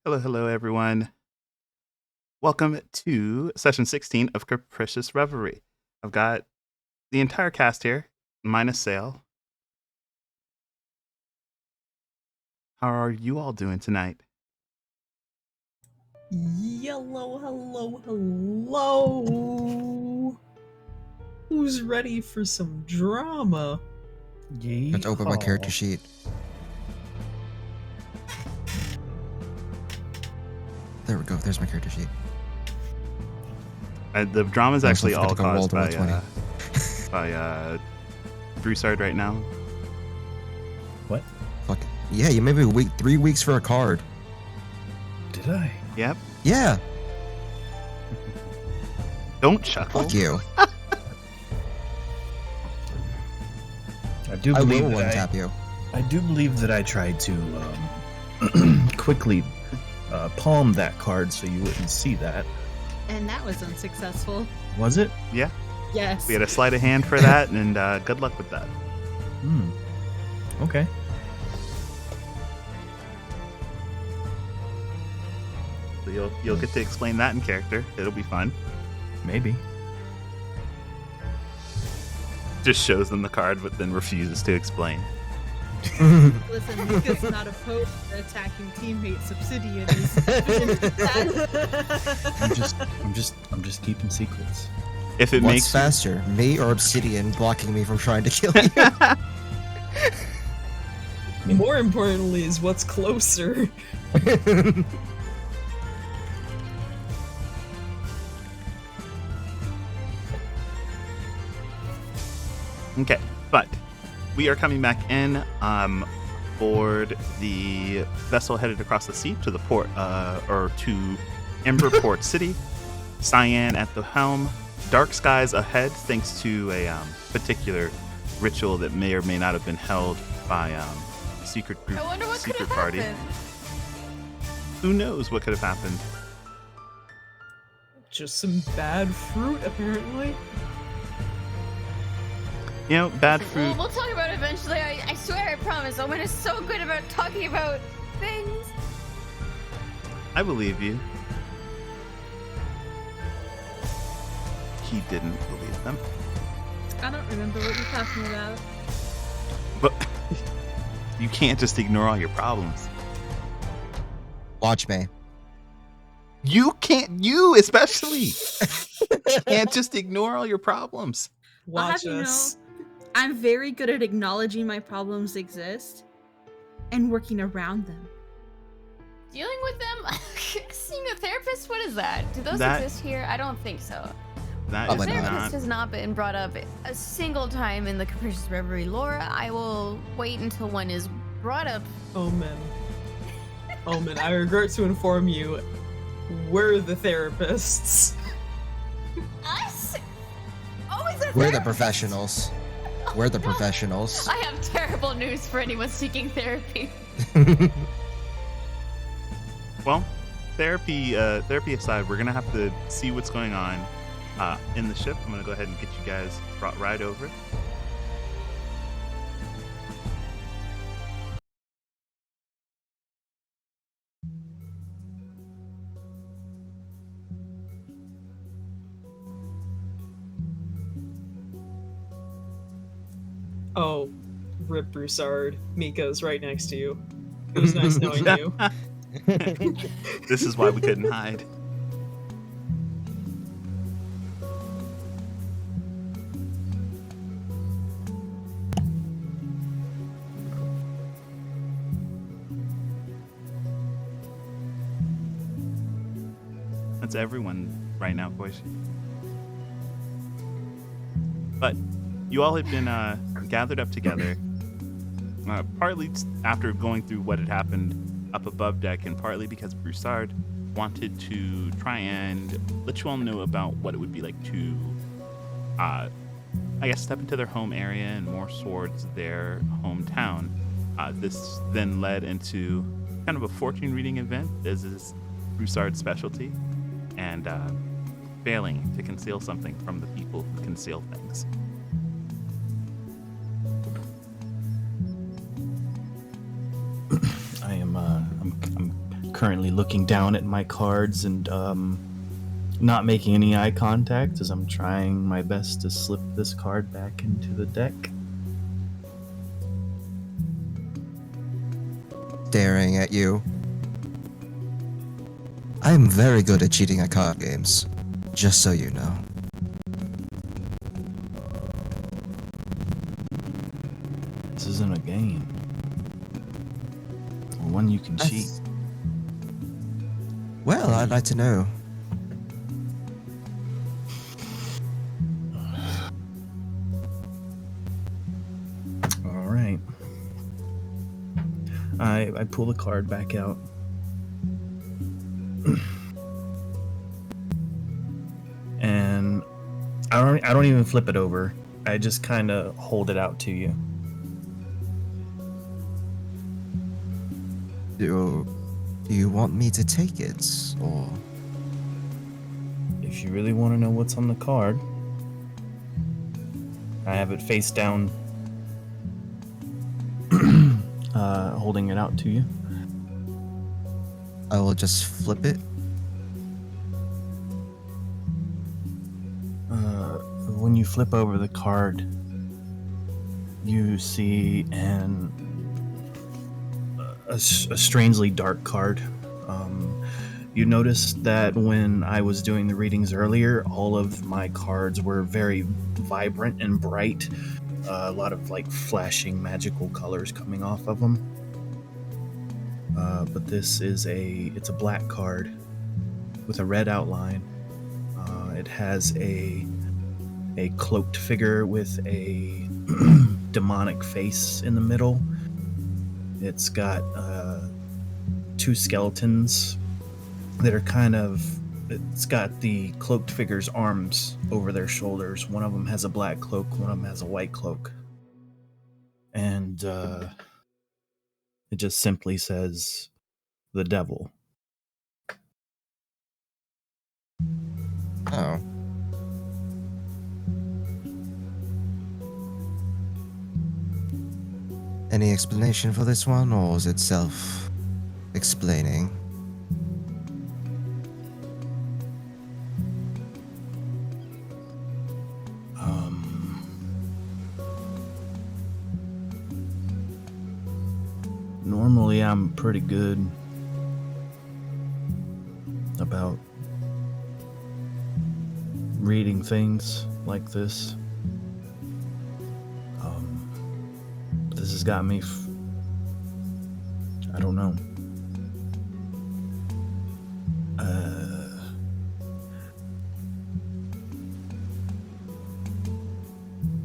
Hello, hello, everyone. Welcome to session 16 of Capricious Reverie. I've got the entire cast here, minus Sale. How are you all doing tonight? Hello, hello, hello. Who's ready for some drama? Let's open my character sheet. There we go. There's my character sheet. The drama is actually all caused by 20. Broussard right now. What? Fuck. Yeah, you made me wait 3 weeks for a card. Did I? Yep. Yeah. Don't chuckle. Fuck you. I do I believe will that one-tap you. I do believe that I tried to quickly palm that card so you wouldn't see that. And that was unsuccessful. Was it? Yeah. Yes. We had a sleight of hand for that, and good luck with that. Okay. So you'll get to explain that in character. It'll be fun. Maybe. Just shows them the card, but then refuses to explain. Listen, Mika's not opposed to attacking teammates. Obsidian is. I'm just keeping secrets. If it What's makes faster, me or Obsidian blocking me from trying to kill you? More importantly is what's closer. Okay, but we are coming back in aboard the vessel headed across the sea to the port, or to Emberport City. Cyan at the helm. Dark skies ahead, thanks to a particular ritual that may or may not have been held by secret group, I wonder what could secret have party. happened. Who knows what could have happened? Just some bad fruit, apparently. You know, bad fruit. We'll talk about it eventually. I swear, I promise. Owen is so good about talking about things. I believe you. He didn't believe them. I don't remember what you're talking about. But you can't just ignore all your problems. Watch me. You can't, you especially. Can't just ignore all your problems. I'll have Watch you know, us. I'm very good at acknowledging my problems exist and working around them. Dealing with them? Seeing a therapist? What is that? Do those That- exist here? I don't think so. That A is Probably therapist not. has not been brought up a single time in the Capricious Reverie lore. I will wait until one is brought up. Omen. Omen, I regret to inform you, we're the therapists. Us? Oh, is that We're the therapist? professionals. We're the professionals. I have terrible news for anyone seeking therapy. Well, therapy aside, we're gonna have to see what's going on in the ship. I'm gonna go ahead and get you guys brought right over. Oh, Rip Broussard. Mika's right next to you. It was nice knowing you. This is why we couldn't hide. That's everyone right now, boys. But you all had been gathered up together, partly after going through what had happened up above deck, and partly because Broussard wanted to try and let you all know about what it would be like to, I guess, step into their home area and more towards their hometown. This then led into kind of a fortune reading event, as is Broussard's specialty, and failing to conceal something from the people who conceal things. I'm currently looking down at my cards and not making any eye contact as I'm trying my best to slip this card back into the deck. Staring at you. I'm very good at cheating at card games, just so you know. This isn't a game. Or one you can cheat. Well, I'd like to know. All right. I pull the card back out. And I don't even flip it over. I just kind of hold it out to you. Do you want me to take it, or... If you really want to know what's on the card, I have it face down, holding it out to you. I will just flip it? When you flip over the card, you see a strangely dark card. You noticed that when I was doing the readings earlier, all of my cards were very vibrant and bright. A lot of like flashing magical colors coming off of them. But this is it's a black card with a red outline. It has a cloaked figure with a demonic face in the middle. It's got two skeletons that are it's got the cloaked figure's arms over their shoulders. One of them has a black cloak, one of them has a white cloak. And it just simply says, the devil. Oh. Any explanation for this one, or is it self-explaining? Normally I'm pretty good about reading things like this. This has got me I don't know.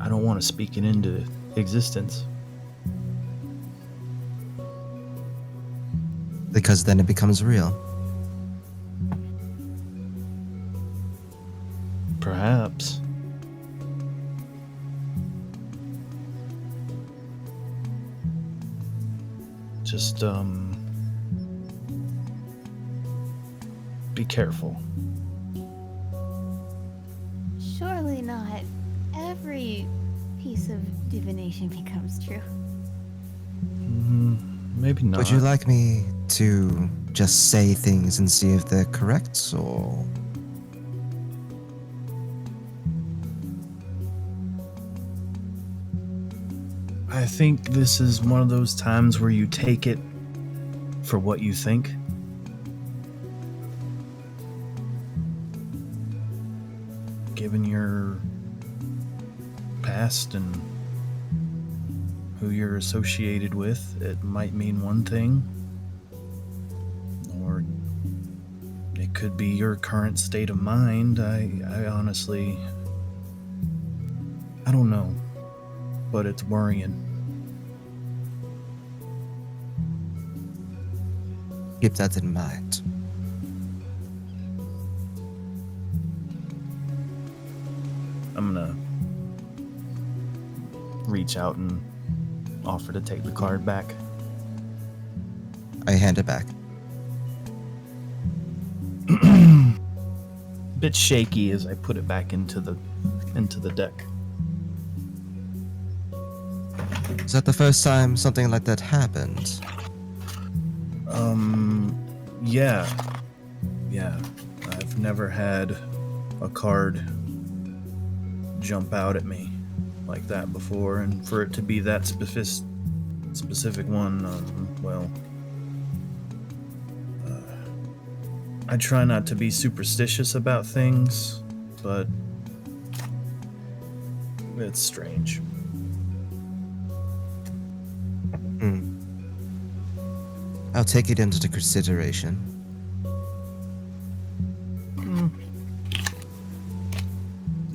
I don't want to speak it into existence. Because then it becomes real. Perhaps. Just, be careful. Surely not. Every piece of divination becomes true. Maybe not. Would you like me to just say things and see if they're correct, or... I think this is one of those times where you take it for what you think. Given your past and who you're associated with, it might mean one thing, or it could be your current state of mind. I honestly, I don't know, but it's worrying. Keep that in mind. I'm gonna reach out and offer to take the card back. I hand it back. Bit shaky as I put it back into the deck. Is that the first time something like that happened? Yeah. Yeah. I've never had a card jump out at me like that before, and for it to be that specific one, well, I try not to be superstitious about things, but it's strange. I'll take it into consideration.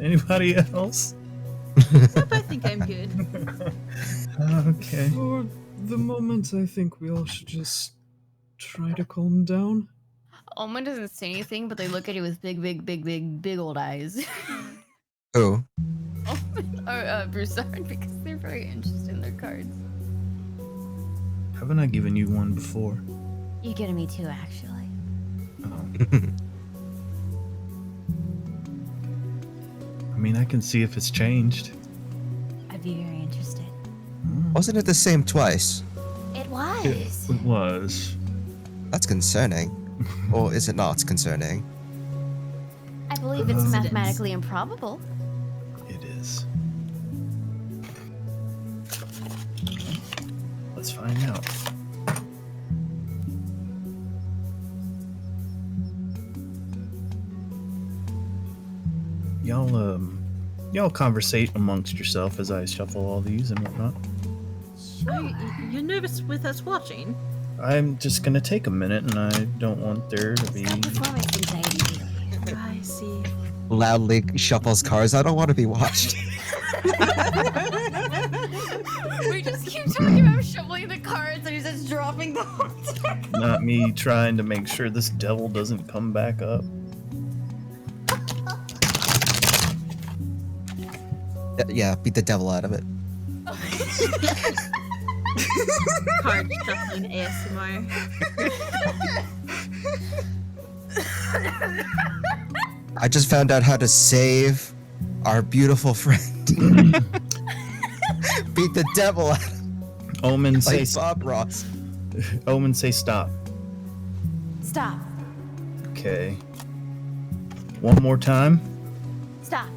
Anybody else? Yep, I think I'm good. Okay. For the moment, I think we all should just try to calm down. Omen doesn't say anything, but they look at you with big old eyes. Oh, Or Broussard, because they're very interested in their cards. Haven't I given you one before? You get me too, actually. Oh. I mean, I can see if it's changed. I'd be very interested. wasn't it the same twice? It was. It was. That's concerning. Or is it not concerning? I believe it's Coincidence. mathematically improbable. It is. Let's find out. Y'all conversate amongst yourself as I shuffle all these and whatnot. You're nervous with us watching? I'm just gonna take a minute, and I don't want there to be. Performance anxiety. I see. Loudly shuffles cards. I don't want to be watched. We just keep talking about shuffling the cards and he's just dropping the whole deck. Not me trying to make sure this devil doesn't come back up. Yeah, beat the devil out of it. Card shuffling ASMR. I just found out how to save our beautiful friend. Beat the devil out of Omen say like Bob Ross. Omen say stop. Stop. Okay. One more time. Stop.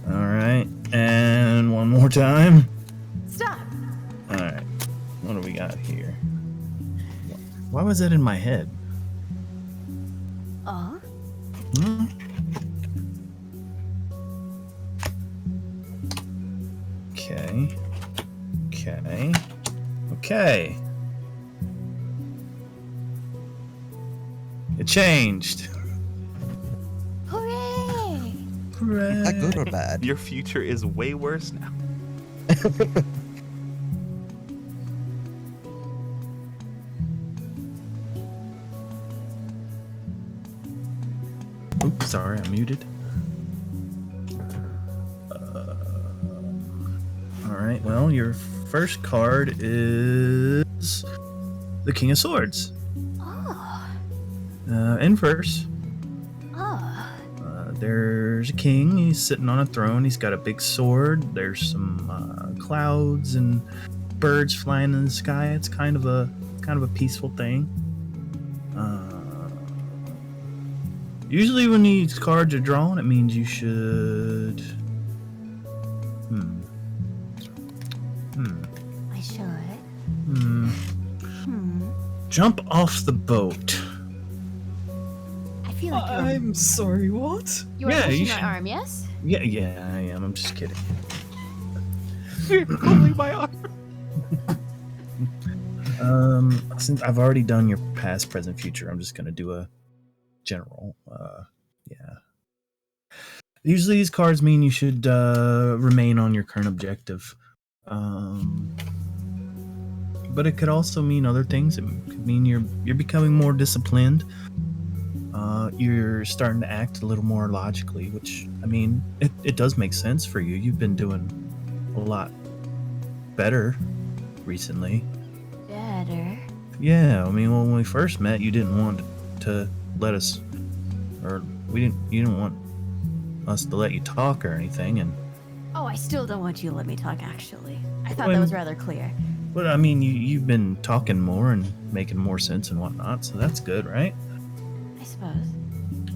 All right. And one more time. Stop. All right. What do we got here? Why was that in my head? Oh. Hmm? Okay. Okay. Okay. It changed. Hooray! Hooray. Is that good or bad? Your future is way worse now. Oops, sorry, I'm muted. All right, well, your first card is the King of Swords. Oh. Inverse. Oh. There's a king. He's sitting on a throne. He's got a big sword. There's some clouds and birds flying in the sky. It's kind of a peaceful thing. Usually, when these cards are drawn, it means you should. I should. Jump off the boat. I feel like I'm sorry, what? you are yeah, pushing you my should- arm, yes? Yeah, I am. I'm just kidding. You're pulling my arm. Since I've already done your past, present, future, I'm just gonna do a general. Yeah. Usually these cards mean you should remain on your current objective. But it could also mean other things. It could mean you're becoming more disciplined. You're starting to act a little more logically, which, I mean, it does make sense for you. You've been doing a lot better recently. Better. Yeah, I mean, when we first met, you didn't want to let us, or you didn't want us to let you talk or anything, and Oh, I still don't want you to let me talk, actually. I thought When- that was rather clear. But I mean, you've been talking more and making more sense and whatnot, so that's good, right? I suppose.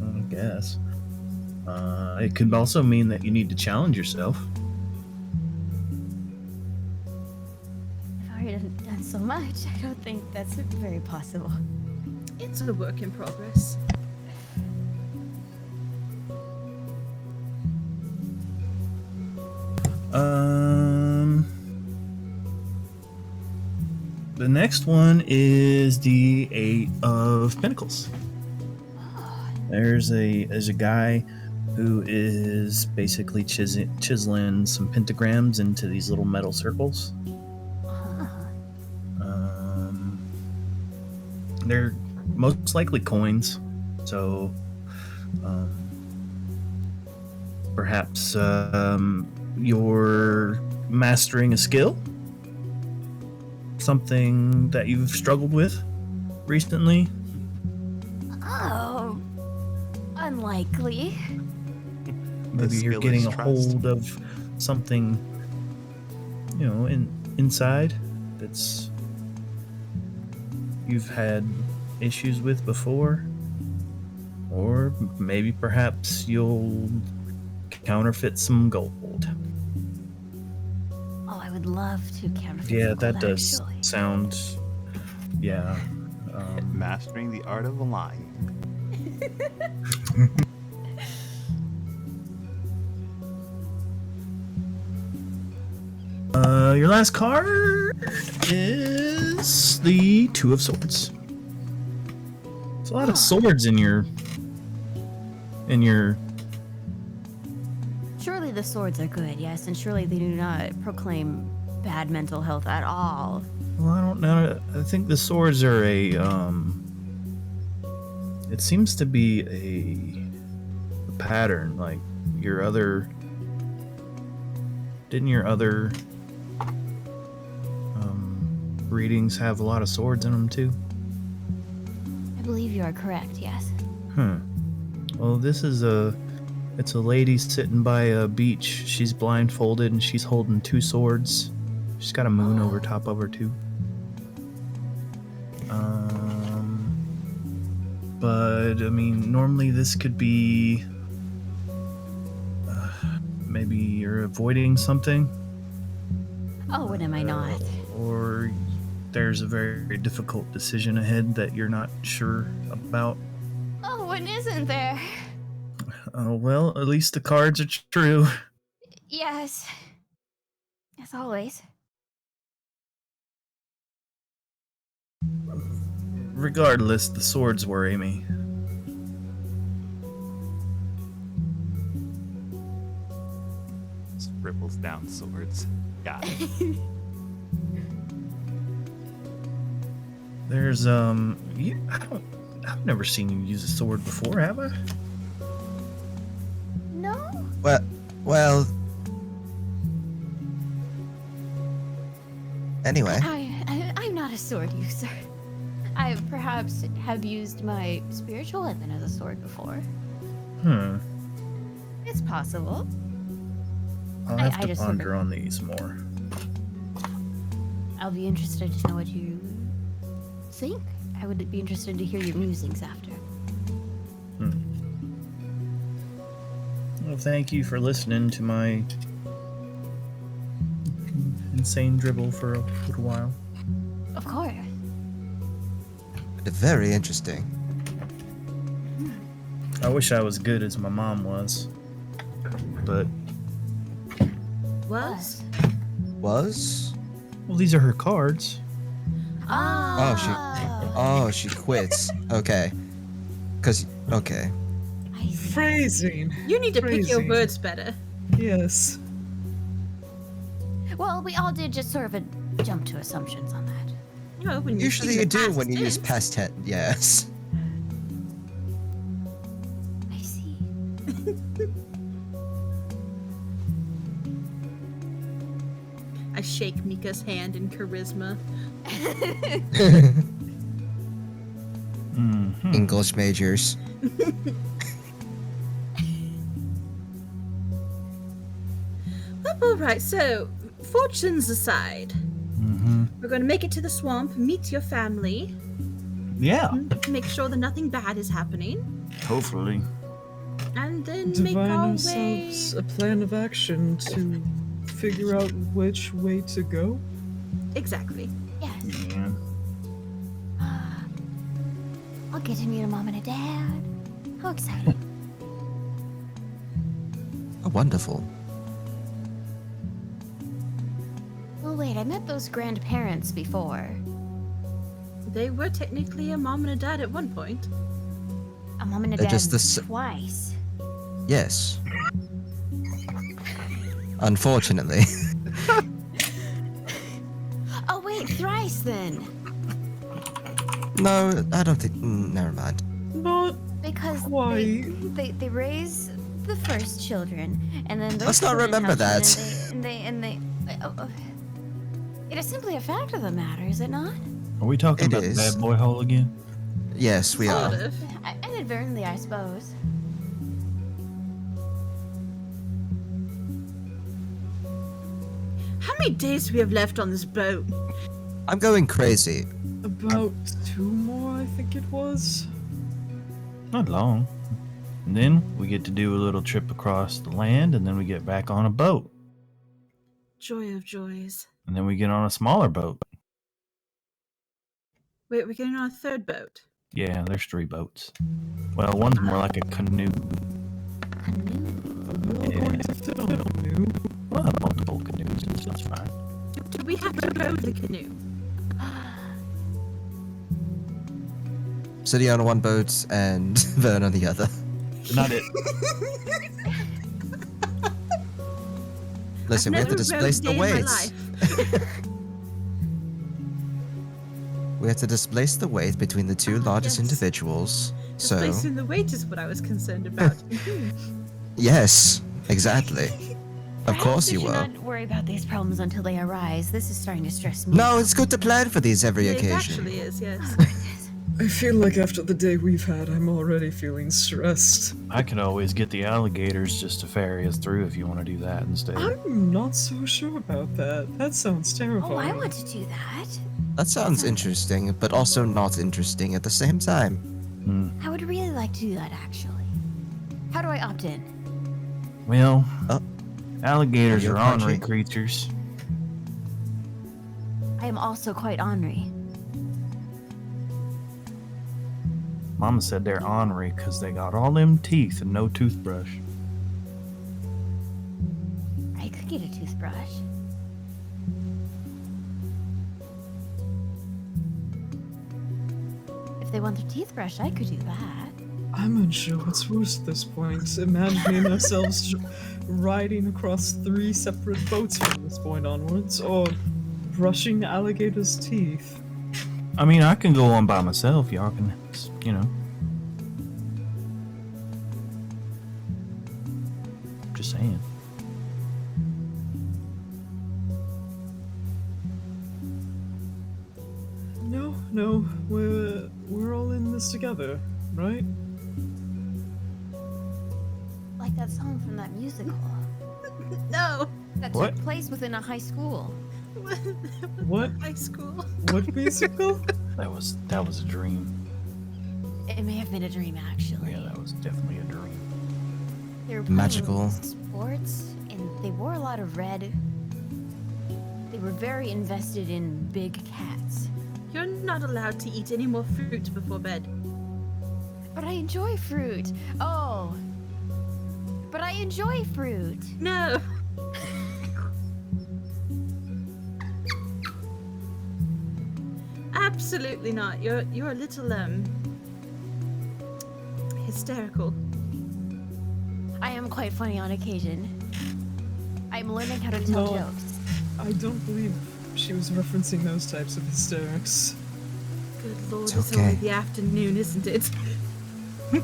I guess. It could also mean that you need to challenge yourself. I've already done so much. I don't think that's very possible. It's a work in progress. The next one is the Eight of Pentacles. There's a guy who is basically chiseling some pentagrams into these little metal circles. They're most likely coins, so perhaps you're mastering a skill, something that you've struggled with recently. Oh, unlikely. Maybe The you're skill getting is a trust. hold of something, inside that's you've had issues with before, or maybe perhaps you'll counterfeit some gold. Oh, I would love to counterfeit. Yeah, some that gold, does actually. sound. Yeah. Mastering the art of lying. Your last card is the Two of Swords. There's a lot of swords in your. Surely the swords are good, yes, and surely they do not proclaim bad mental health at all. Well, I don't know. I think the swords are a. It seems to be a pattern. Like your other. Didn't your other readings have a lot of swords in them too? I believe you are correct, yes. Well, this is it's a lady sitting by a beach. She's blindfolded and she's holding two swords. She's got a moon over top of her too. But I mean, normally this could be maybe you're avoiding something, Oh, and am I not? or there's a very difficult decision ahead that you're not sure about. Oh, and isn't there? Oh, well, at least the cards are true. Yes. As always. Regardless, the swords worry me. Ripples down swords. Got it. There's I've never seen you use a sword before, have I? No? Well. Anyway, I'm not a sword user. I perhaps have used my spiritual weapon as a sword before. It's possible. I'll I have to just ponder never- on these more. I'll be interested to know what you think. I would be interested to hear your musings after. Well, thank you for listening to my insane dribble for a little while. Of course. very interesting. I wish I was good as my mom was, but Was? Was? well, these are her cards. Oh, she quits. Okay. Okay. I see. Phrasing. You need to pick your Phrasing. words better. Yes. Well, we all did just sort of jump to assumptions on that. No, when Usually use you the do past when you use tense. past tense. Yes. I see. I shake Mika's hand in charisma. Mm-hmm. English majors. All right, so fortunes aside, Mm-hmm. we're We're going to make it to the swamp, meet your family, Yeah. make sure that nothing bad is happening, Hopefully. and then make Divine our ourselves way. a plan of action to figure out which way to go. Exactly. Yes. Yeah. I'll get to meet a mom and a dad. How exciting. Oh, wonderful. Well, wait, I met those grandparents before. They were technically a mom and a dad at one point. A mom and a They're dad just the s- twice. Yes. Unfortunately. Oh, wait, thrice then. No, I don't think. Never mind. Not Because quite. they raise the first children, and then those Let's not children remember have that. children, and they it is simply a fact of the matter, is it not? Are we talking It about the is. bad boy hole again? Yes, we Sort are. of. Inadvertently, I suppose. How many days do we have left on this boat? I'm going crazy. About 2 more, I think it was. Not long. And then we get to do a little trip across the land, and then we get back on a boat. Joy of joys. And then we get on a smaller boat. Wait, we're getting on a third boat. Yeah, there's 3 boats. Well, one's more like a canoe. Yeah. We'll have multiple canoes, and that's fine. Do we have to row the canoe? Sitting on one boat and Vern on the other. Not it. Listen, we have to displace the weight. We have to displace the weight between the 2 largest yes. individuals. So, Displacing the weight is what I was concerned about. yes, exactly. Of course you should will. not worry about these problems until they arise. This is starting to stress me. No, it's good to plan for these every It occasion. actually is, yes. I feel like after the day we've had, I'm already feeling stressed. I could always get the alligators just to ferry us through if you want to do that instead. I'm not so sure about that. That sounds terrifying. Oh, I want to do that. That sounds interesting, but also not interesting at the same time. I would really like to do that, actually. How do I opt in? Well, Oh. alligators Are you are a ornery country? creatures. I am also quite ornery. Mama said they're ornery because they got all them teeth and no toothbrush. I could get a toothbrush. If they want their teeth brushed, I could do that. I'm unsure what's worse at this point. Imagining ourselves riding across 3 separate boats from this point onwards, or brushing alligators' teeth. I mean, I can go on by myself. Y'all can, you know. Just saying. No, we're all in this together, right? Like that song from that musical No! that What? took place within a high school. What? High school. What musical? That was a dream. It may have been a dream, actually. Yeah, that was definitely a dream. They were playing Magical. sports, and they wore a lot of red. They were very invested in big cats. You're not allowed to eat any more fruit before bed. But I enjoy fruit. Oh. But I enjoy fruit. No! Absolutely not. You're a little hysterical. I am quite funny on occasion. I'm learning how to tell No. jokes. I don't believe she was referencing those types of hysterics. Good lord, It's it's okay. only the afternoon, isn't it?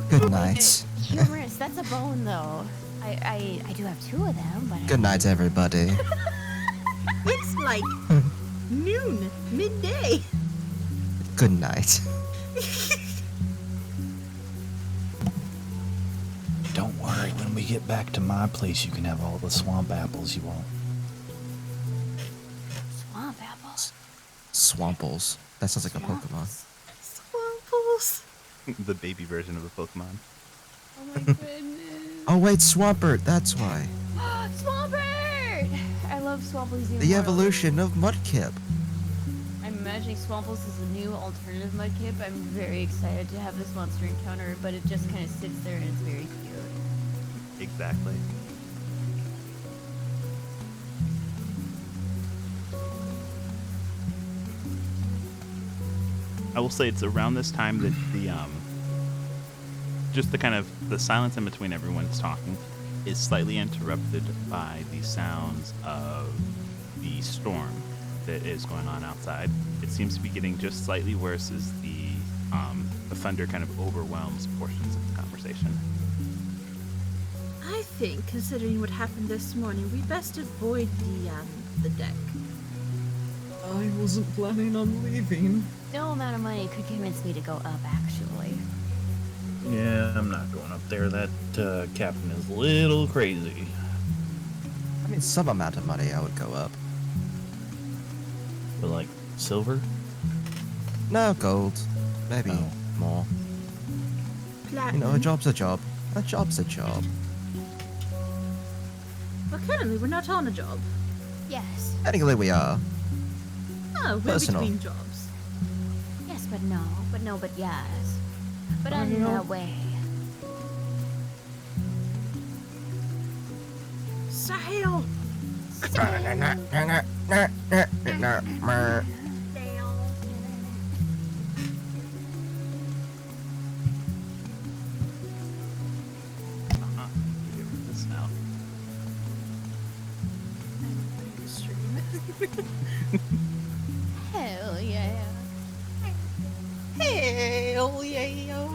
Good night. Humorous. That's a bone, though. I do have 2 of them, but Good night, everybody. It's like noon, midday. Good night. Don't worry, when we get back to my place, you can have all the swamp apples you want. swamp apples. Swamples. That sounds like a Pokemon. Swamples. The baby version of a Pokemon. Oh my goodness. Oh wait, Swampert. That's why. Swampert! I love Swamples even The more. evolution of Mudkip. I'm imagining Swamples as a new alternative Mudkip. I'm very excited to have this monster encounter, but it just kind of sits there and it's very cute. Exactly. I will say it's around this time that the just the kind of the silence in between everyone's talking is slightly interrupted by the sounds of the storm that is going on outside. It seems to be getting just slightly worse as the thunder kind of overwhelms portions of the conversation. I think, considering what happened this morning, we best avoid the deck. I wasn't planning on leaving. No amount of money could convince me to go up, actually. Yeah, I'm not going up there. That captain is a little crazy. I mean, some amount of money I would go up. But like silver? No, gold. Maybe Oh. more. You Platinum. know, a job's a job. A job's a job. Well, currently we're not on a job. Yes. Technically we are. Oh, we're Personal. between jobs. Yes, but no. But no, but yes. But I on know. that way. Sail! Uh-huh. Get rid of this now. Hell yeah. Hell yeah!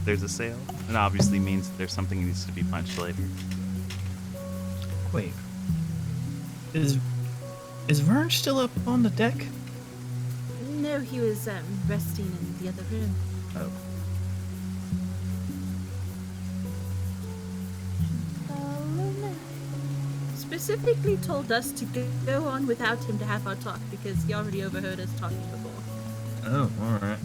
There's a sale. It obviously means that there's something that needs to be punched later. Wait. Is Vern still up on the deck? No, he was resting in the other room. Oh. Specifically told us to go on without him to have our talk because he already overheard us talking before. Oh, alright.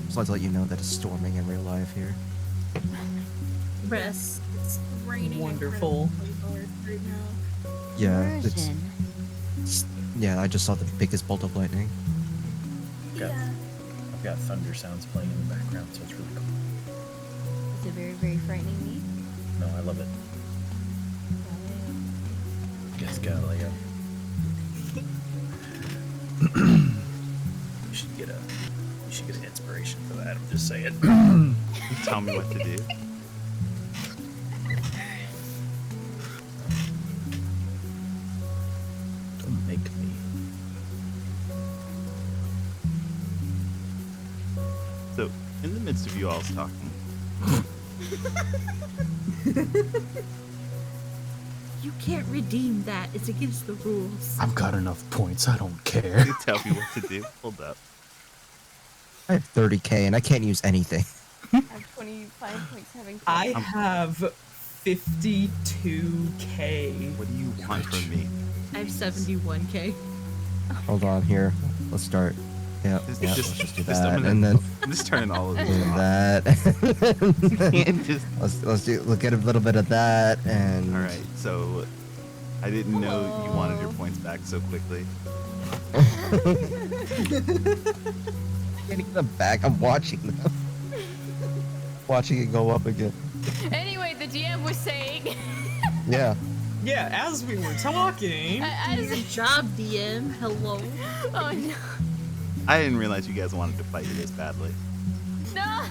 Just like to let you know that it's storming in real life here. Rest. It's raining. Wonderful. incredibly hard right now. Yeah, Version. yeah. I just saw the biggest bolt of lightning. Got- Yeah. I've got thunder sounds playing in the background, so it's really cool. Is it very, very frightening me? No, I love it. Guess Galileo. You should get an inspiration for that. I'm just saying. You tell me what to do. Don't make me. So, in the midst of you all's talking, You can't redeem that. It's against the rules. I've got enough points. I don't care. you tell me what to do. Hold up. I have 30k and I can't use anything. I have 25.7. I have 52k. What do you want from me? I have 71k. Hold on here. Let's start. Yeah, Just- yeah. just- Let's just do just that, I'm gonna- and then I'm just turning all of do this off. that. And just Let's get a little bit of that, and all right. So, I didn't know you wanted your points back so quickly. getting them back. I'm watching them. Watching it go up again. Anyway, the DM was saying. Yeah. Yeah, as we were talking. Your job, DM. Hello. Oh no. I didn't realize you guys wanted to fight it this badly. No!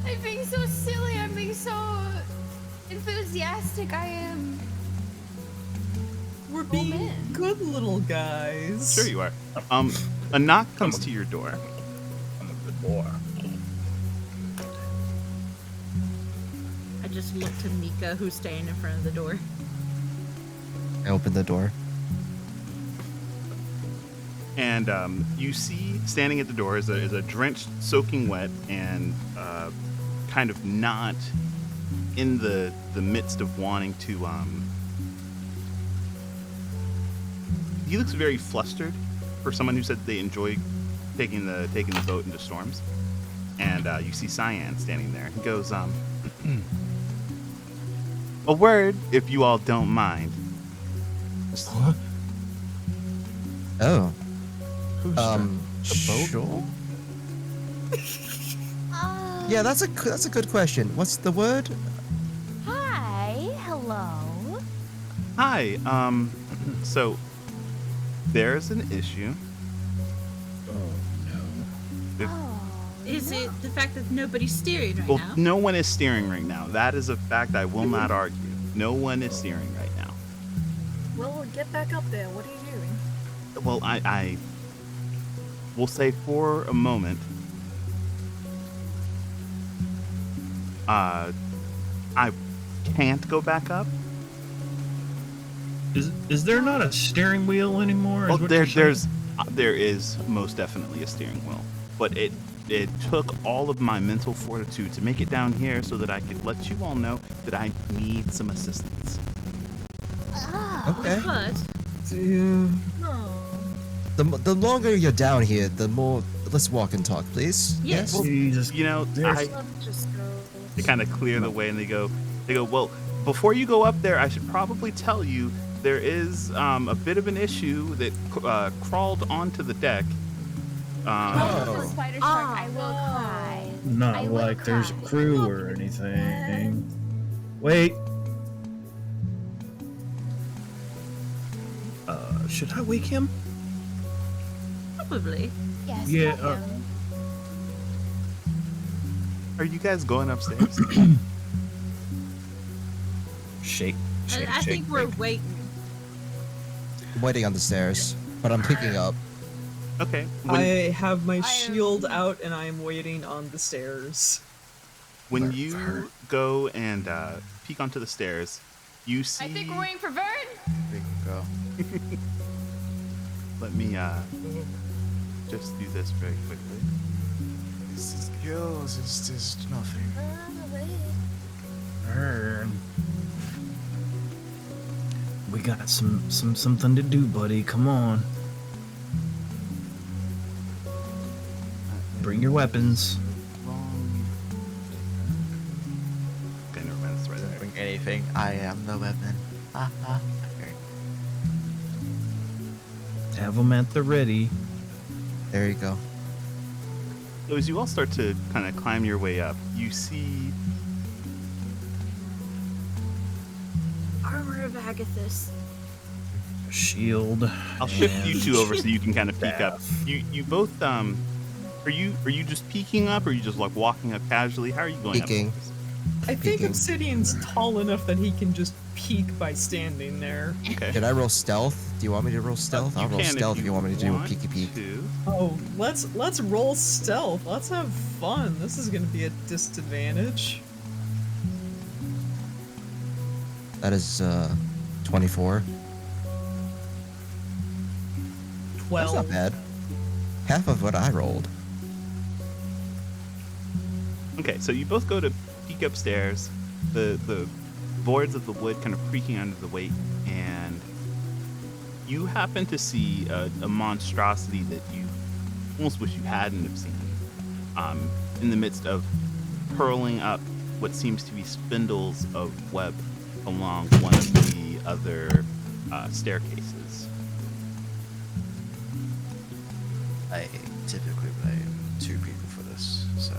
I'm being so silly. I'm being so enthusiastic. I am. We're being man. good little guys. Sure you are. A knock comes to your door. I'm a good boy. I just looked to Mika, who's standing in front of the door. I opened the door. And you see standing at the door is a drenched, soaking wet, and kind of not in the midst of wanting to he looks very flustered for someone who said they enjoy taking the boat into storms. And you see Cyan standing there. He goes, a word, if you all don't mind. What? Oh. Who's The boat? Sure. Yeah, that's a good question. What's the word? Hi, hello. Hi, so there's an issue. Is it the fact that nobody's steering right Well, now? no one is steering right now. That is a fact I will not argue. No one is steering right now. Well, get back up there. What are you doing? Well, I will say for a moment, I can't go back up. Is there not a steering wheel anymore? Well, there is most definitely a steering wheel, but it took all of my mental fortitude to make it down here so that I could let you all know that I need some assistance. Okay. But Yeah. The longer you're down here, the more. Let's walk and talk, please. Yes. Well, Jesus. you know, There's- Just go. they kind of clear the way and they go, well, before you go up there, I should probably tell you there is a bit of an issue that crawled onto the deck. Oh, spider shark, I will cry. Not I will like there's a cry. crew or anything. Wait. Should I wake him? probably. Yes, Yeah, tell him. Are you guys going upstairs? Shake, I shake, think shake. we're waiting. I'm waiting on the stairs, but I'm picking up. Okay. I have my am- shield out and I am waiting on the stairs. When you go and peek onto the stairs, you see. I think we're waiting for Vern. We can go. Let me just do this very quickly. This is yours. It's just nothing. Burn. We got something to do, buddy. Come on. Bring your weapons. Wrong. Okay, never mind. It's right there. Bring anything. I am the weapon. Ha ha. Okay. Have them at the ready. There you go. So as you all start to kind of climb your way up, you see Armor of Agathis. Shield. I'll shift you and two over so you can kind of peek up. staff. You both are you just peeking up or are you just like walking up casually? How are you going Peeking. up? I think Peeking. Obsidian's tall enough that he can just peek by standing there. Okay. Did I roll stealth? Do you want me to roll stealth? I'll roll can stealth if you want me to do a want peeky peek. to. Oh, let's roll stealth. Let's have fun. This is gonna be a disadvantage. That is 24. 12. That's not bad. Half of what I rolled. Okay, so you both go to peek upstairs. The boards of the wood kind of creaking under the weight, and you happen to see a monstrosity that you almost wish you hadn't have seen. In the midst of hurling up what seems to be spindles of web along one of the other staircases. I typically blame two people for this, so.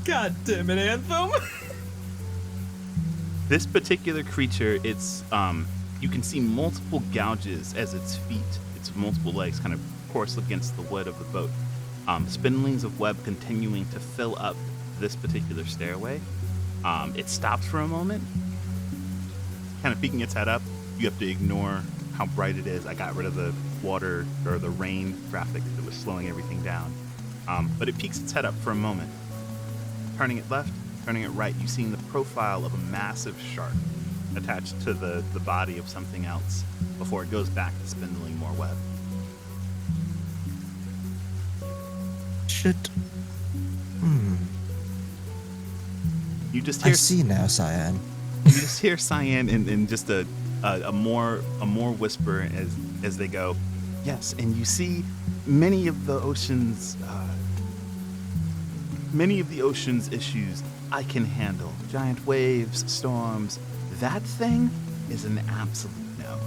God damn it, Anthem. This particular creature, it's you can see multiple gouges as its feet, its multiple legs kind of course against the wood of the boat. Spindlings of web continuing to fill up this particular stairway. It stops for a moment, kind of peeking its head up. You have to ignore how bright it is. I got rid of the water or the rain graphic that was slowing everything down. But it peeks its head up for a moment. Turning it left, turning it right, you see the profile of a massive shark attached to the body of something else before it goes back to spindling more web. Should. You just I hear see now, Cyan. you just hear Cyan in just a more whisper as as they go, yes, and you see many of the ocean's issues I can handle. Giant waves, storms. That thing is an absolute no.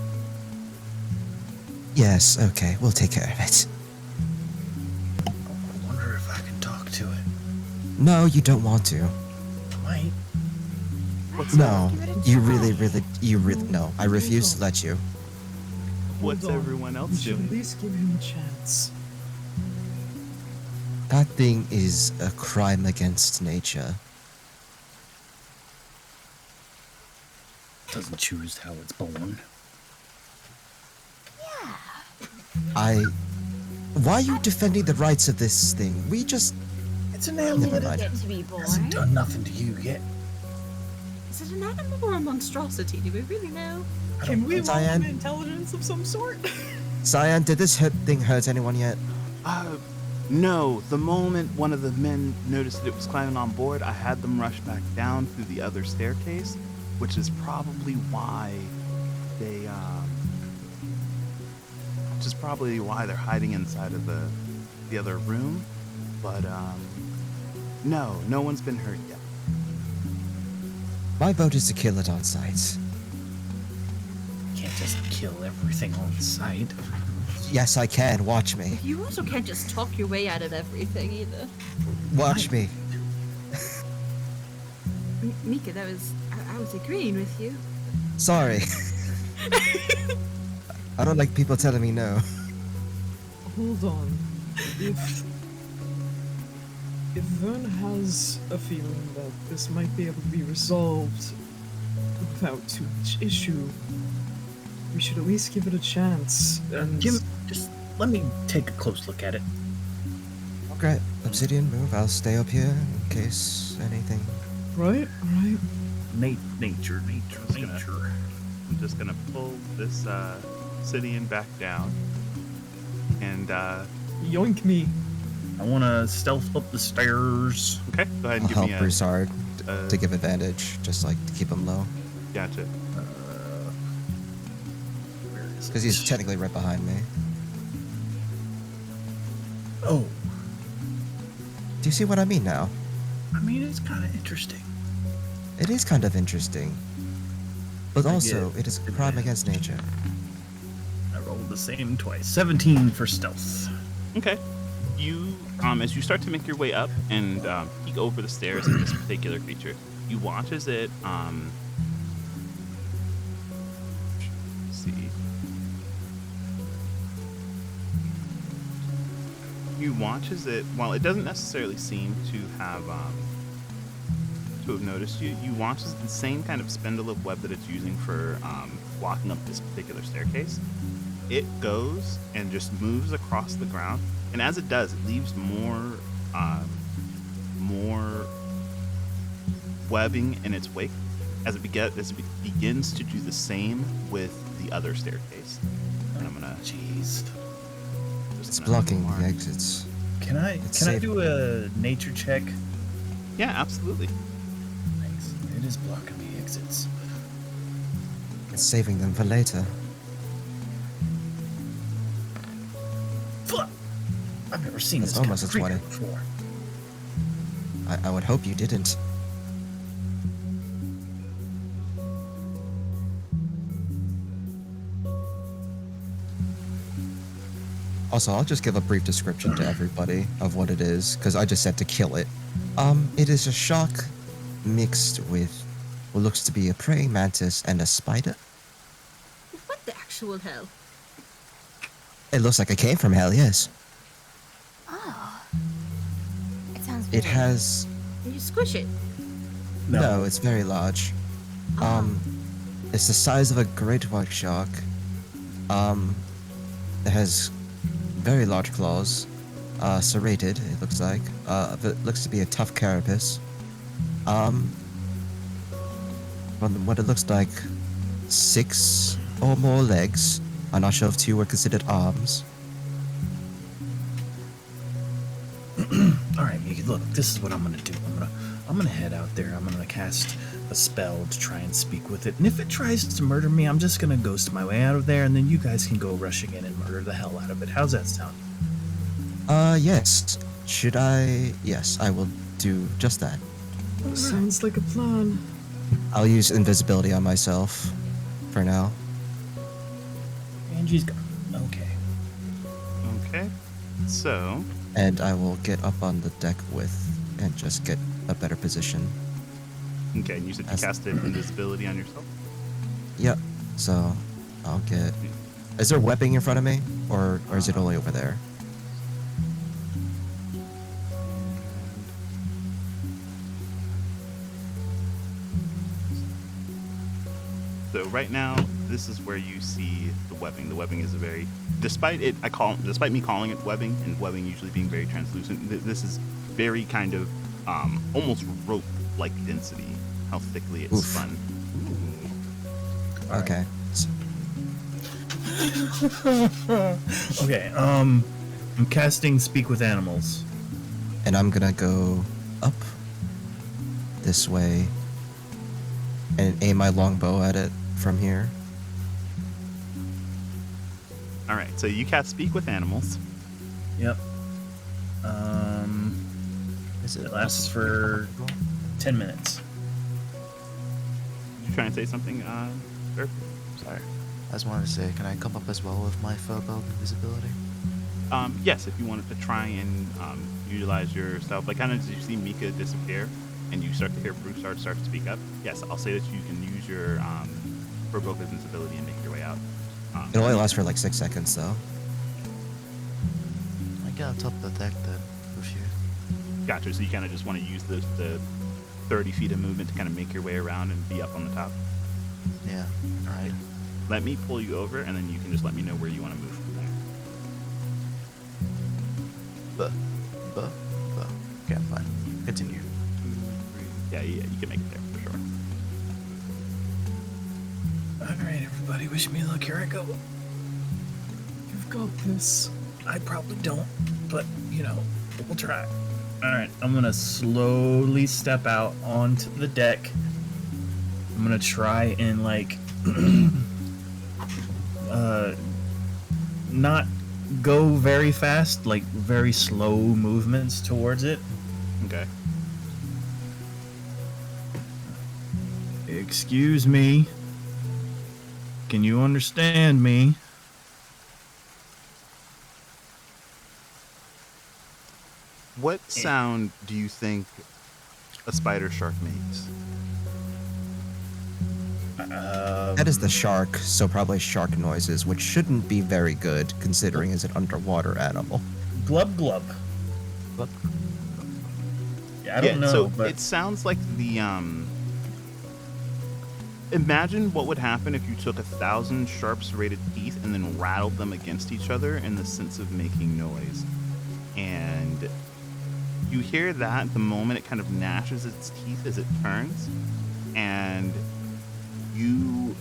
Yes, okay, we'll take care of it. I wonder if I can talk to it. No, you don't want to. I might. No, you really, no. I refuse to let you. What's Hold on. everyone else We should doing? at least give him a chance. That thing is a crime against nature. Doesn't choose how it's born. Why are you defending the rights of this thing? We just... It's an Never animal. mind. Get to be born. Hasn't done nothing to you yet. Is it an animal or a monstrosity? Do we really know? Can we roll Diane? an intelligence of some sort? Cyan, did this thing hurt anyone yet? No. The moment one of the men noticed that it was climbing on board, I had them rush back down through the other staircase, which is probably why they, which is probably why they're hiding inside of the other room. But, no one's been hurt yet. My vote is to kill it on sight. Can't just kill everything on sight. Yes, I can. Watch me. You also can't just talk your way out of everything either. Watch me. Mika, I was agreeing with you. Sorry. I don't like people telling me no. Hold on. If Vern has a feeling that this might be able to be resolved without too much issue, we should at least give it a chance. And Just let me take a close look at it. Great. Obsidian, move. I'll stay up here in case anything. right. Nature. I'm just gonna pull this obsidian back down, and Yoink me. I want to stealth up the stairs. okay, go ahead and I'll give help me a. Broussard uh, to give advantage, just like to keep him low. Gotcha. Where is Because he's technically right behind me. Oh, Do you see what I mean now? I mean, it's kind of interesting. It is kind of interesting. But I also, get it is a crime against nature. I rolled the same twice. 17 for stealth. Okay. You, as you start to make your way up and peek over the stairs at this particular creature, you watch as it, let's see. You watch as it, while it doesn't necessarily seem to have noticed you, you watch as the same kind of spindle of web that it's using for walking up this particular staircase. It goes and just moves across the ground, and as it does, it leaves more webbing in its wake as it begins to do the same with the other staircase. And I'm gonna Jeez. It's blocking the exits. Can I safe. do a nature check? Yeah, absolutely. Thanks. It is blocking the exits. It's saving them for later. Fuck! I've never seen That's this kind almost of a creature 20. before. I would hope you didn't. Also, I'll just give a brief description to everybody of what it is, because I just said to kill it. It is a shark mixed with what looks to be a praying mantis and a spider. What the actual hell? It looks like it came from hell, yes. Oh. It sounds It very- has... Can you squish it? No, it's very large. It's the size of a great white shark. It has very large claws. Serrated, it looks like. But it looks to be a tough carapace. What it looks like, 6 or more legs. I'm not sure if 2 were considered arms. All right, Miki, look, this is what I'm gonna do. I'm gonna head out there. I'm gonna cast a spell to try and speak with it. And if it tries to murder me, I'm just gonna ghost my way out of there, and then you guys can go rushing in and murder the hell out of it. How's that sound? Yes. Should I? Yes, I will do just that. Sounds like a plan. I'll use invisibility on myself for now. Angie's gone. Okay. Okay. So, And I will get up on the deck and just get a better position. okay, and you said you As- casted invisibility on yourself? Yep. So I'll get. Is there webbing in front of me, or is it only over there? So right now, this is where you see the webbing. The webbing is a very, despite me calling it webbing, and webbing usually being very translucent, this is very kind of almost rope-like density. How thickly it's Oof. spun. Okay. Okay. I'm casting Speak with Animals. And I'm gonna go up this way and aim my longbow at it from here. All right, so you cast Speak with Animals. Yep. It lasts for 10 minutes. You trying to say something, sir? Sorry. I just wanted to say, can I come up as well with my Furbo invisibility? Yes, if you wanted to try and utilize yourself, like kind of as you see Mika disappear, and you start to hear Bruce start to speak up. Yes, I'll say that you can use your provoke invincibility and make your way out. It only lasts for like 6 seconds though. I get on top of the deck then, with you. Gotcha. So you kind of just want to use the 30 feet of movement to kind of make your way around and be up on the top. Yeah, alright. Let me pull you over, and then you can just let me know where you want to move from there. But. Okay, I'm fine. Continue. Yeah, you can make it there for sure. Alright, everybody, wish me luck. Here I go. You've got this. I probably don't, but, we'll try. Alright, I'm gonna slowly step out onto the deck. I'm gonna try and, not go very fast, like very slow movements towards it. Okay. Excuse me. Can you understand me? What sound do you think a spider shark makes? That is the shark, so probably shark noises, which shouldn't be very good considering it's an underwater animal. Glub glub. What? Yeah, I don't know, so but it sounds like the imagine what would happen if you took 1,000 sharp serrated teeth and then rattled them against each other in the sense of making noise. And you hear that the moment it kind of gnashes its teeth as it turns, and you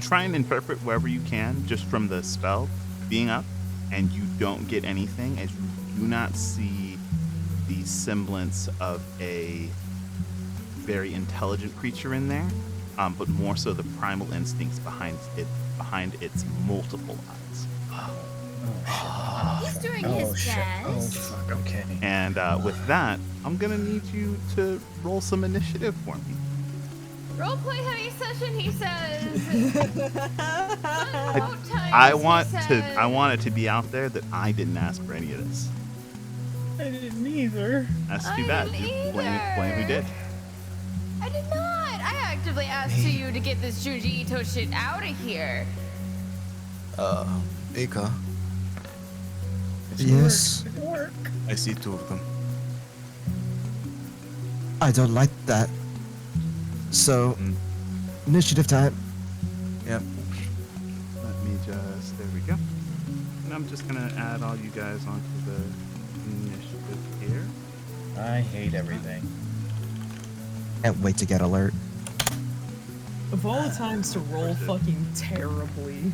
try and interpret wherever you can just from the spell being up, and you don't get anything, as you do not see the semblance of a very intelligent creature in there, but more so the primal instincts behind its multiple eyes. He's doing his shit. Oh best. fuck, okay. And with that, I'm gonna need you to roll some initiative for me. Roleplay heavy session, he says. I want it to be out there that I didn't ask for any of this. I didn't either. That's I too bad. didn't You blame who did. I did not. I actively asked you to get this Junji Ito shit out of here. Mika, Yes, I see two of them. I don't like that. So, initiative time. Yep. Let me just, there we go. And I'm just gonna add all you guys onto the initiative here. I hate everything. Can't wait to get alert. Of all the times to roll fucking terribly.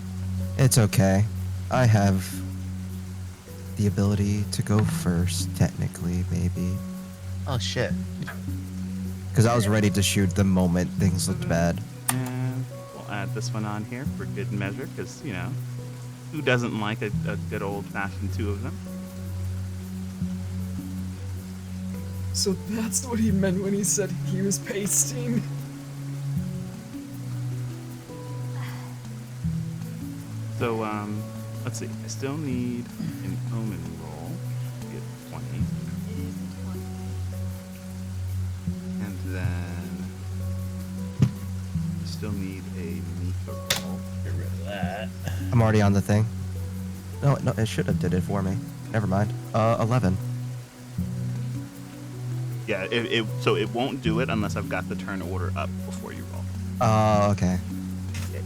It's okay. I have the ability to go first, technically, maybe. Oh shit. Because I was ready to shoot the moment things looked bad. And we'll add this one on here for good measure, because, you know, who doesn't like a good old-fashioned two of them? So that's what he meant when he said he was pasting. So, let's see. I still need an omen roll to get 20. And then I still need a Mika roll. Get rid of that. I'm already on the thing. No, it should have did it for me. Never mind. 11. Yeah, so it won't do it unless I've got the turn order up before you roll. Okay. Yeah.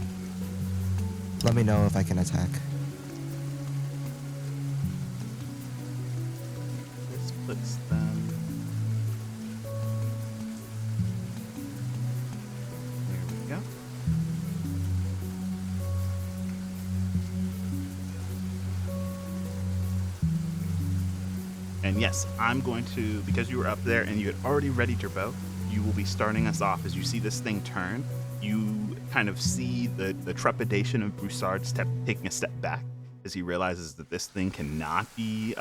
Let me know if I can attack. This puts them. There we go. And yes, I'm going to, because you were up there and you had already readied your bow, you will be starting us off. As you see this thing turn, you kind of see the trepidation of Broussard taking a step back as he realizes that this thing cannot be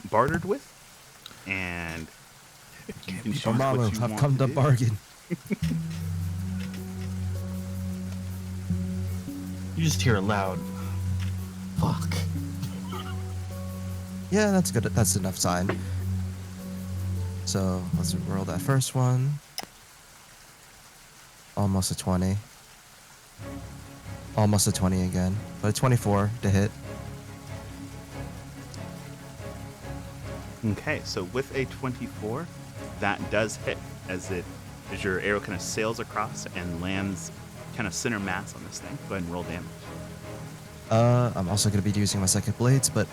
bartered with. And you can choose what Dormammu, you I've want come to do. bargain. You just hear a loud, fuck. Yeah, that's good. That's enough sign. So let's roll that first one. Almost a 20. Almost a 20 again. But a 24 to hit. Okay, so with a 24, that does hit as your arrow kind of sails across and lands kind of center mass on this thing. Go ahead and roll damage. I'm also going to be using my second blades, but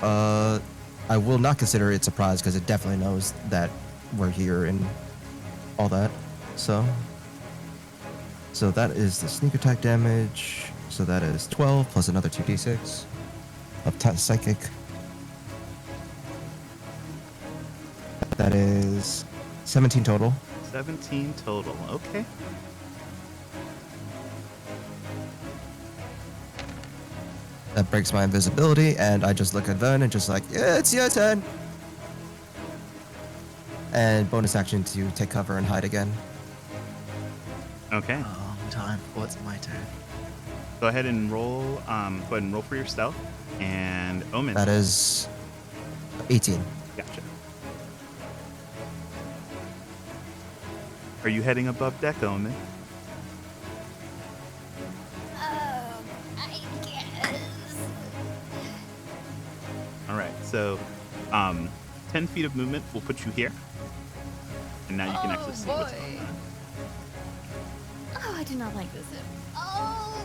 I will not consider it surprise because it definitely knows that we're here and all that. So that is the sneak attack damage. So that is 12 plus another 2d6 of psychic. That is 17 total. 17 total. Okay. That breaks my invisibility, and I just look at Vern and just like, yeah, it's your turn. And bonus action to take cover and hide again. Okay. Time. What's my turn? Go ahead and roll. Go ahead and roll for your stealth and omen. That is 18. Gotcha. Are you heading above deck, omen? I guess. All right. So, 10 feet of movement will put you here, and now you can actually see what's boy. going on. Oh, I do not like this. Oh.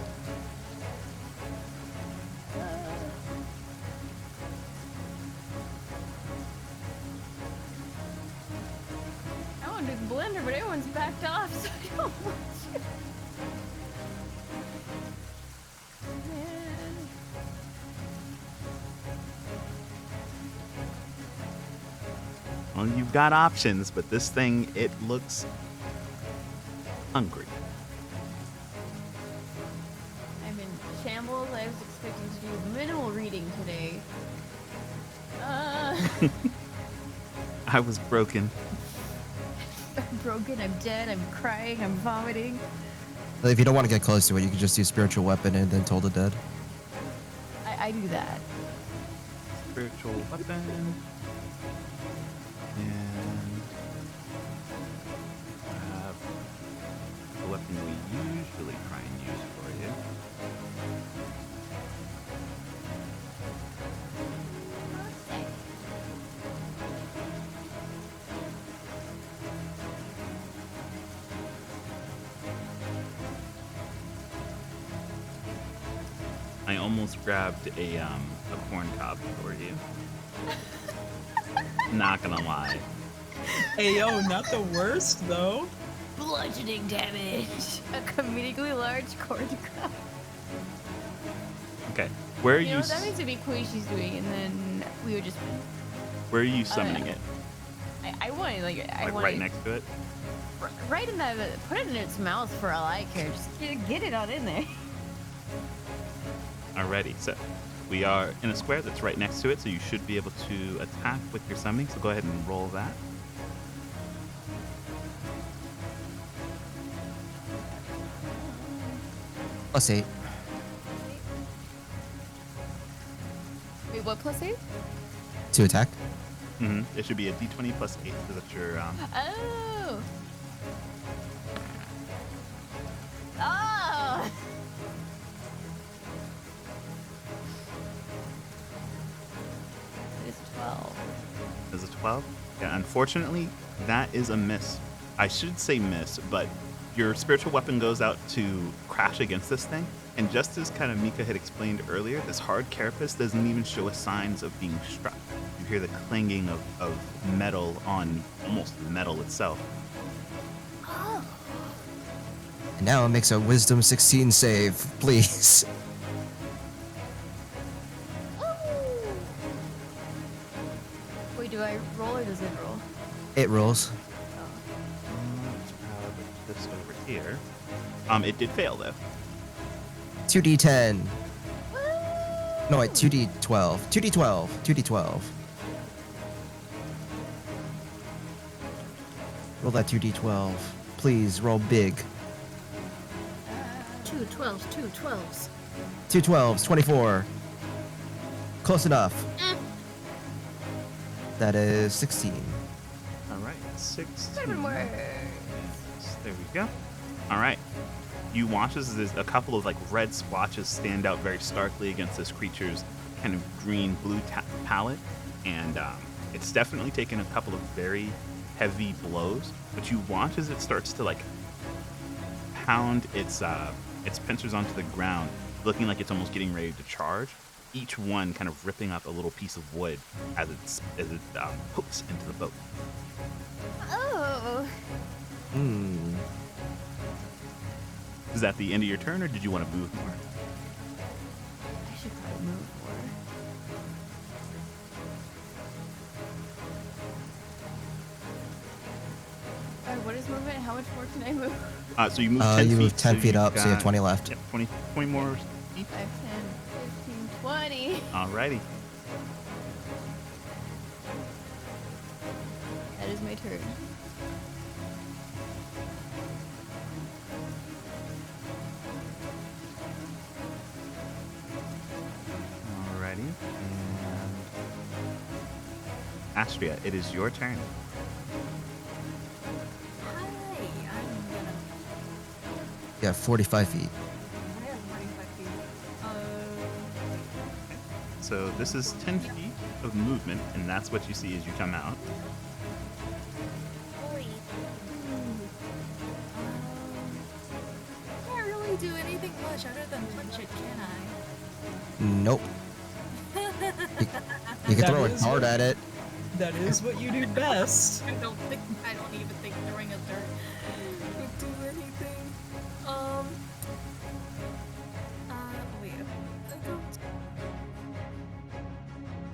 I want to do the blender, but everyone's backed off, so I don't want to. Man. Well, you've got options, but this thing, it looks hungry. I'm in shambles. I was expecting to do minimal reading today. I was broken. I'm broken, I'm dead, I'm crying, I'm vomiting. If you don't want to get close to it, you can just use spiritual weapon and then Toll the Dead. I do that. Spiritual weapon. And the weapon we usually try and use for you. Okay. I almost grabbed a corn cob for you. Not gonna lie. Hey yo, not the worst though. Bludgeoning damage. A comedically large cord cup. Okay, where are You you? know what? That means it'd be Quishi's doing, and then we would just win. Where are you summoning it? I want it I Like want right it next to it. right in that. Put it in its mouth for all I care. Just get it on in there. Alrighty, so we are in a square that's right next to it, so you should be able to attack with your summoning. So go ahead and roll that. +8. Wait, what plus 8? To attack. It should be a d20 plus 8, because that's your Oh. Oh. It's 12. is a 12. Yeah, unfortunately, that is a miss. I should say miss, but your spiritual weapon goes out to crash against this thing, and just as kind of Mika had explained earlier, this hard carapace doesn't even show us signs of being struck. You hear the clanging of metal on almost metal itself. And now it makes a wisdom 16 save, please. Wait, do I roll or does it roll? It rolls. Let's grab this over here. It did fail though. 2d10. No, wait, 2d12. 2d12. 2d12. Roll that 2d12. Please, roll big. 2 12s, 2 12s. 2 12s, 24. Close enough. That is 16. All right, 6. 7 words. There we go. All right. You watch as there's a couple of like red splotches stand out very starkly against this creature's kind of green-blue palette, and it's definitely taken a couple of very heavy blows. But you watch as it starts to like pound its pincers onto the ground, looking like it's almost getting ready to charge. Each one kind of ripping up a little piece of wood as it hooks into the boat. Oh. Hmm. Is that the end of your turn, or did you want to move more? I should probably move more. Alright, what is movement? How much more can I move? So you move 10 feet. You move 10 feet you've up, so you have got- 20 left. Yep, 20 more feet. 5, 10, 15, 20. Alrighty. That is my turn. Alrighty. And Astria, it is your turn. Hi, I'm gonna. Yeah, 45 feet. I have 45 feet. So this is 10 feet of movement, and that's what you see as you come out. Holy. Can't really do anything much other than punch it, can I? Nope. You can That throw a is dart what- at it. That is what you do best. I don't even think throwing a dart would do anything. Wait.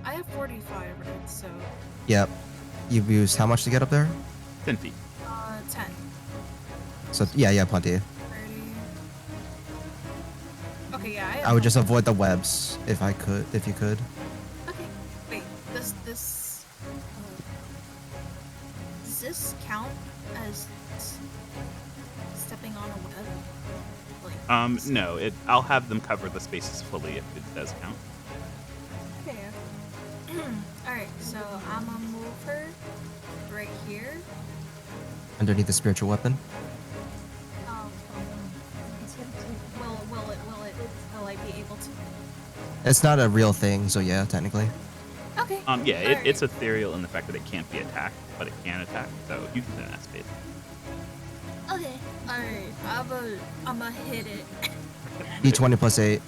I have 45, right? So, Yep. You've used how much to get up there? 10 feet. 10, So yeah, plenty. 30. Okay, yeah, I have I would just avoid the webs if you could. Okay, wait. Does this count as stepping on a web? Like, No, I'll have them cover the spaces fully if it does count. okay. Alright, so I'm gonna move her right here. Underneath the spiritual weapon. Will I be able to? It's not a real thing, so yeah, technically. Okay. Yeah, alright. it's ethereal in the fact that it can't be attacked, but it can attack, so you can sit in that space. Okay. Alright, I'm gonna hit it. D20 plus 8.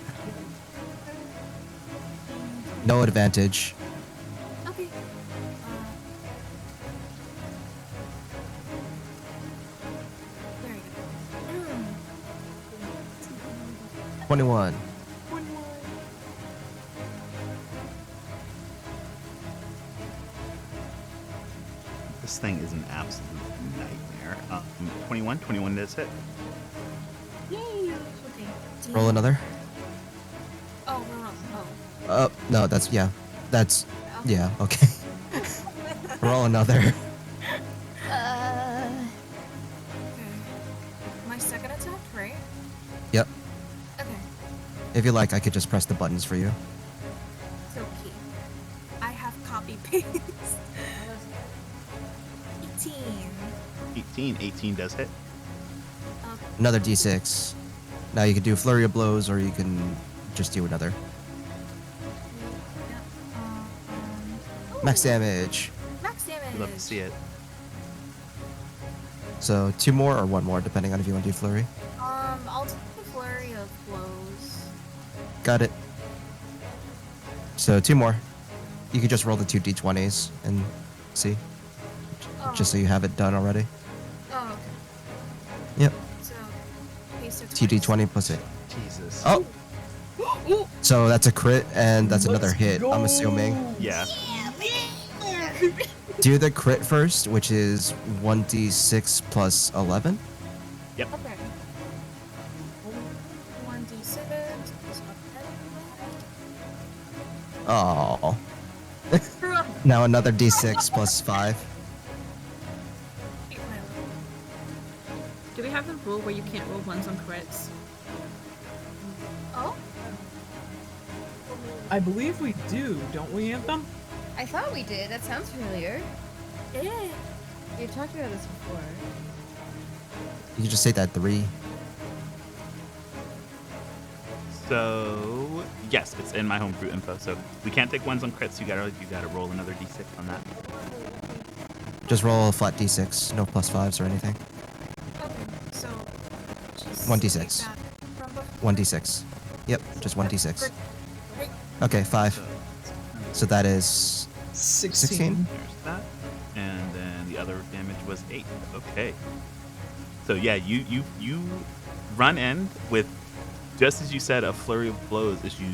No advantage. Okay. There you go. 21. One more. This thing is an absolute nightmare. 21 does hit. Yay! Okay. Roll another. Oh, we're wrong. Oh. No, that's yeah. That's Oh. yeah. Okay. Roll another. Uh, Okay. My second attack, right? Yep. Okay. If you like, I could just press the buttons for you. It's okay. I have copy paste. 18. 18 does hit. Another d6. Now you can do flurry of blows, or you can just do another. Yep. Max ooh, damage. Max damage. Love to see it. So 2 more or 1 more, depending on if you want to do flurry. I'll take the flurry of blows. Got it. So 2 more. You can just roll the 2 d20s and see, Oh. just so you have it done already. Oh, okay. Yep. So, pace of 2 d20 plus 8. Jesus. Oh, Ooh. so that's a crit and that's another Let's hit. go. I'm assuming. Yeah. Do the crit first, which is 1d6 plus 11. Okay. 1d6 plus Oh. 11. Now another d6 plus 5. Do we have the rule where you can't roll ones on crits? Oh? I believe we do, don't we, Anthem? I thought we did. That sounds familiar. Yeah. We've talked about this before. You can just say that 3. So yes, it's in my homebrew info. So we can't take ones on crits. You gotta roll another d6 on that. Just roll a flat d6, no plus 5s or anything. Okay, so just 1d6. take that from before. 1d6. Yep, just 1d6. Great. Okay, 5. So So that is 16? there's that, and then the other damage was 8. Okay. So yeah, you run in with, just as you said, a flurry of blows as you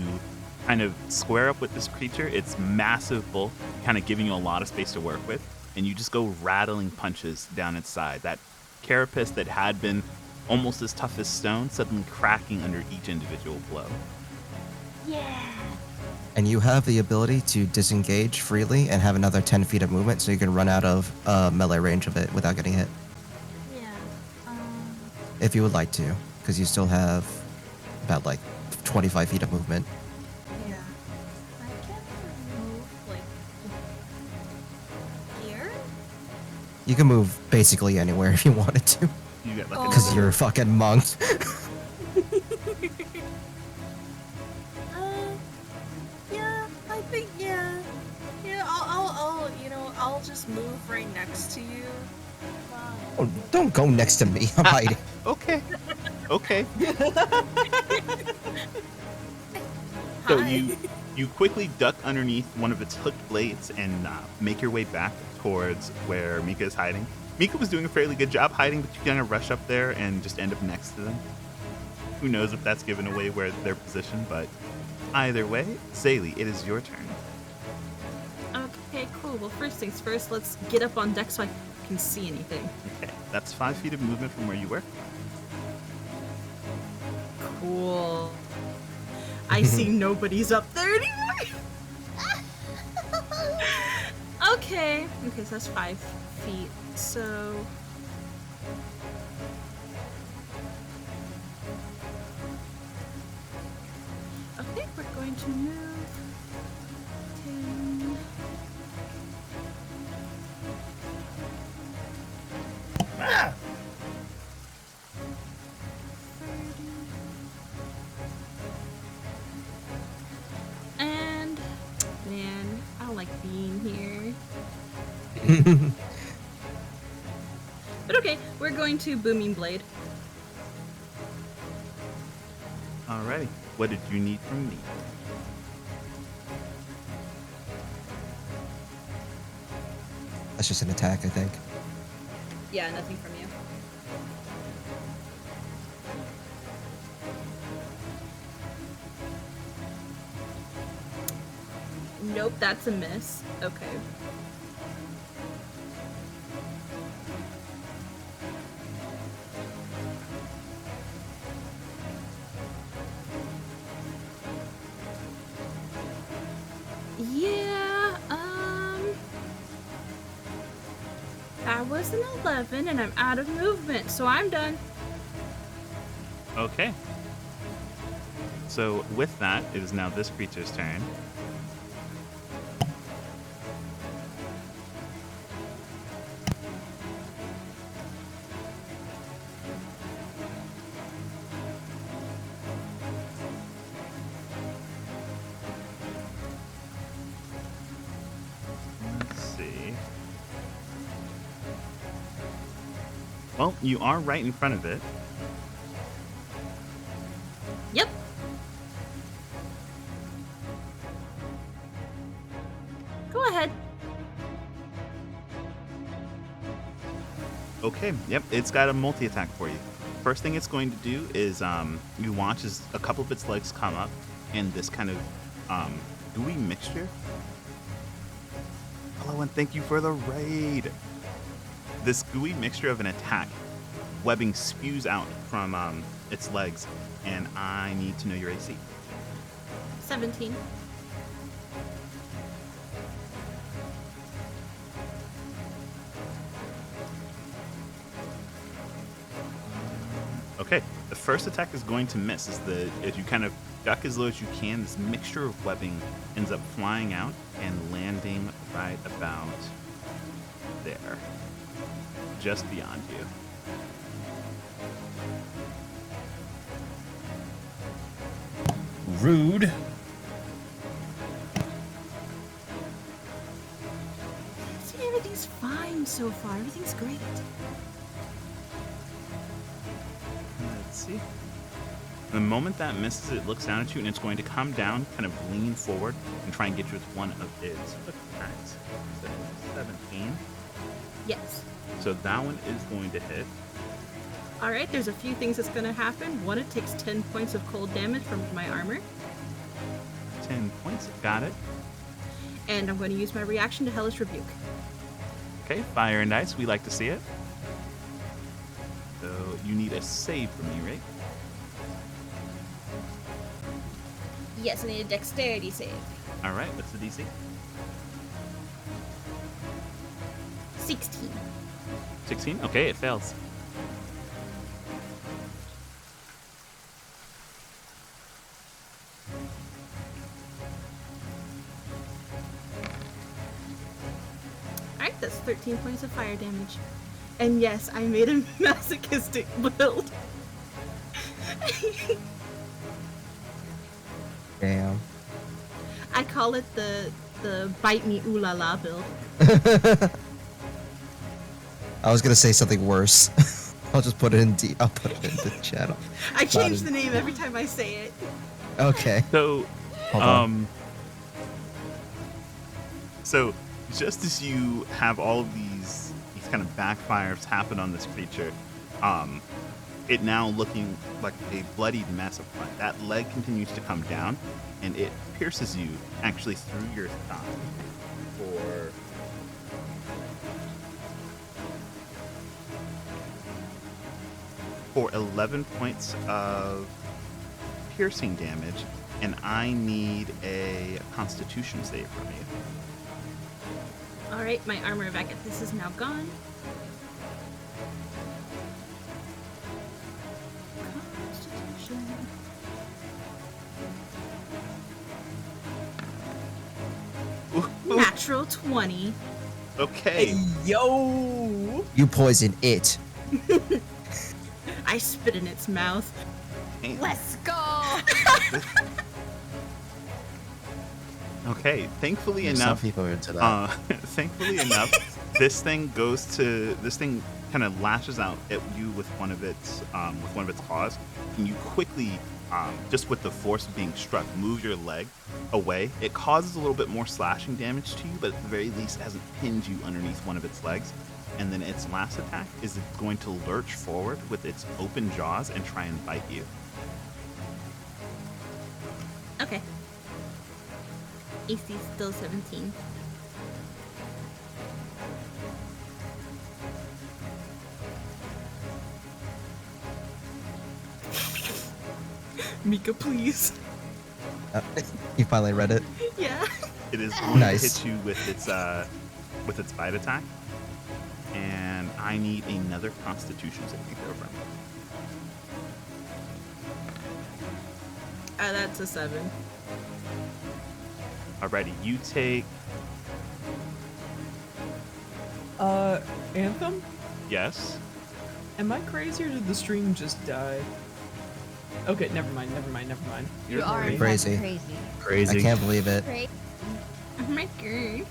kind of square up with this creature. It's massive bulk, kind of giving you a lot of space to work with, and you just go rattling punches down its side. That carapace that had been almost as tough as stone suddenly cracking under each individual blow. And you have the ability to disengage freely and have another 10 feet of movement, so you can run out of melee range of it without getting hit, Yeah. if you would like to, because you still have about like 25 feet of movement. Yeah. I can remove, like, here? You can move basically anywhere if you wanted to, You get like Oh. because you're a fucking monk. Yeah, I think, yeah. Yeah, I'll just move right next to you. Oh, don't go next to me. I'm hiding. Okay. Okay. So Hi. you quickly duck underneath one of its hooked blades and make your way back towards where Mika is hiding. Mika was doing a fairly good job hiding, but you kind of rush up there and just end up next to them. Who knows if that's given away where they're positioned, but either way, Zaylee, it is your turn. Okay, cool. Well, first things first, let's get up on deck so I can see anything. Okay, that's 5 feet of movement from where you were. Cool. I see nobody's up there anymore. Okay, so that's 5 feet. So okay, we're going to move 10. And man, I don't like being here. But okay, we're going to Booming Blade. Alrighty. What did you need from me? That's just an attack, I think. Yeah, nothing from you. Nope, that's a miss. Okay. That's an 11, and I'm out of movement, so I'm done. Okay. So with that, it is now this creature's turn. Let's see. Well, you are right in front of it. Yep. Go ahead. Okay, yep, it's got a multi-attack for you. First thing it's going to do is you watch as a couple of its legs come up in this kind of gooey mixture. Hello and thank you for the raid. This gooey mixture of an attack, webbing spews out from its legs, and I need to know your AC. 17. Okay, the first attack is going to miss. As you kind of duck as low as you can, this mixture of webbing ends up flying out and landing right about there, just beyond you. Rude. See, everything's fine so far. Everything's great. Let's see. The moment that misses, it looks down at you and it's going to come down, kind of lean forward, and try and get you with one of its attacks. So 17. Yes. So that one is going to hit. All right, there's a few things that's going to happen. One, it takes 10 points of cold damage from my armor. 10 points. Got it. And I'm going to use my reaction to Hellish Rebuke. Okay, fire and ice. We like to see it. So you need a save from me, right? Yes, I need a dexterity save. All right, what's the DC? 16. 16? Okay, it fails. Alright, that's 13 points of fire damage. And yes, I made a masochistic build. Damn. I call it the bite me ooh la la build. I was gonna say something worse. I'll just put it in I'll put it in the channel. I change the name every time I say it. Okay. So, Hold on. So just as you have all of these kind of backfires happen on this creature, it now looking like a bloodied mess up front. That leg continues to come down, and it pierces you actually through your thigh for 11 points of piercing damage, and I need a Constitution save from you. Alright, my armor of Agathis is now gone. Constitution. Natural 20. Okay. Yo! You poison it. I spit in its mouth. Let's go! Okay. Thankfully Some enough, people are into that. thankfully enough, this thing kind of lashes out at you with one of its claws, and you quickly, just with the force of being struck, move your leg away. It causes a little bit more slashing damage to you, but at the very least, it hasn't pinned you underneath one of its legs. And then its last attack is going to lurch forward with its open jaws and try and bite you. Okay. AC is still 17. Mika, please. You finally read it. Yeah. It is going Nice. to hit you with its bite attack, and I need another Constitution saving throw from you. That's a 7. Alrighty, you take Anthem? yes. Am I crazy or did the stream just die? Okay, never mind. You are in fact Crazy. crazy. Crazy. I can't believe it. Crazy. Oh my god.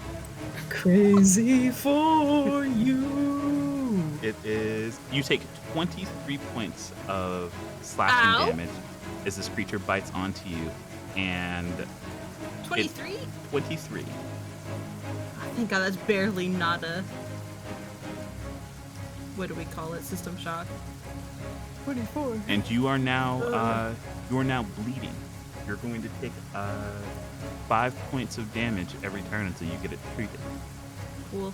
Crazy for you. It is you take 23 points of slashing Ow. damage as this creature bites onto you, and 23? 23. Thank god, that's barely not a... What do we call it? System shock. 24. And you are now bleeding. You're going to take 5 points of damage every turn until you get it treated. Cool.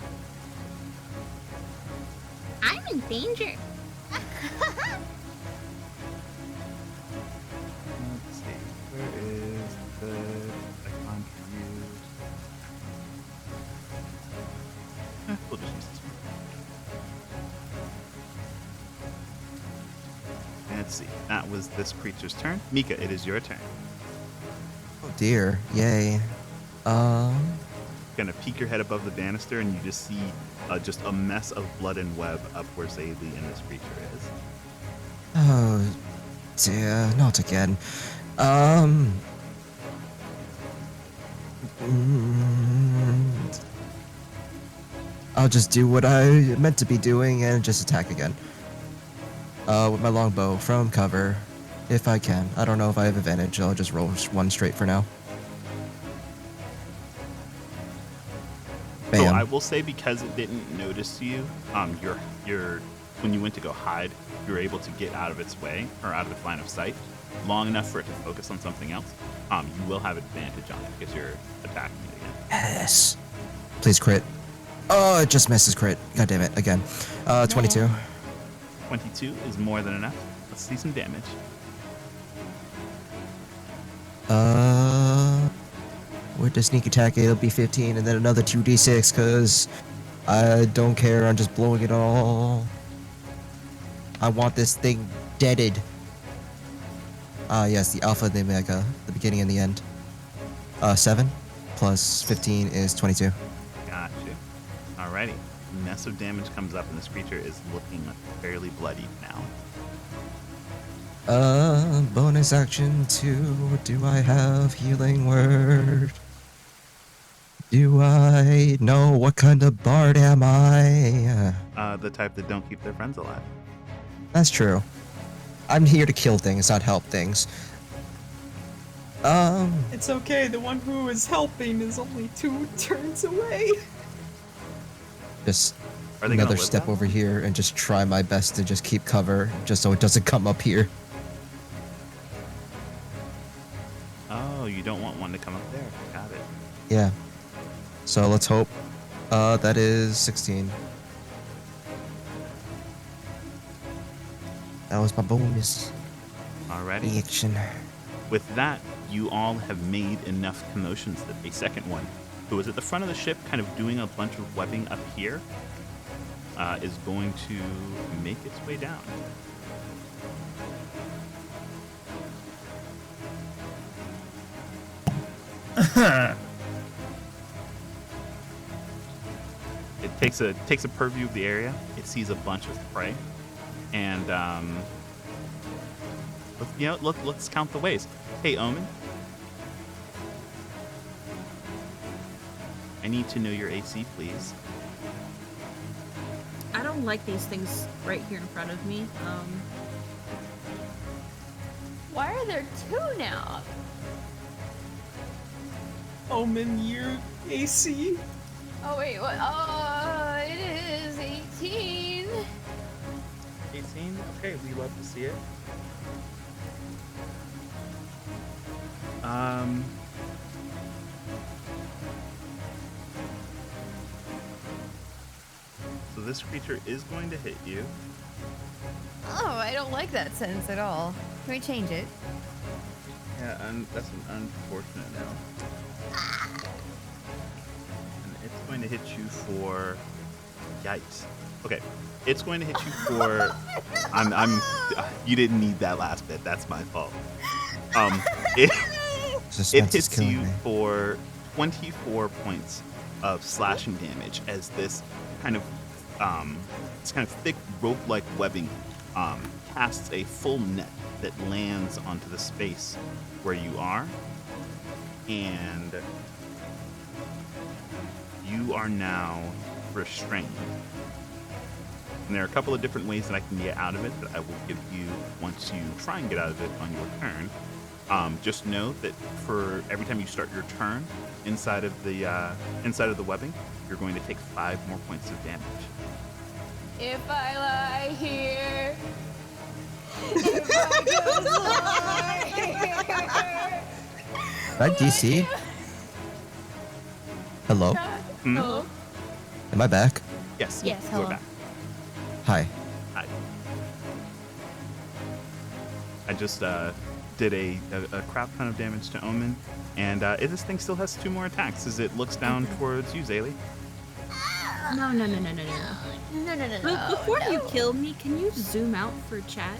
I'm in danger. Let's see. Where is the icon for you? We'll just use this one. Let's see. That was this creature's turn. Mika, it is your turn. Oh dear. Yay. Gonna peek your head above the banister, and you just see just a mess of blood and web up where Sadie and this creature is. Oh dear. Not again. I'll just do what I meant to be doing and just attack again. With my longbow from cover, if I can. I don't know if I have advantage. I'll just roll one straight for now. So Bam. I will say, because it didn't notice you, your when you went to go hide, you were able to get out of its way or out of its line of sight long enough for it to focus on something else. You will have advantage on it because you're attacking it again. Yes. Please crit. Oh, it just misses crit. God damn it. Again. 22. 22 is more than enough. Let's see some damage. With the sneak attack, it'll be 15, and then another 2d6, because I don't care. I'm just blowing it all. I want this thing deaded. Yes, the alpha, the omega, the beginning and the end. 7 plus 15 is 22. Gotcha. Alrighty. Mess of damage comes up, and this creature is looking fairly bloodied now. Bonus action 2. Do I have healing word? Do I know what kind of bard am I? The type that don't keep their friends alive. That's true. I'm here to kill things, not help things. It's okay, the one who is helping is only 2 turns away. Just Are they gonna another live step that over long? here and just try my best to just keep cover, just so it doesn't come up here. Oh, you don't want one to come up there. Got it. Yeah. So let's hope. That is 16. That was my bonus Alrighty. action. With that, you all have made enough commotions that a second one, who is at the front of the ship, kind of doing a bunch of webbing up here, is going to make its way down. It takes a purview of the area. It sees a bunch of prey, and let's count the ways. Hey, Omen, I need to know your AC, please. I don't like these things right here in front of me. Why are there 2 now? Omen, your AC. Oh wait, what? Oh, it is 18. 18? Okay, we love to see it. So this creature is going to hit you. Oh, I don't like that sentence at all. Can we change it? Yeah, and that's an unfortunate note. And it's going to hit you for... Yikes. Okay, it's going to hit you for. You didn't need that last bit. That's my fault. It Suspense is hits killing you me. for 24 points of slashing damage as this kind of thick rope-like webbing casts a full net that lands onto the space where you are, and you are now restrained. And there are a couple of different ways that I can get out of it that I will give you once you try and get out of it on your turn. Just know that for every time you start your turn inside of the webbing, you're going to take 5 more points of damage. If I lie here, if I just lie here. Right, DC? Hello? Hello? Am I back? Yes. Yes, you are hello. back. Hi. Hi. I just did a crap ton of damage to Omen, and this thing still has 2 more attacks as it looks down towards you, Zaylee. No. No. But before you kill me, can you zoom out for chat?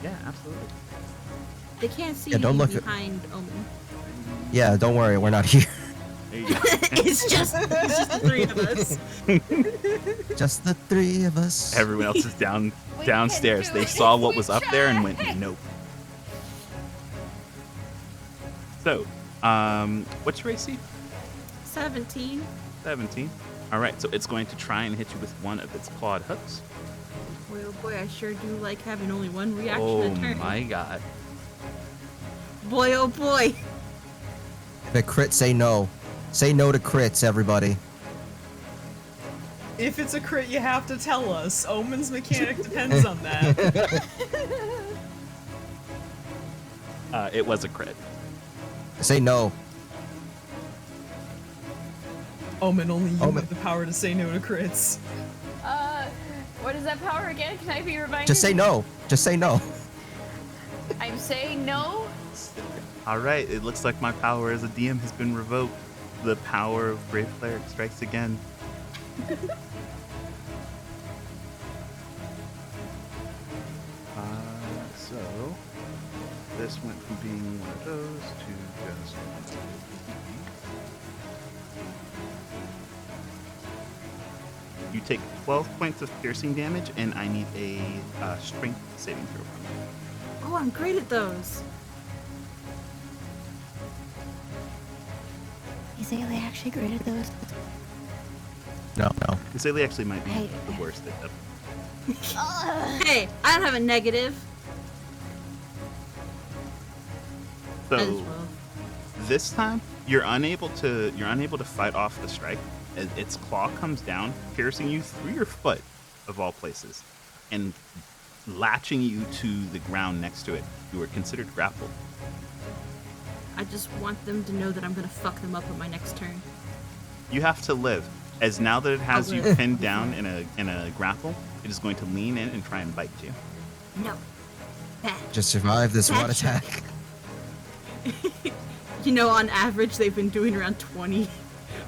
Yeah, absolutely. They can't see Yeah, don't you look at- behind Omen. Yeah, don't worry, we're not here. There you go. it's just the 3 of us. Just the 3 of us. Everyone else is We downstairs. can do They it saw if what we was up there and went, try. nope. So, what's your AC? 17. 17. All right, so it's going to try and hit you with one of its clawed hooks. Boy, oh boy, I sure do like having only one reaction Oh a turn. my god. Boy, oh boy. If it crit, say no. Say no to crits, everybody. If it's a crit, you have to tell us. Omen's mechanic depends on that. It was a crit. Say no. Omen, only you Omen. have the power to say no to crits. What is that power again? Can I be reminded? Just say no. Just say no. I'm saying no. All right, it looks like my power as a DM has been revoked. The power of Brave Cleric strikes again. So, this went from being one of those to just one of those. You take 12 points of piercing damage, and I need a strength saving throw from you. Oh, I'm great at those. Is Ailey actually great at those? No. Azalea actually might be I- the worst at them. Hey, I don't have a negative. So As well. this time, you're unable to fight off the strike. As its claw comes down, piercing you through your foot, of all places, and latching you to the ground next to it. You are considered grappled. I just want them to know that I'm gonna fuck them up on my next turn. You have to live, as now that it has you live. pinned down in a grapple, it is going to lean in and try and bite you. No. Bad. Just survive this one That's attack. You know, on average, they've been doing around 20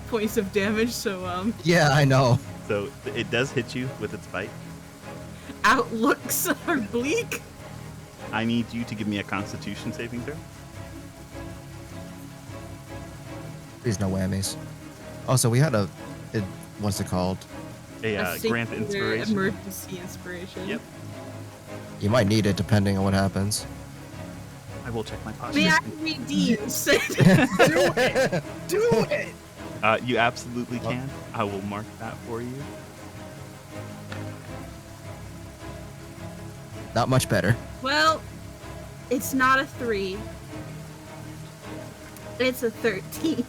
points of damage, so, Yeah, I know. So it does hit you with its bite. outlooks are bleak. I need you to give me a Constitution saving throw. Please no whammies. Also, we had what's it called? A grant singular inspiration. Emergency inspiration. Yep. You might need it depending on what happens. I will check my posture. May I redeem said? Do it! You absolutely can. I will mark that for you. Not much better. Well, it's not a 3. It's a 13.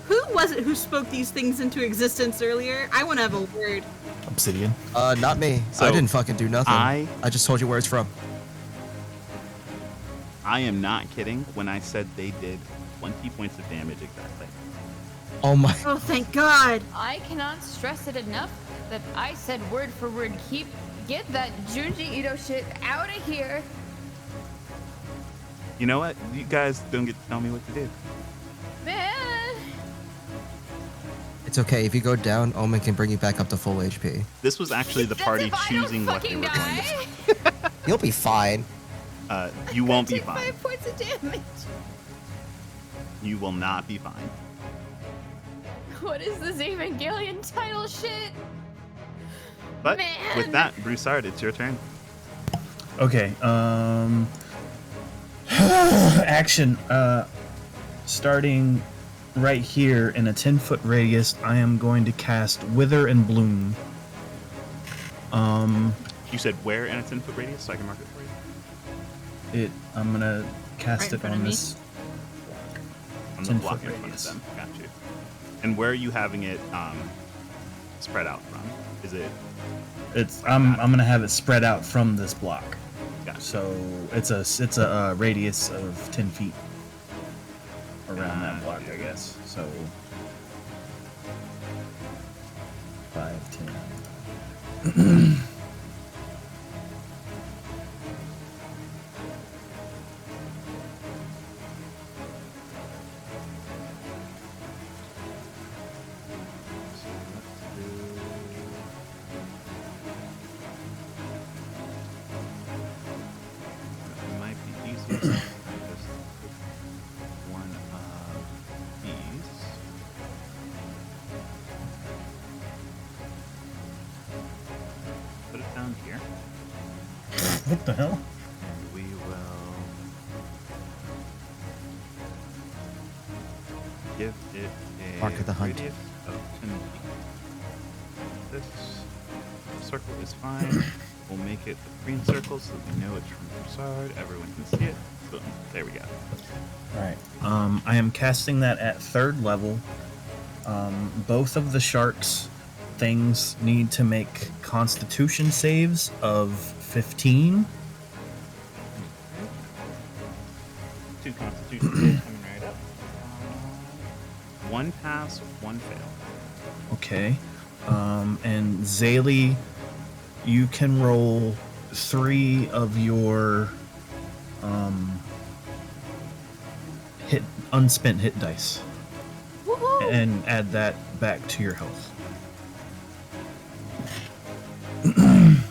Who was it who spoke these things into existence earlier? I want to have a word. Obsidian. Not me. So, I didn't fucking do nothing. I just told you where it's from. am not kidding when I said they did 20 points of damage exactly. Oh my. Oh, thank God. I cannot stress it enough that I said word for word, get that Junji Ito shit out of here. You know what? You guys don't get to tell me what to do. Man. It's okay. If you go down, Omen can bring you back up to full HP. This was actually the party choosing what they were going to. You'll be fine. You won't be Take fine. 5 points of damage. You will not be fine. What is this Evangelion title shit? But Man. with that, Broussard, it's your turn. Okay. Action. Starting right here in a 10-foot radius, I am going to cast Wither and Bloom. You said where in a 10-foot radius, so I can mark it for you. I'm gonna cast Right in it front on of me? this. On the 10 block foot in front of radius. them. Got you. And where are you having it spread out from? Is it? I'm gonna have it spread out from this block. Gotcha. So it's a radius of 10 feet around that block, I guess. So 5, 10. It might be easiest if I just put one of these. Put it down here, What the hell? and we will give it a Mark of the hunt. radius of 10 feet. This circle is fine. We'll make it a green circle so that we know it's from Broussard. Everyone can see it. Boom. There we go. Alright. I am casting that at 3rd level. Both of the sharks things need to make constitution saves of 15. 2 constitution saves coming right up. 1 pass, 1 fail. Okay. And Zaylee, you can roll 3 of your unspent hit dice Woohoo! and add that back to your health.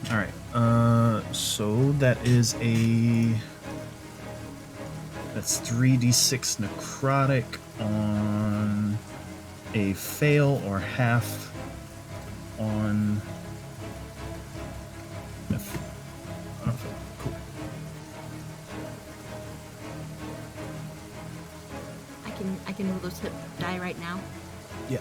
All right. So that's 3d6 necrotic on a fail or half on. Cool. I can roll those hit die right now. Yeah.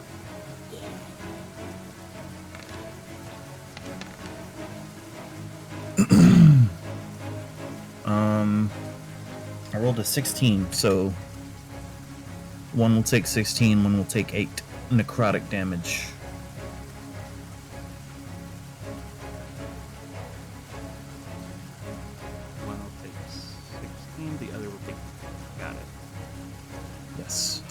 I rolled a 16, so one will take 16, one will take 8 necrotic damage. One will take 16, the other will take. Got it. Yes.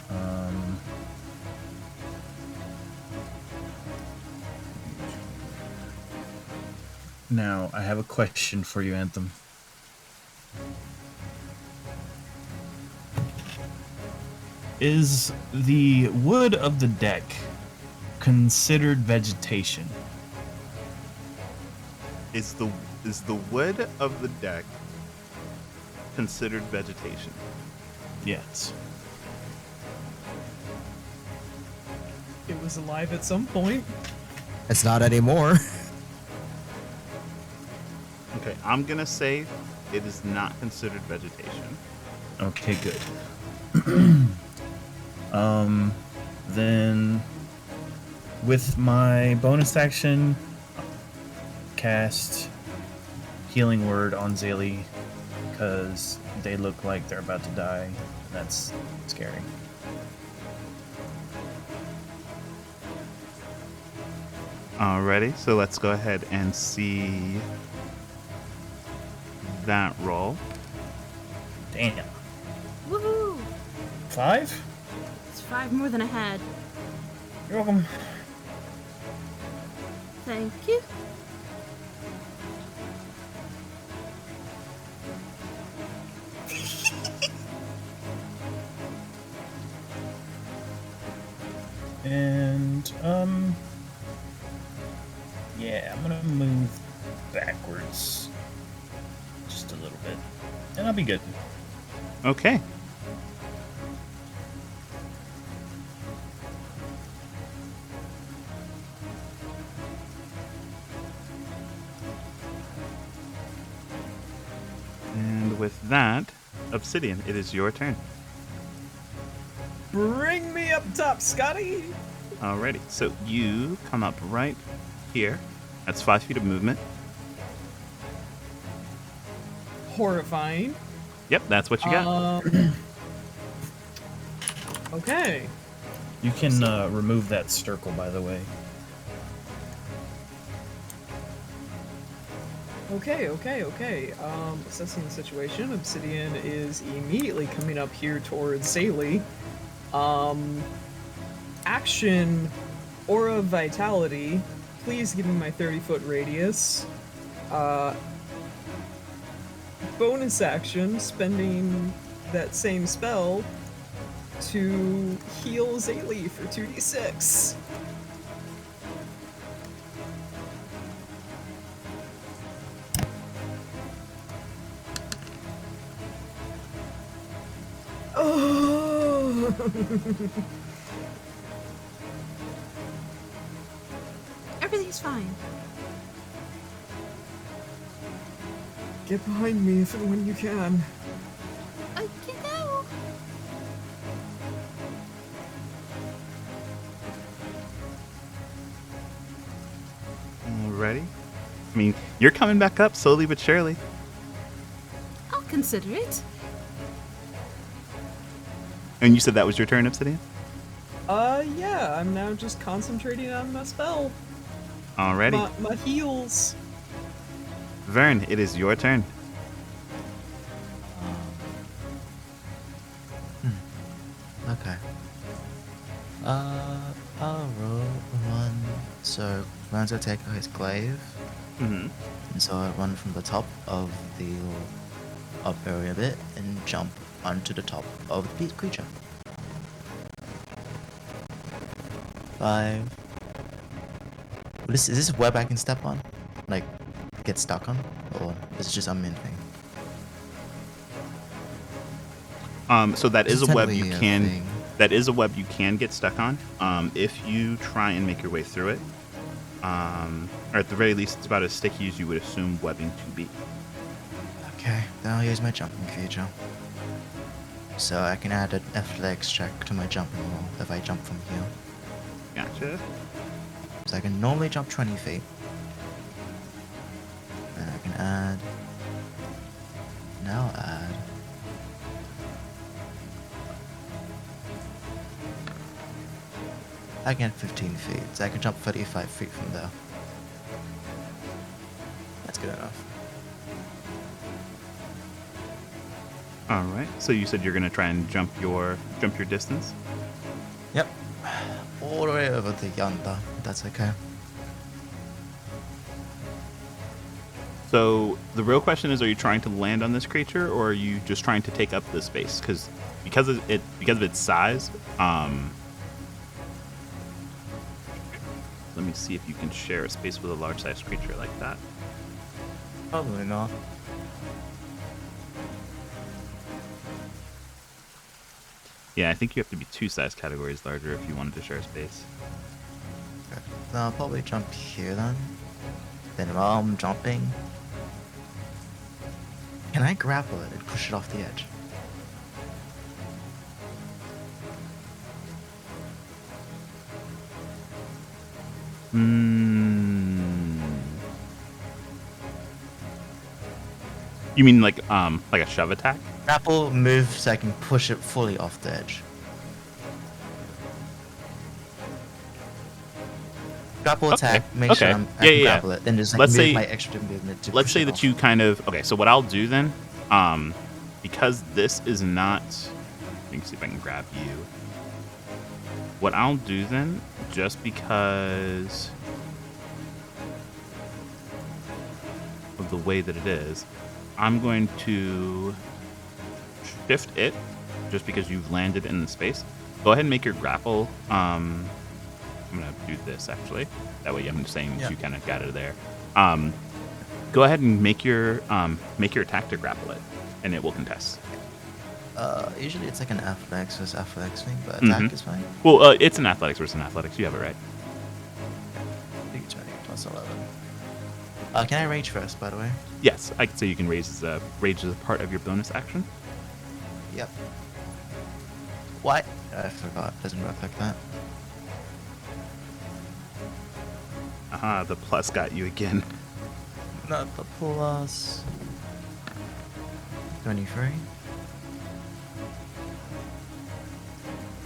Now, I have a question for you, Anthem. Is the wood of the deck considered vegetation? Is the wood of the deck considered vegetation? Yes. It was alive at some point. It's not anymore. Okay, I'm gonna say it is not considered vegetation. Okay, good. Then with my bonus action, cast Healing Word on Zaylee because they look like they're about to die. That's scary. Alrighty, so let's go ahead and see that roll. Damn. Woohoo! 5? It's 5 more than I had. You're welcome. Thank you. And yeah, I'm gonna move backwards just a little bit, and I'll be good. Okay. And with that, Obsidian, it is your turn. Bring me up top, Scotty! Alrighty, so you come up right here. That's 5 feet of movement. Horrifying. Yep, that's what you got. Okay. You can remove that circle, by the way. Okay. Assessing the situation, Obsidian is immediately coming up here towards Saley. Action, Aura Vitality. Please give me my 30-foot radius. Bonus action, spending that same spell to heal Zaylee for 2d6. Oh! Everything's fine. Get behind me if and when you can. You know. Alrighty. I mean, you're coming back up slowly but surely. I'll consider it. And you said that was your turn, Obsidian? Yeah, I'm now just concentrating on my spell. Alrighty. My heals. Vern, it is your turn. Okay. I'll roll one. So, Vern's gonna take out his glaive. Mm-hmm. And so I run from the top of the up area a bit and jump onto the top of the creature. 5. Is this web I can step on? Like, get stuck on? Or is it just a min thing? So that is It's a web you technically a can. thing. That is a web you can get stuck on. If you try and make your way through it, or at the very least, it's about as sticky as you would assume webbing to be. Okay, then I'll use my jumping feature. So I can add an athletics check to my jumping roll if I jump from here. Gotcha. So I can normally jump 20 feet. And I can add... Now add... I can add 15 feet, so I can jump 35 feet from there. That's good enough. All right. So you said you're gonna try and jump your distance. Yep. All the way over to yonder. That's okay. So the real question is: are you trying to land on this creature, or are you just trying to take up the space? Because of its size. Let me see if you can share a space with a large-sized creature like that. Probably not. Yeah, I think you have to be 2 size categories larger if you wanted to share space. Okay. So I'll probably jump here then. Then while I'm jumping... Can I grapple it and push it off the edge? You mean like a shove attack? Grapple move so I can push it fully off the edge. Grapple attack, make sure I can grapple it, then just like move my extra movement to let's push say it that off. you kind of so what I'll do then, because this is not, let me see if I can grab you. What I'll do then, just because of the way that it is, I'm going to shift it, just because you've landed in the space. Go ahead and make your grapple I'm gonna do this actually. That way, I'm just saying Yeah. you kind of got it there. Go ahead and make your attack to grapple it, and it will contest. Usually it's like an athletics versus athletics thing, but Mhm. attack is fine. Well, it's an athletics versus an athletics. You have it right. You can try it plus 11. Can I rage first, by the way? Yes, I could say you can rage as a part of your bonus action. Yep. What? I forgot. Doesn't work like that. Aha, the plus got you again. Not the plus. 23.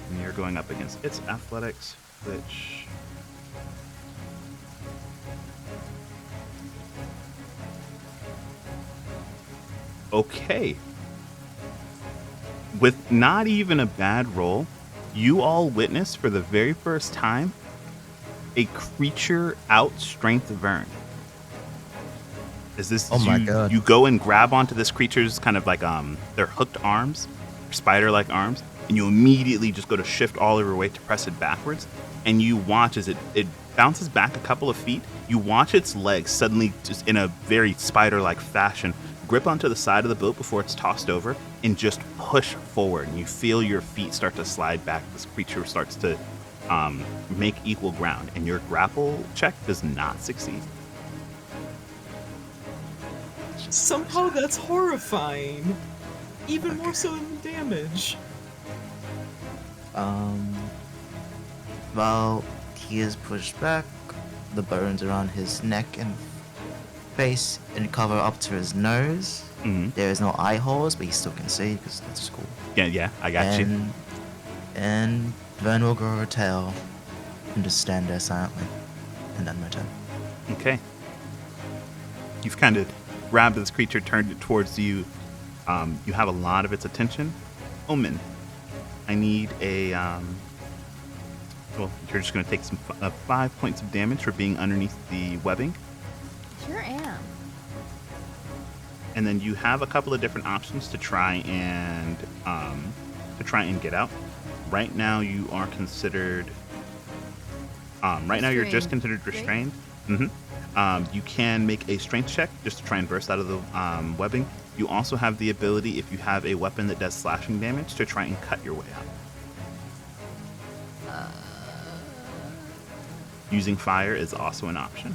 And you're going up against its athletics, which. Okay. With not even a bad roll, you all witness for the very first time a creature out-strength Vern. Is this Oh my God. You go and grab onto this creature's kind of like their hooked arms, spider-like arms, and you immediately just go to shift all of your weight to press it backwards, and you watch as it bounces back a couple of feet. You watch its legs suddenly, just in a very spider-like fashion, grip onto the side of the boat before it's tossed over and just push forward. And you feel your feet start to slide back. This creature starts to make equal ground, and your grapple check does not succeed. Somehow that's horrifying. Even more so than the damage. Well, he is pushed back. The bones around his neck and face and cover up to his nose. Mhm. There is no eye holes, but he still can see because that's cool. Yeah, I got you. And Vern will grow a tail and just stand there silently. And then my turn. Okay. You've kind of grabbed this creature, turned it towards you. You have a lot of its attention. Omen, I need a. Well, you're just going to take some 5 points of damage for being underneath the webbing. Sure am. And then you have a couple of different options to try and get out. Right now, you are considered. Right now, you're just considered restrained. You can make a strength check just to try and burst out of the webbing. You also have the ability, if you have a weapon that does slashing damage, to try and cut your way out. Using fire is also an option.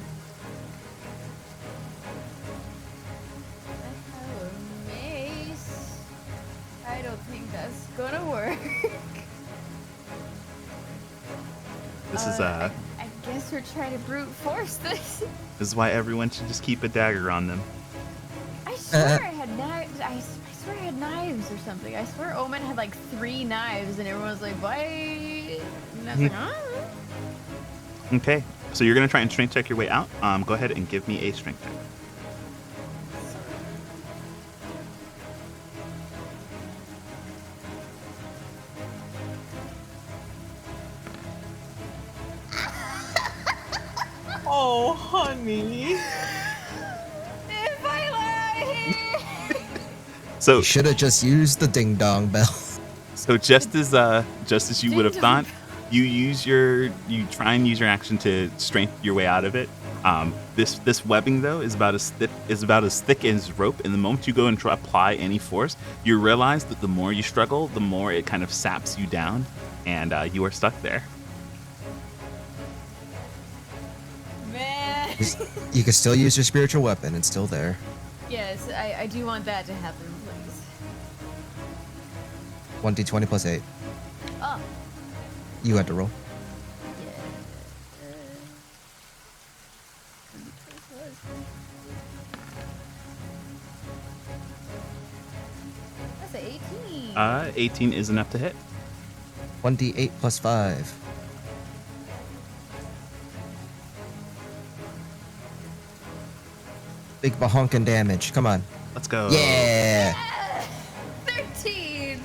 I have a mace. I don't think that's gonna work. This is I guess we're trying to brute force this. this is why everyone should just keep a dagger on them. I swear I had knives. I swear I had knives or something. I swear Omen had like 3 knives, and everyone was like, "Why?" And I was like, "Huh?" Okay, so you're gonna try and strength check your way out. Go ahead and give me a strength check. Oh, honey. If I lie. So You should have just used the ding dong bell. So just as you would have thought, you try and use your action to strengthen your way out of it. This webbing though is about as thick as rope. And the moment you go and try to apply any force, you realize that the more you struggle, the more it kind of saps you down, and you are stuck there. Man. You can still use your spiritual weapon. It's still there. Yes, I do want that to happen, please. 1d20 plus 8. Oh. You had to roll. Yeah. That's an 18. 18 is enough to hit. 1d8 plus 5. Big bahonkin damage. Come on. Let's go. Yeah! 13.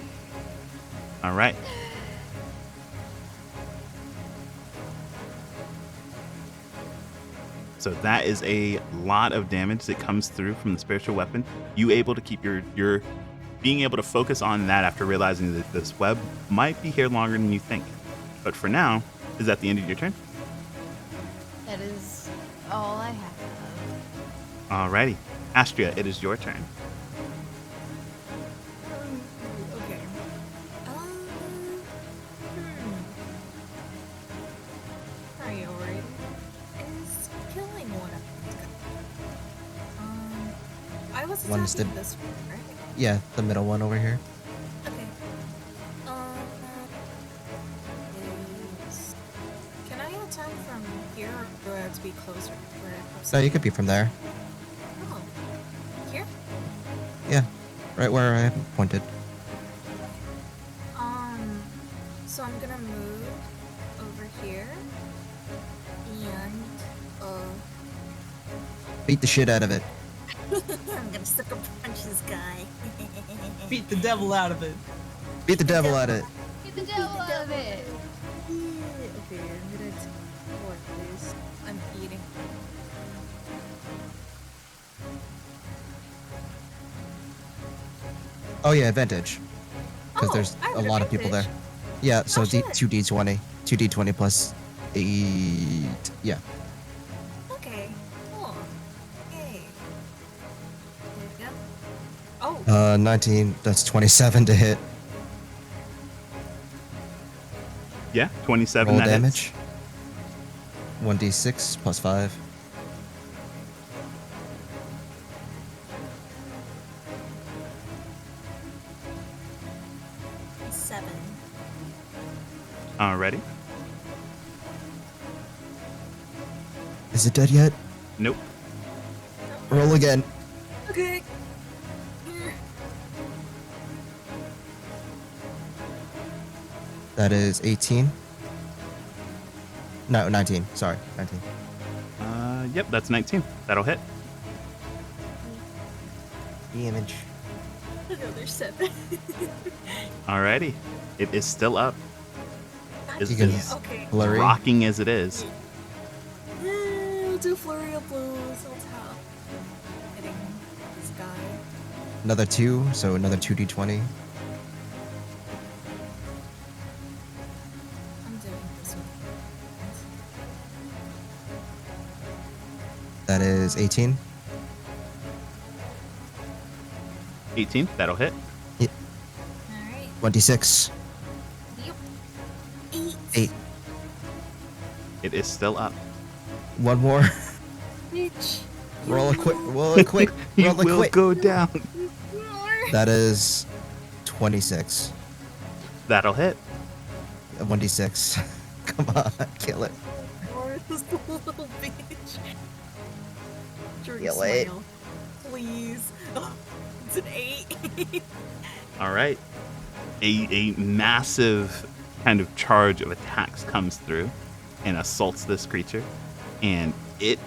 All right. So that is a lot of damage that comes through from the spiritual weapon. You able to keep your being able to focus on that after realizing that this web might be here longer than you think. But for now, is that the end of your turn? Alrighty. Astria, it is your turn. Okay. Priority is killing one of these guys. I was One's attacking the- this one, right? Yeah, the middle one over here. Okay. Is... Can I attack from here, or do I have to be closer to where it No, you could be from there. Oh. Here? Yeah, right where I have it pointed. So I'm gonna move over here, and, Beat the shit out of it. I'm gonna sucker punch this guy. Beat the devil out of it. Beat the devil at it. Get the devil out of it. Okay, I'm gonna what this. I'm eating. Oh yeah, advantage. Because Oh, there's I have a lot of people there. advantage. Yeah, so Oh, shit. 2d20. 2d20 plus 8. Yeah. Okay, cool. Yay. There we go. Oh, 19. That's 27 to hit. Yeah, 27 Roll that hits. damage. 1d6 plus 5. seven. Alrighty. Is it dead yet? Nope. Roll again. Okay. That is 18. No, 19. Sorry, 19. Yep, that's 19. That'll hit. Damage. Another seven. Alrighty. It is still up. God Is You can this Okay. flurry. rocking as it is. I'll do flurry of blows. I'll tap. Hitting this guy. Another 2, so another 2d20. I'm doing this one. That is 18. 18. That'll hit. Alright. 1d6. Yep. 8. It is still up. One more. Bitch. Roll a quick. Roll a quick. You Roll a will quick. go down. That is 26. That'll hit. 1d6. Come on, kill it. Or this little bitch. Dirty Kill it. smile. Please. It's an 8. All right. A massive kind of charge of attacks comes through and assaults this creature, and it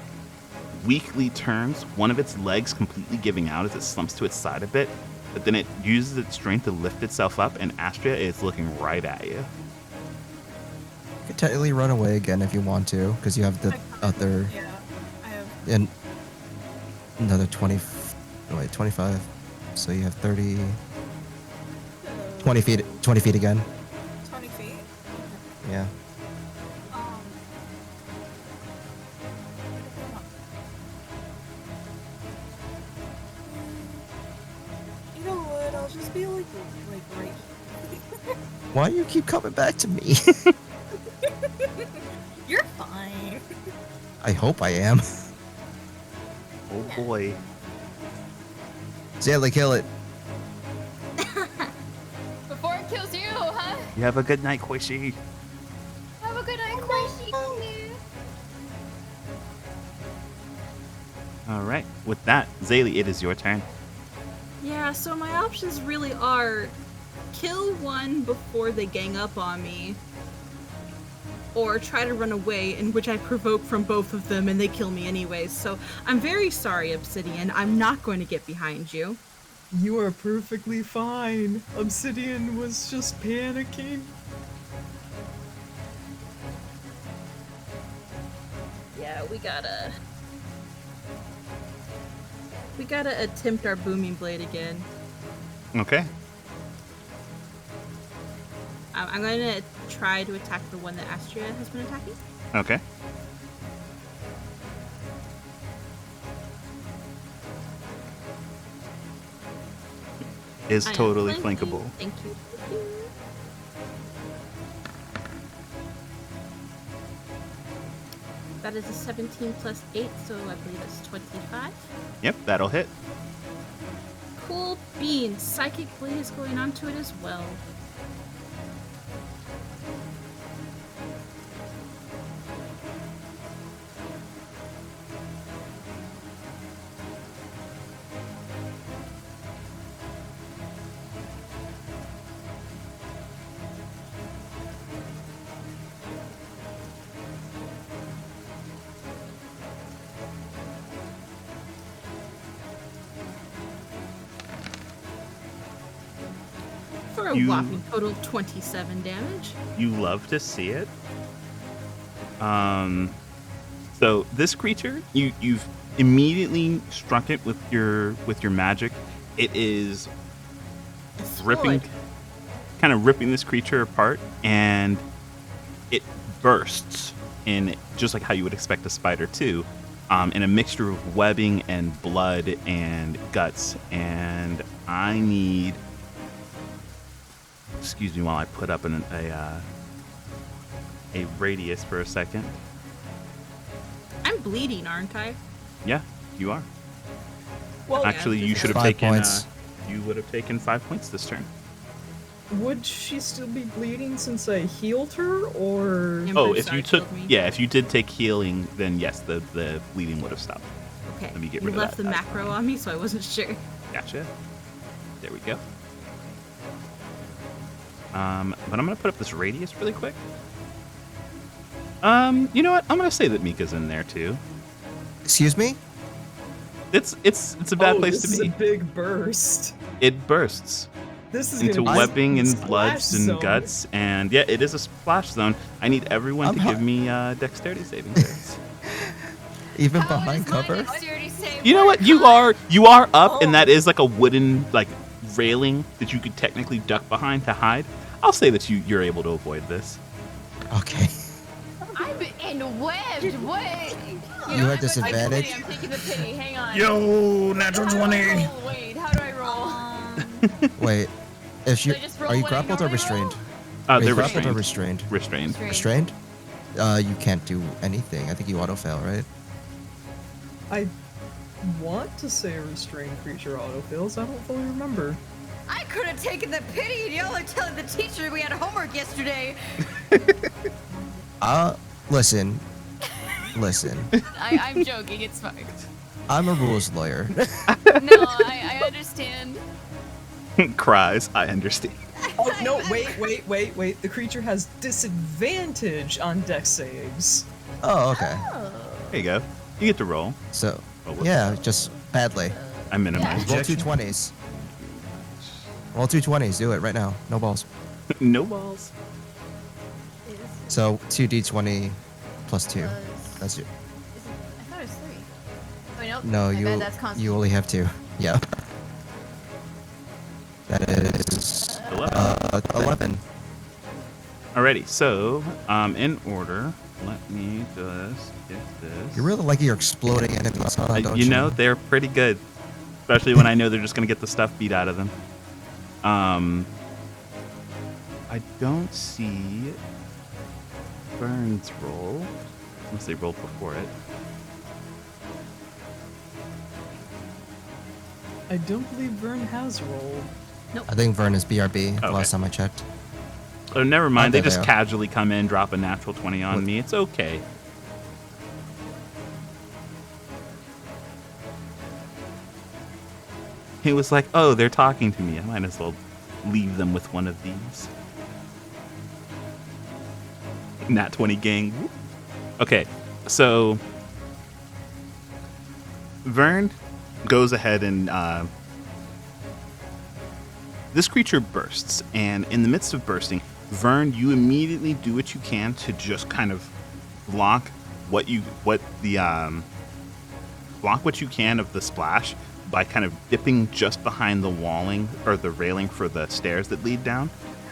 weakly turns, one of its legs completely giving out as it slumps to its side a bit, but then it uses its strength to lift itself up, and Astria is looking right at you. You could technically run away again if you want to, because you have the other Yeah. I have and another 20. Oh wait, 25. So you have 30. 20 feet. 20 feet again. 20 feet. Yeah. Um. You know what? I'll just be like right. Why do you keep coming back to me? You're fine. I hope I am. Oh boy. Sadly, kill it. Before it kills you, huh? You have a good night, Quishy. Have a good night, Quishy. All right. With that, Zaylee, it is your turn. Yeah, so my options really are kill one before they gang up on me, or try to run away, in which I provoke from both of them and they kill me anyways. So I'm very sorry, Obsidian. I'm not going to get behind you. You are perfectly fine. Obsidian was just panicking. Yeah, we gotta attempt our booming blade again. Okay. I'm gonna try to attack the one that Astria has been attacking. Okay. is I am totally flanking. flankable. Thank you. Thank you. That is a 17 plus 8, so I believe it's 25. Yep, that'll hit. Cool beans. Psychic Blade is going on to it as well. For a You- whopping total of 27 damage. You love to see it. So this creature, you've immediately struck it with your magic. It is ripping, Destroyed. kind of ripping this creature apart, and it bursts in just like how you would expect a spider to, in a mixture of webbing and blood and guts. And I need, excuse me while I put up a radius for a second. I'm bleeding, aren't I? Yeah, you are. Well, Actually, you should have 5 taken. points. You would have taken 5 points this turn. would she still be bleeding since I healed her, or Yeah. Oh, Bruce if you Sard took, killed me. yeah, if you did take healing, then yes, the bleeding would have stopped. Okay. Let me get you rid of left that. the macro on me, so I wasn't sure. Gotcha. There we go. But I'm gonna put up this radius really quick. You know what? I'm gonna say that Mika's in there too. Excuse me? It's a bad oh, place this to be. is a big burst. It bursts This is into gonna be webbing and splash bloods and zone. guts, and yeah, it is a splash zone. I need everyone I'm to hot. give me dexterity saving throws. Even How behind does my cover? dexterity save You know work, what? You huh? are up, Oh. and that is like a wooden like railing that you could technically duck behind to hide. I'll say that you're able to avoid this. Okay. I'm in webbed. What? You know had what? disadvantage? I'm taking the pity. Hang on. Yo, natural How do I roll? Wait, how do I roll? Wait. If Should you I just roll are you what I grappled or normally roll? restrained? They're Are you grappled or restrained. restrained? Restrained. Restrained? You can't do anything. I think you auto fail, right? I want to say a restrained creature autofills. I don't fully remember. I could have taken the pity, and y'all are telling the teacher we had homework yesterday. Listen. Listen. I'm joking. It's fine. I'm a rules lawyer. No, I understand. Cries. I understand. Oh no! Wait! The creature has disadvantage on dex saves. Oh, okay. There you go. You get to roll. So, Oh, whoops. yeah, just badly. I minimized. Roll 220s. Roll 220s. Do it right now. No balls. No balls. So 2d20 plus 2. That's it. I thought it was 3. Wait, nope. No, My bad, that's you only have 2. Yeah. That is 11. Alrighty. So, in order, let me just get this. You really like your exploding enemies, huh? Don't You know, they're pretty good, especially when I know they're just gonna get the stuff beat out of them. I don't see Burns roll unless they rolled before it. I don't believe Vern has rolled. I think Vern is BRB. Okay. Last time I checked. Oh, never mind. Okay, They just there. casually come in, drop a natural 20 on me. It's okay. He was like, oh, they're talking to me. I might as well leave them with one of these. Nat 20 gang. Whoop. Okay, so Vern goes ahead and this creature bursts, and in the midst of bursting, Vern, you immediately do what you can to just kind of block what you can of the splash by kind of dipping just behind the walling or the railing for the stairs that lead down.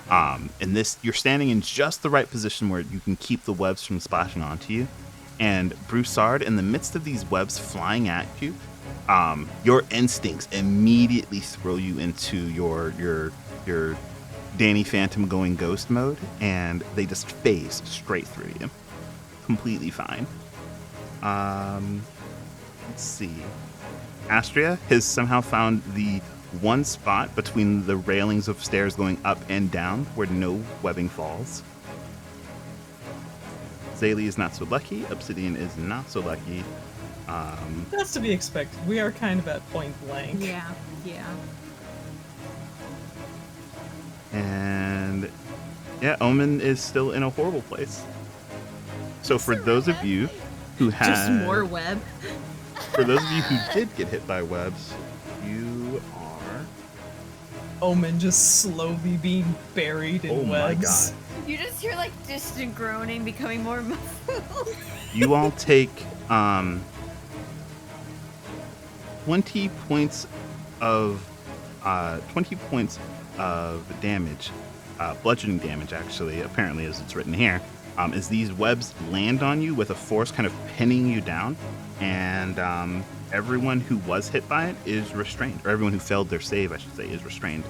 And this, you're standing in just the right position where you can keep the webs from splashing onto you. And Broussard, in the midst of these webs flying at you, your instincts immediately throw you into your Danny Phantom going ghost mode, and they just phase straight through you. Completely fine. Let's see. Astria has somehow found the one spot between the railings of stairs going up and down where no webbing falls. Zaylee is not so lucky. Obsidian is not so lucky. That's to be expected. We are kind of at point blank. Yeah, yeah. And yeah, Omen is still in a horrible place. So for those of you who had Just more web. For those of you who did get hit by webs, you are... Omen just slowly being buried in Oh my webs. god. You just hear like distant groaning becoming more muffled. You all take 20 points of damage, bludgeoning damage actually, apparently as it's written here, as these webs land on you with a force kind of pinning you down, and everyone who was hit by it is restrained, or everyone who failed their save, I should say, is restrained.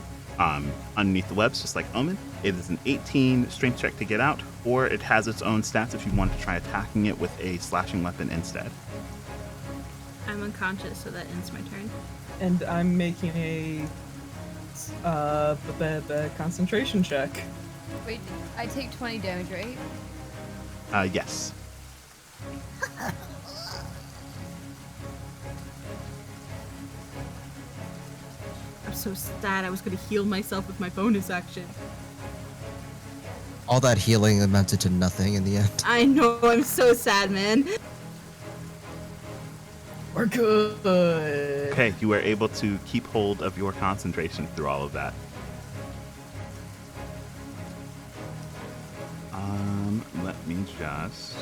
Underneath the webs, just like Omen, it is an 18 strength check to get out, or it has its own stats if you want to try attacking it with a slashing weapon instead. I'm unconscious, so that ends my turn. And I'm making a concentration check. Wait, I take 20 damage, right? Yes. I'm so sad. I was gonna heal myself with my bonus action. All that healing amounted to nothing in the end. I know. I'm so sad, man. We're good. Okay, you were able to keep hold of your concentration through all of that. Let me just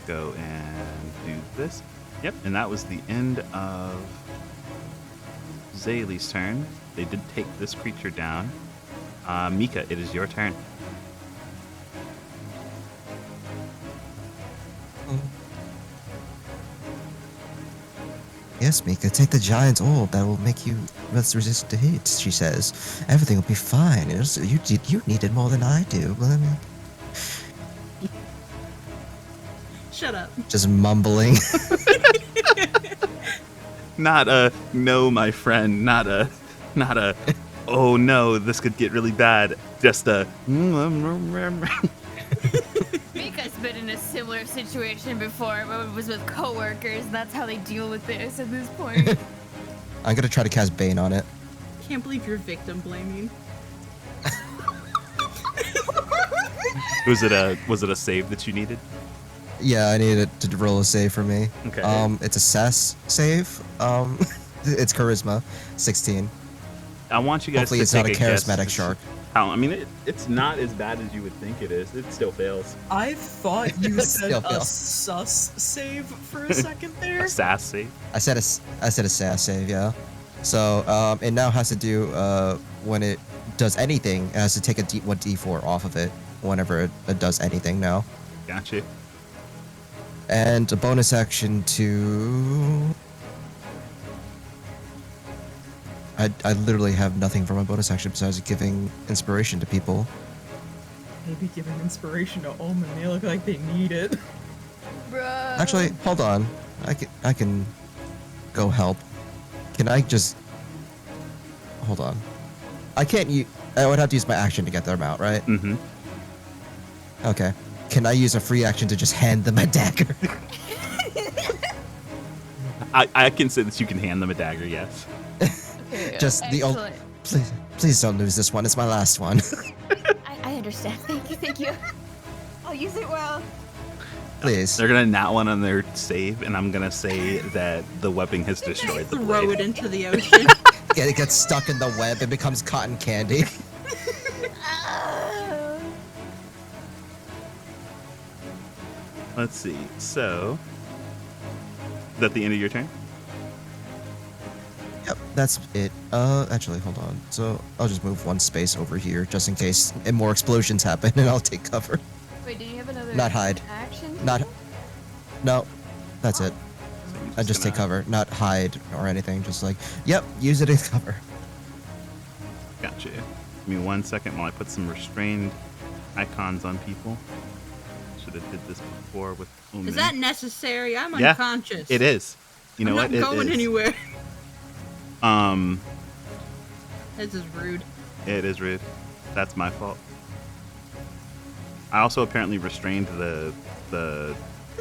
go and do this. Yep, and that was the end of Zaylee's turn. They did take this creature down. Mika, it is your turn. Yes, Mika, take the giant's orb. That will make you less resistant to hits, she says. Everything will be fine. You need it more than I do. Shut up. Just mumbling. Not a no, my friend. Not a oh no, this could get really bad. Just a Mika's been in a similar situation before, but it was with coworkers, and that's how they deal with this at this point. I'm gonna try to cast Bane on it. Can't believe you're victim blaming. Was it a save that you needed? Yeah, I need it to roll a save for me. Okay. It's a sass save. It's charisma, 16. I want you guys Hopefully to it's take not a guess charismatic to shark. How? I mean, it's not as bad as you would think it is. It still fails. I thought you said Still a fails. sus save for a second there. A sass save. I said a sass save, yeah. So it now has to do when it does anything, it has to take a 1d4 off of it whenever it does anything now. Gotcha. And a bonus action to... I literally have nothing for my bonus action besides giving inspiration to people. Maybe giving inspiration to Omen. They look like they need it. Bruh. Actually, hold on. I can go help. Can I just... Hold on. I can't use... I would have to use my action to get them out, right? Mm-hmm. Okay. Can I use a free action to just hand them a dagger? I can say that you can hand them a dagger, yes. Okay, Just the old... excellent. Please don't lose this one. It's my last one. I understand. Thank you. I'll use it well. Please. They're gonna nat one on their save, and I'm gonna say that the webbing has destroyed the Throw blade. it into the ocean. Yeah, it gets stuck in the web and becomes cotton candy. Let's see. So, is that the end of your turn? Yep, that's it. Actually, hold on. So I'll just move one space over here just in case and more explosions happen, and I'll take cover. Wait, do you have another Not hide. action? Not. No, that's it. I just take cover, not hide or anything. Just like, yep, use it as cover. Gotcha. Give me 1 second while I put some restrained icons on people. Should have did this before with Omen. Is that necessary? I'm Yeah, unconscious. It is. You know I'm what? not going it is. anywhere. Um, This is rude. it is rude. That's my fault. I also apparently restrained the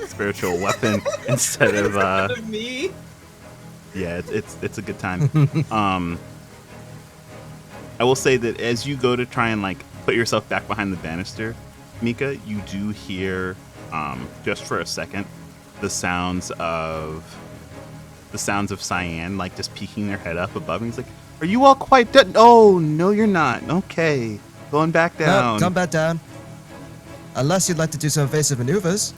spiritual weapon instead of Me? yeah, it's a good time. I will say that as you go to try and like put yourself back behind the banister, Mika, you do hear just for a second the sounds of Cyan like just peeking their head up above me. He's like, "Are you all quite done?" Oh no, you're not. Okay, going back down. No, come back down. Unless you'd like to do some evasive maneuvers.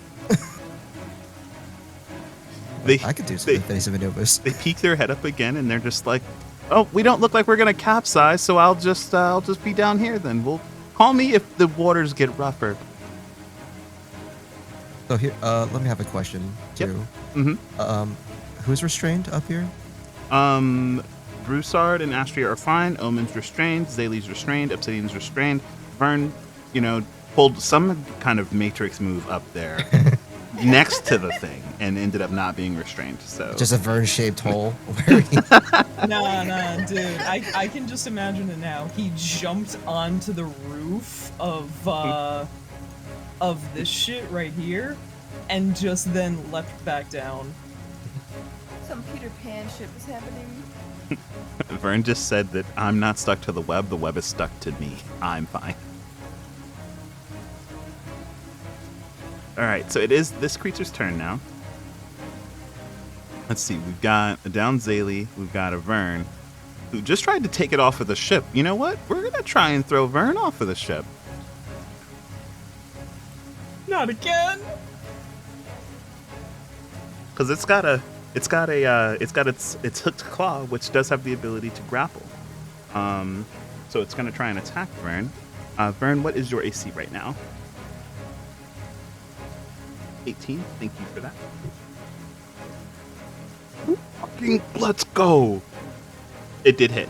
I could do some evasive maneuvers. They peek their head up again, and they're just like, "Oh, we don't look like we're gonna capsize, so I'll just be down here then. We'll call me if the waters get rougher." So here, let me have a question too. Mm-hmm. Who's restrained up here? Broussard and Astria are fine. Omen's restrained. Zaylee's restrained. Obsidian's restrained. Vern, pulled some kind of matrix move up there next to the thing and ended up not being restrained. So Just a Vern-shaped hole. Nah, dude. I can just imagine it now. He jumped onto the roof of this shit right here, and just then leapt back down. Some Peter Pan shit was happening. Vern just said that I'm not stuck to the web is stuck to me. I'm fine. Alright, so it is this creature's turn now. Let's see, we've got a down Zaylee, we've got a Vern, who just tried to take it off of the ship. You know what? We're gonna try and throw Vern off of the ship. Not again. Because it's got its hooked claw, which does have the ability to grapple. So it's gonna try and attack Vern. Vern, what is your AC right now? 18. Thank you for that. Fucking let's go. It did hit.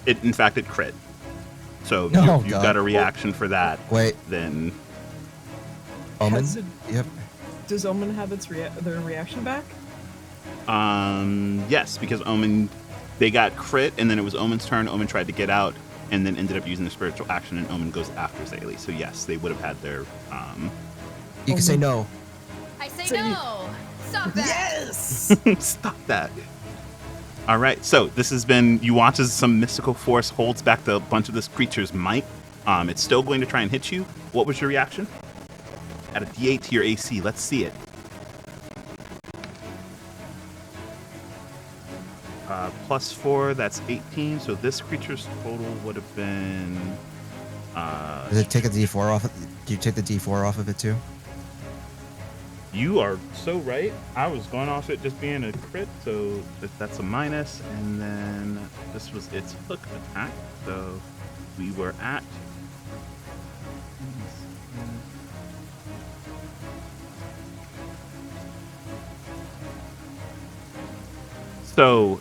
In fact, it crit. So No, you've God. got a reaction for that. Wait, Then Omen? Has it- Yep. Does Omen have their reaction back? yes, because Omen, they got crit, and then it was Omen's turn. Omen tried to get out, and then ended up using the spiritual action, and Omen goes after Zaylee. So yes, they would have had their You can say no. I say So you- no! Stop that! Yes. Stop that. All right, so this has been, you watch as some mystical force holds back the bunch of this creature's might. It's still going to try and hit you. What was your reaction? Add a D8 to your AC. Let's see it. +4, that's 18. So this creature's total would have been. Does it take a D4 off? Do you take the D4 off of it too? You are so right. I was going off it just being a crit, so that's a minus. And then this was its hook attack. So we were at. So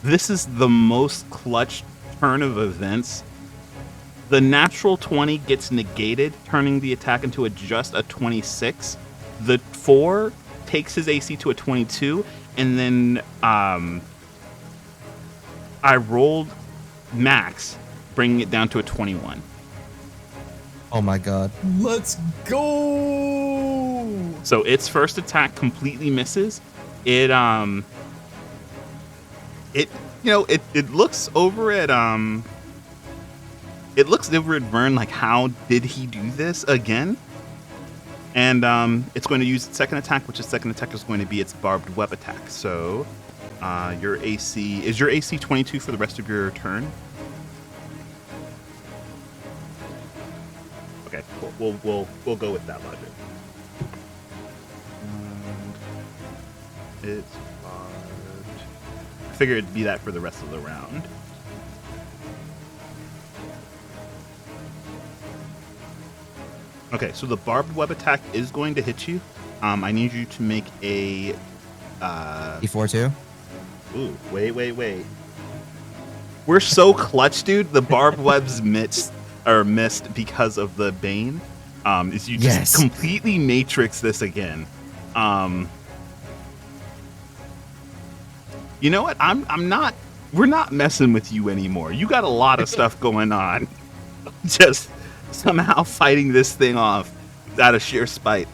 this is the most clutch turn of events. The natural 20 gets negated, turning the attack into just a 26. The 4 takes his AC to a 22, and then I rolled max, bringing it down to a 21. Oh my god. Let's go. So its first attack completely misses. It looks over at Vern like, how did he do this again? And it's going to use its second attack, which its second attack is going to be its barbed web attack. So your AC 22 for the rest of your turn? Okay, cool. We'll go with that logic. It's barbed. I figured it'd be that for the rest of the round. Okay, so the barbed web attack is going to hit you. I need you to make a D4 too. Ooh, wait. We're so clutch, dude. The barbed webs missed because of the bane. Is you just Yes. completely matrix this again. You know what? I'm not. We're not messing with you anymore. You got a lot of stuff going on. Just somehow fighting this thing off out of sheer spite.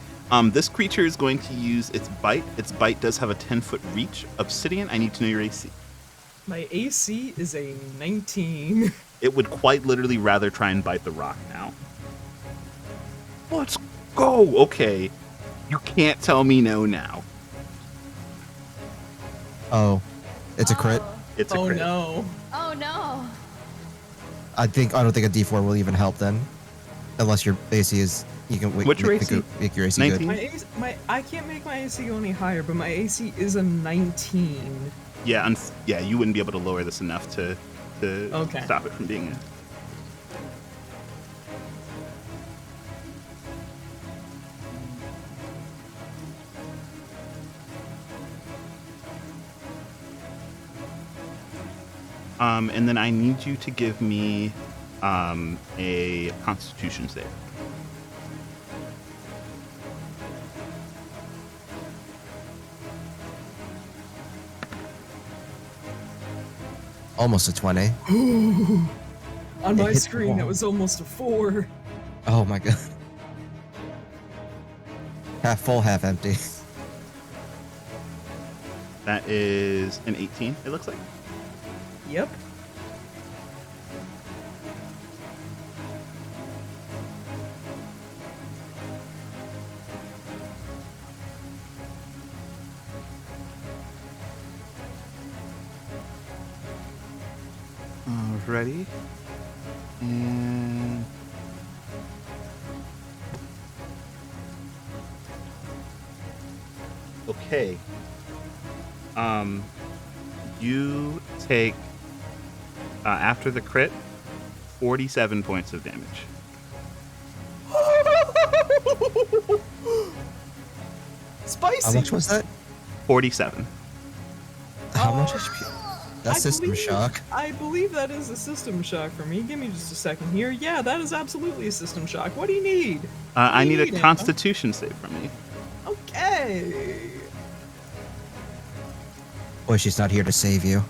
This creature is going to use its bite. Its bite does have a 10-foot reach. Obsidian, I need to know your AC. My AC is a 19. It would quite literally rather try and bite the rock now. Let's go. Okay. You can't tell me no now. Oh, it's a crit. It's a Oh crit. no. Oh no. I don't think a D4 will even help then, unless your AC is. You can What's your AC? Make your AC 19? good. I can't make my AC go any higher, but my AC is a 19. Yeah, you wouldn't be able to lower this enough to Okay. stop it from being a... And then I need you to give me a Constitution save. Almost a 20. On It my hit the screen, wall. that was almost a 4. Oh my god. Half full, half empty. That is an 18, it looks like. Yep. Ready? And... Okay. You take, after the crit, 47 points of damage. Spicy. How much was that? 47. How much HP? That's I system believe- shock. I believe that is a system shock for me. Give me just a second here. Yeah, that is absolutely a system shock. What do you need? I need a Anna? Constitution save from you. Okay. Boy, she's not here to save you.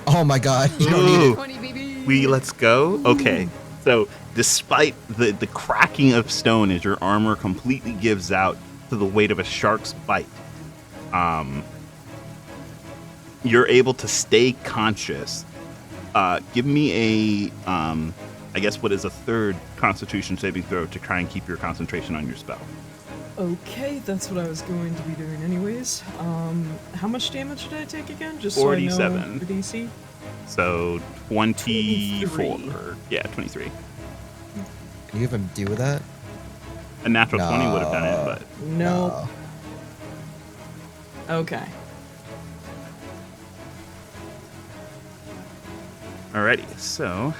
Oh my god, you don't need it. 20 baby. Let's go. Okay. So despite the cracking of stone as your armor completely gives out to the weight of a shark's bite, you're able to stay conscious. Give me a, I guess what is a third Constitution saving throw to try and keep your concentration on your spell. Okay, that's what I was going to be doing anyways. How much damage did I take again? Just 47. So I know the DC? So 24. 23. Yeah, 23. Can you even do that? A natural 20 would have done it, but No. Okay. alrighty. So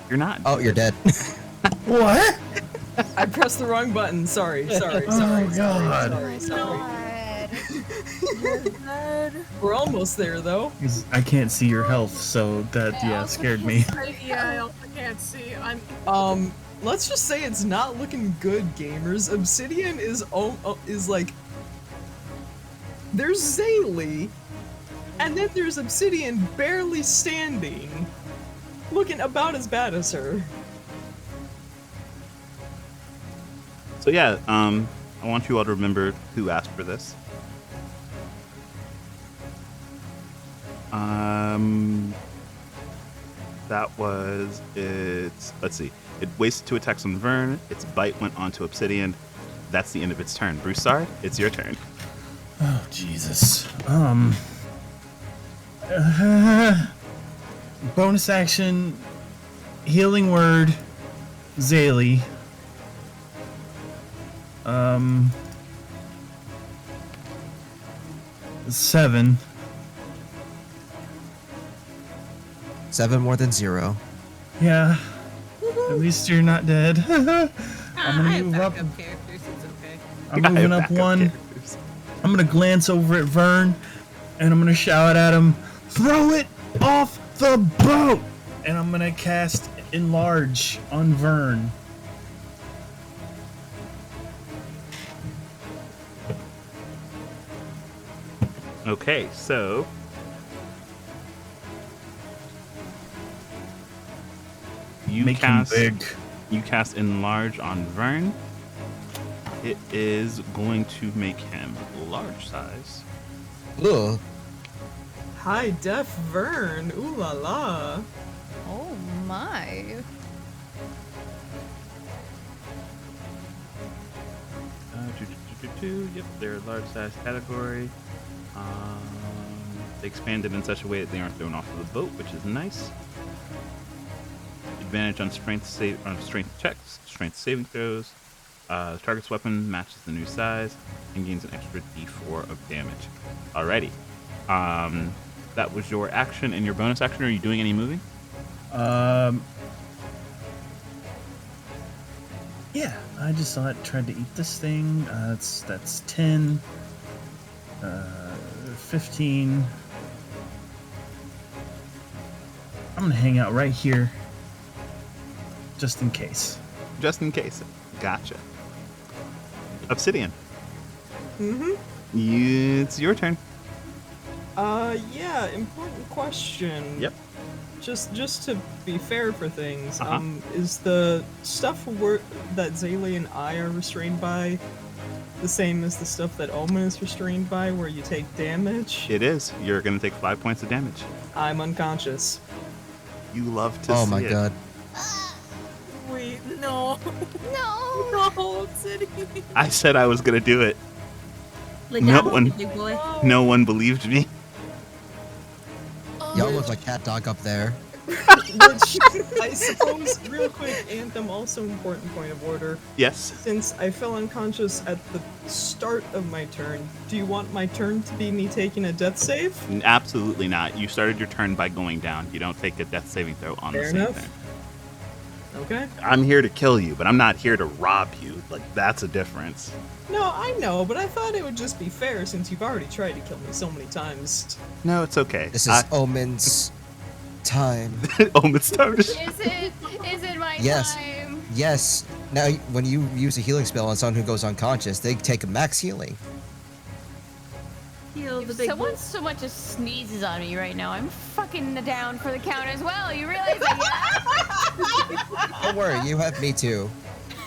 you're not. Oh, you're dead. What? I pressed the wrong button. Sorry. Oh, God. Sorry. You're dead. We're almost there though. I can't see your health, so that scared me. Yeah, I also can't see. I'm. Let's just say it's not looking good, gamers. Obsidian is like there's Zaylee, and then there's Obsidian barely standing, looking about as bad as her. So yeah, I want you all to remember who asked for this. That was its. Let's see. It wasted 2 attacks on Vern. Its bite went onto Obsidian. That's the end of its turn. Broussard, it's your turn. Oh, Jesus. Bonus action, healing word, Zaylee. 7. 7 more than 0. Yeah. At least you're not dead. I'm I gonna have move up. backup characters. It's okay. I'm moving up 1. I'm gonna glance over at Vern, and I'm gonna shout at him, "Throw it off the boat!" And I'm gonna cast Enlarge on Vern. Okay, so you Make cast him big. you cast Enlarge on Vern. It is going to make him large size. Ugh. High def Vern. Ooh la la. Oh my. Yep, they're a large size category. They expanded in such a way that they aren't thrown off of the boat, which is nice. Advantage on strength checks, strength saving throws. The target's weapon matches the new size and gains an extra D4 of damage. Alrighty. That was your action and your bonus action. Are you doing any moving? Yeah, I just tried to eat this thing. That's 10, 15. I'm gonna hang out right here, just in case. Just in case. Gotcha. Obsidian. Mm-hmm. It's your turn. Yeah, important question. Yep. Just to be fair for things, Uh-huh. Is the stuff that Zaylee and I are restrained by the same as the stuff that Omen is restrained by, where you take damage? It is. You're going to take 5 points of damage. I'm unconscious. You love to Oh see my it. god. Wait, no. No. No, Obsidian. I said I was going to do it. Like No that, one- big boy. No one believed me. Y'all look like cat dog up there. Which, I suppose, real quick, Anthem, also important point of order. Yes. Since I fell unconscious at the start of my turn, do you want my turn to be me taking a death save? Absolutely not. You started your turn by going down. You don't take a death saving throw on Fair the same enough. turn. Okay. I'm here to kill you, but I'm not here to rob you. Like, that's a difference. No, I know, but I thought it would just be fair since you've already tried to kill me so many times. No, it's okay. This is Omen's time. Omen's time. Is it my Yes. time? Yes. Now, when you use a healing spell on someone who goes unconscious, they take a max healing. Heal the If big boy. someone so much as sneezes on me right now, I'm fucking down for the count as well. You realize that? Don't worry, you have me too.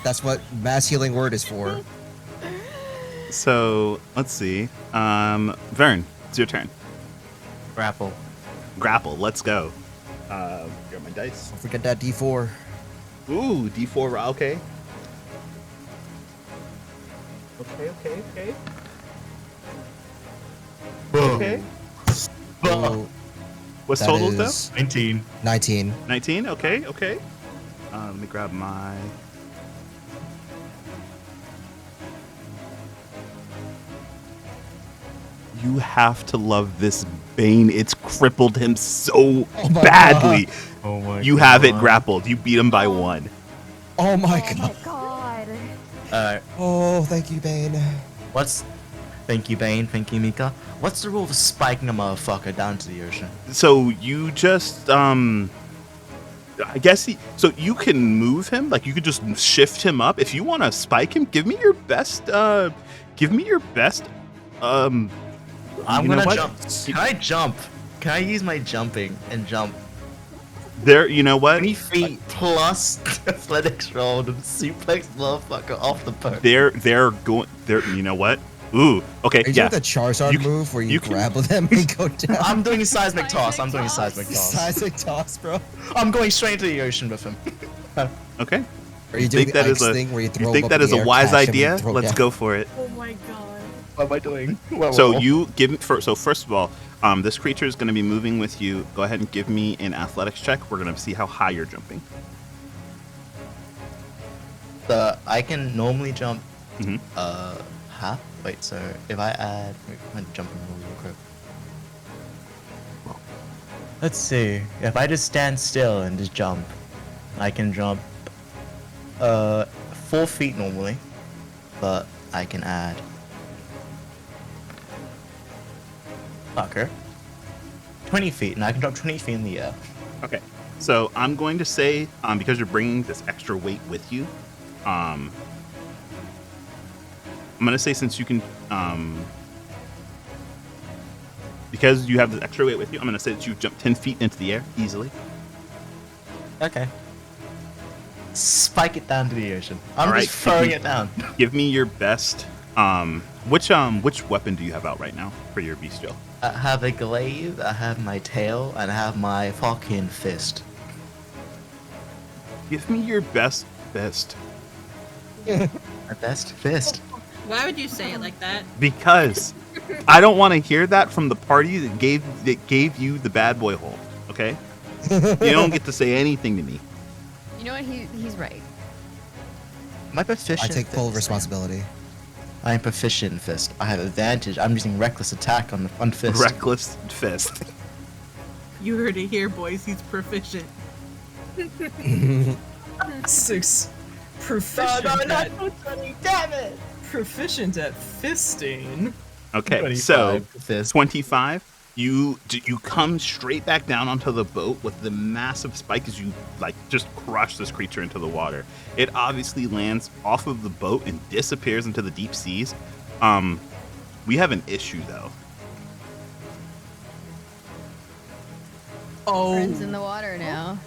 That's what mass healing word is for. So, let's see. Vern, it's your turn. Grapple. Grapple, let's go. Got my dice. Don't forget that D4. Ooh, D4, okay. Okay. Okay. Oh, What's that total though? is 19. 19. 19, okay. Let me grab my... You have to love this Bane. It's crippled him so Oh my badly. Oh my You have it grappled. You beat him by 1. Oh my Oh god. my god. Alright, Oh, thank you, Bane. thank you, Bane, thank you, Mika. What's the rule of spiking a motherfucker down to the ocean? So you just I guess so you can move him, like you could just shift him up. If you want to spike him, give me your best I'm you know gonna what? jump. Can I jump? Can I use my jumping and jump There, you know what? 20 feet plus athletics roll to suplex motherfucker off the boat? They're going you know what? Ooh, okay, Are you yeah. doing the Charizard You can- move where you, you can- grab them and go down? I'm doing a seismic toss. I'm Seismic doing a toss. seismic toss. Seismic toss, bro. I'm going straight into the ocean with him. Okay. Are you doing think the that is Ike's a thing where you throw you him think up that in is the a air, wise catch him, idea? and throw Let's down? go for it. Oh my god. What am I doing? Whoa, So whoa. you give me first. So first of all, this creature is going to be moving with you. Go ahead and give me an athletics check. We're going to see how high you're jumping. I can normally jump Mhm. half. Wait, so if I add, wait, I'm jumping real quick. Let's see. If I just stand still and just jump, I can jump 4 feet normally, but I can add Fucker. 20 feet, and I can drop 20 feet in the air. Okay. So I'm going to say, because you're bringing this extra weight with you, I'm going to say since you can, because you have this extra weight with you, I'm going to say that you jump 10 feet into the air easily. Okay. Spike it down to the ocean. I'm All just right, throwing it down. Give me your best. Which weapon do you have out right now for your bestial? I have a glaive, I have my tail, and I have my fucking fist. Give me your best fist. My best fist. Why would you say it like that? Because I don't want to hear that from the party that gave you the bad boy hold. Okay, you don't get to say anything to me. You know what? He's right. My proficient. I take full fist. responsibility. I am proficient in fist. I have advantage. I'm using reckless attack on fist. Reckless fist. You heard it here, boys. He's proficient. 6. Proficient at, 20, damn it! proficient at fisting. Okay, so fist. 25. You come straight back down onto the boat with the massive spike as you just crush this creature into the water. It obviously lands off of the boat and disappears into the deep seas. We have an issue though. Friends in Oh, the water now.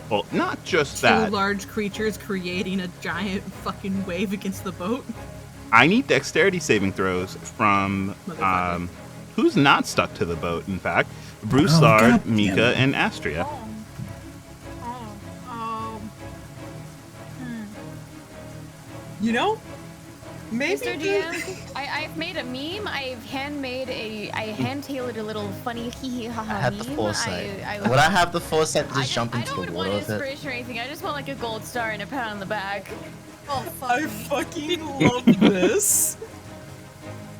Well, not just Two that. large creatures creating a giant fucking wave against the boat. I need dexterity saving throws from Motherfucker. who's not stuck to the boat. In fact, Broussard, God damn Mika, it. and Astria. you know, maybe Mr. GM, I've made a meme. I hand tailored a little funny hee hee ha I ha had meme. the foresight. I Would I have the foresight to just jump I into don't the want water with it? inspiration or anything. I just want like a gold star and a pat on the back. Oh, I fuck. fucking love this.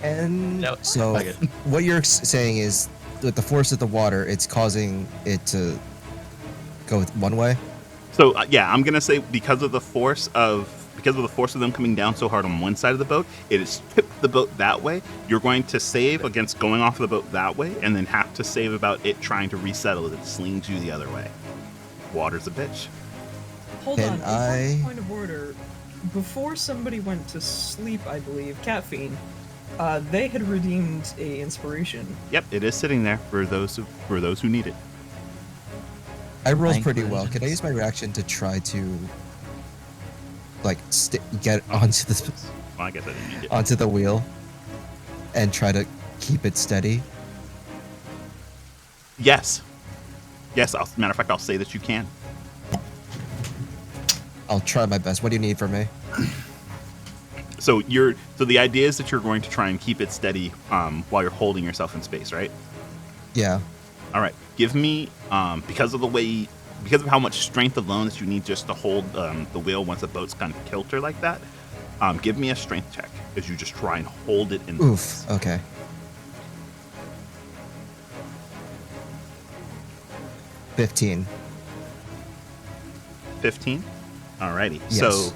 And No, so, fuck it. what you're saying is, with the force of the water, it's causing it to go one way. So yeah, I'm gonna say because of the force of them coming down so hard on one side of the boat, it has tipped the boat that way. You're going to save against going off the boat that way, and then have to save about it trying to resettle as it slings you the other way. Water's a bitch. Hold Can on. I- Point of order. Before somebody went to sleep, I believe, Catfiend, they had redeemed a inspiration. Yep, it is sitting there for those who need it. I rolled Thank pretty you. well. Can I use my reaction to try to, get onto the Well, I guess I didn't need it. onto the wheel and try to keep it steady? Yes. Matter of fact, I'll say that you can. I'll try my best. What do you need from me? So the idea is that you're going to try and keep it steady while you're holding yourself in space, right? Yeah. All right. Give me because of how much strength alone that you need just to hold the wheel once the boat's kind of kilter like that. Give me a strength check as you just try and hold it in place. Oof. Okay. 15. 15. Alrighty. Yes. So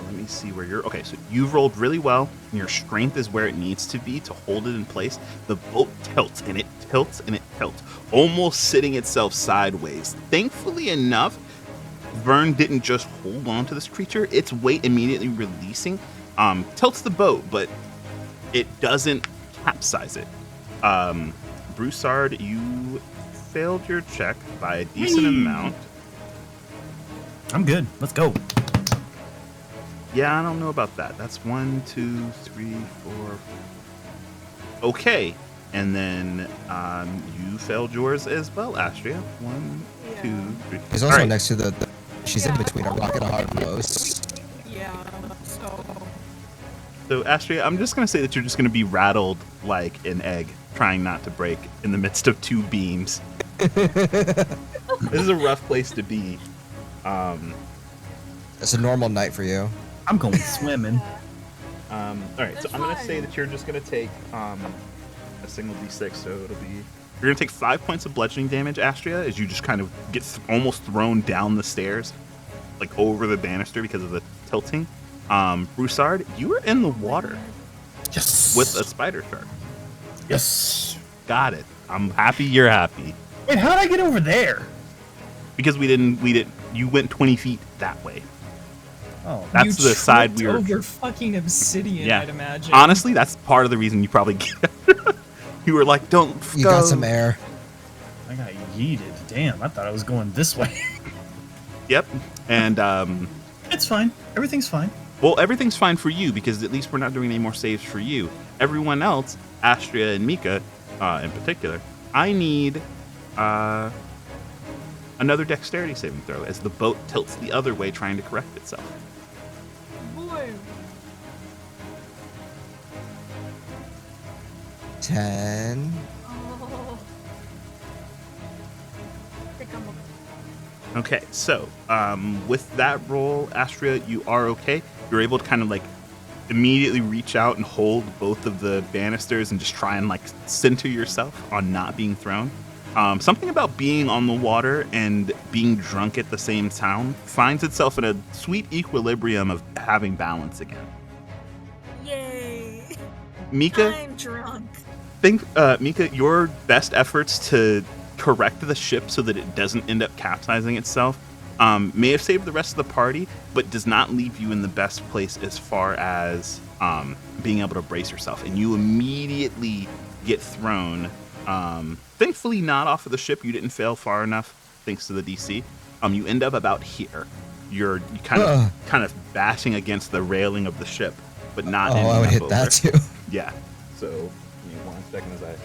let me see where you're. Okay, so you've rolled really well. And your strength is where it needs to be to hold it in place. The boat tilts and it tilts and it tilts, almost sitting itself sideways. Thankfully enough, Vern didn't just hold on to this creature. Its weight immediately releasing tilts the boat, but it doesn't capsize it. Broussard, you failed your check by a decent amount. I'm good. Let's go. Yeah, I don't know about that. That's 1, 2, 3, 4. Okay, and then you failed yours as well, Astria. 1, 2, 3. He's All also right. next to the she's in Yeah. between a rock and a hard place. Yeah, so. So, Astria, I'm just gonna say that you're just gonna be rattled like an egg, trying not to break in the midst of two beams. This is a rough place to be. It's a normal night for you. I'm going swimming. All right, so That's I'm gonna fine. say that you're just gonna take a single d6, so it'll be you're gonna take 5 points of bludgeoning damage, Astria, as you just kind of get almost thrown down the stairs, like over the banister because of the tilting. Broussard, you are in the water. Yes. with a spider shark. Yes. Got it. I'm happy you're happy. Wait, how did I get over there? Because we didn't, you went 20 feet that way. Oh, That's you the side tripped we were. over fucking obsidian, Yeah. I'd imagine. Honestly, that's part of the reason you probably you were like, don't You go. got some air. I got yeeted. Damn, I thought I was going this way. Yep. And It's fine. Everything's fine. well, everything's fine for you because at least we're not doing any more saves for you. Everyone else, Astria and Mika, in particular, I need another dexterity saving throw as the boat tilts the other way, trying to correct itself. Boy. 10. Oh. I think I'm Okay, so with that roll, Astria, you are okay. You're able to kind of like immediately reach out and hold both of the banisters and just try and like center yourself on not being thrown. Something about being on the water and being drunk at the same time finds itself in a sweet equilibrium of having balance again. Yay. Mika, I'm drunk. Mika, your best efforts to correct the ship so that it doesn't end up capsizing itself may have saved the rest of the party, but does not leave you in the best place as far as being able to brace yourself. And you immediately get thrown. Thankfully, not off of the ship. You didn't fail far enough, thanks to the DC. You end up about here. You kind of bashing against the railing of the ship, but not. Oh, ending I would up hit over. that too. Yeah. So, give me 1 second as I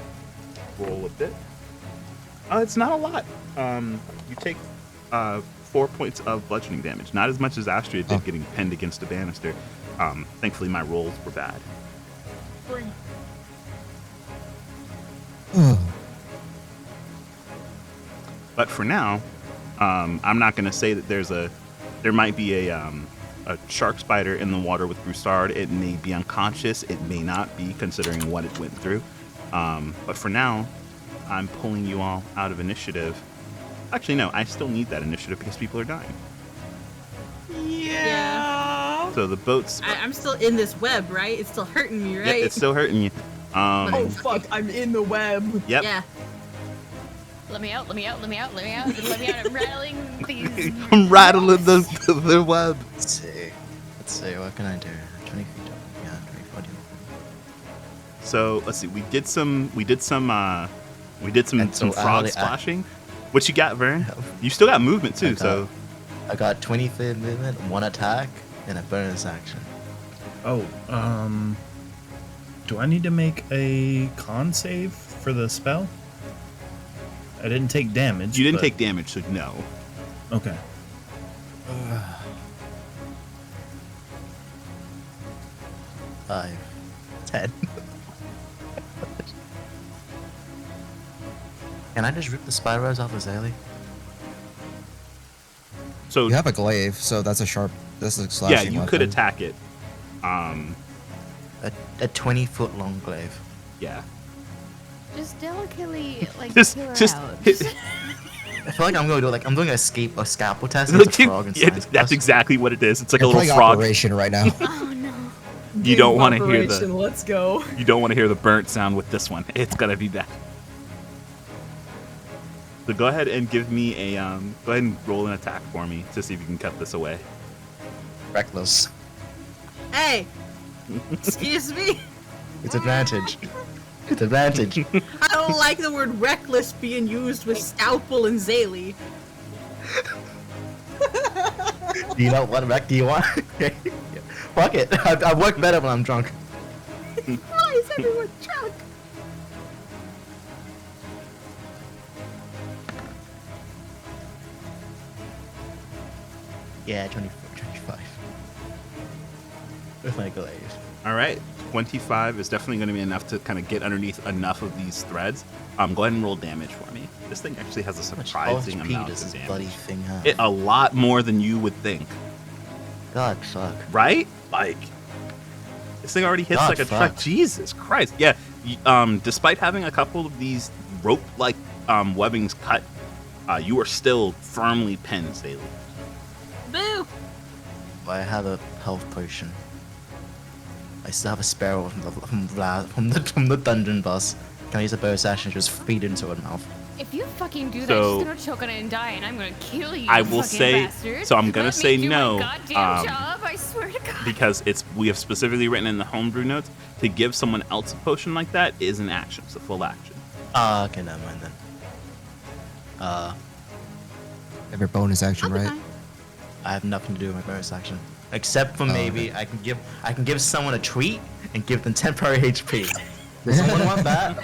roll a bit. It's not a lot. You take 4 points of bludgeoning damage. Not as much as Astria did getting pinned against a banister. Thankfully, my rolls were bad. Boy. But for now, I'm not going to say that there might be a shark spider in the water with Broussard. It may be unconscious. It may not be, considering what it went through. But for now, I'm pulling you all out of initiative. Actually, no, I still need that initiative because people are dying. Yeah. So the boats. I'm still in this web, right? It's still hurting me, right? Yeah, it's still hurting you. Oh fuck, I'm in the web. Yep. Yeah. Let me out, let me out, let me out, let me out, let me out. I'm rattling these. I'm rattling the web. Let's see, what can I do? 20 feet up. Yeah, 20, 40. So let's see. We did some And so frog I- splashing. What you got, Vern? You still got movement too. So I got 20 feet movement, 1 attack, and a bonus action. Oh, do I need to make a con save for the spell? I didn't take damage. you didn't but- take damage, so no. Okay. 5, 10. Can I just rip the spirals off of Zaylee? So You have a glaive, so that's a sharp. That's a yeah, slashing you weapon. could attack it. A 20-foot long glaive. Yeah. Just delicately, like, Just- kill her just out. hit- I feel like I'm going to do like I'm doing a scalpel test. And it's a frog Yeah, inside. that's exactly what it is. It's like You're a little playing frog. Operation right now. Oh no. You don't want to hear Operation, Let's go. you don't want to hear the burnt sound with this one. It's gonna be bad. So go ahead and give me a go ahead and roll an attack for me to see if you can cut this away. Reckless. Hey. Excuse me. It's advantage. It's advantage. I don't like the word reckless being used with Scalpel and Zaylee. Do you know what wreck do you want? Fuck it. I work better when I'm drunk. Why is everyone drunk? Yeah, 24, 25. With my glaive. All right, 25 is definitely going to be enough to kind of get underneath enough of these threads. Go ahead and roll damage for me. This thing actually has a How much surprising HP amount does of this bloody damage. thing have? A lot more than you would think, God fuck. right? Like, this thing already hits God, like a fuck. truck. Jesus Christ! Yeah. Despite having a couple of these rope-like webbings cut, you are still firmly pinned, Saley. Boo! I have a health potion. I still have a sparrow from the dungeon boss. Can I use a bonus action to just feed it into her mouth? If you fucking do that, So- she's gonna choke on it and die, and I'm gonna kill you. I you will fucking say- bastard. so I'm gonna Let say me do no, My goddamn job. I swear to God. because we have specifically written in the homebrew notes to give someone else a potion like that is an action. It's a full action. Okay, never mind then. Every bonus I'll action, be right? fine. I have nothing to do with my bonus action. Except for maybe I can give someone a treat and give them temporary HP. Does someone want that?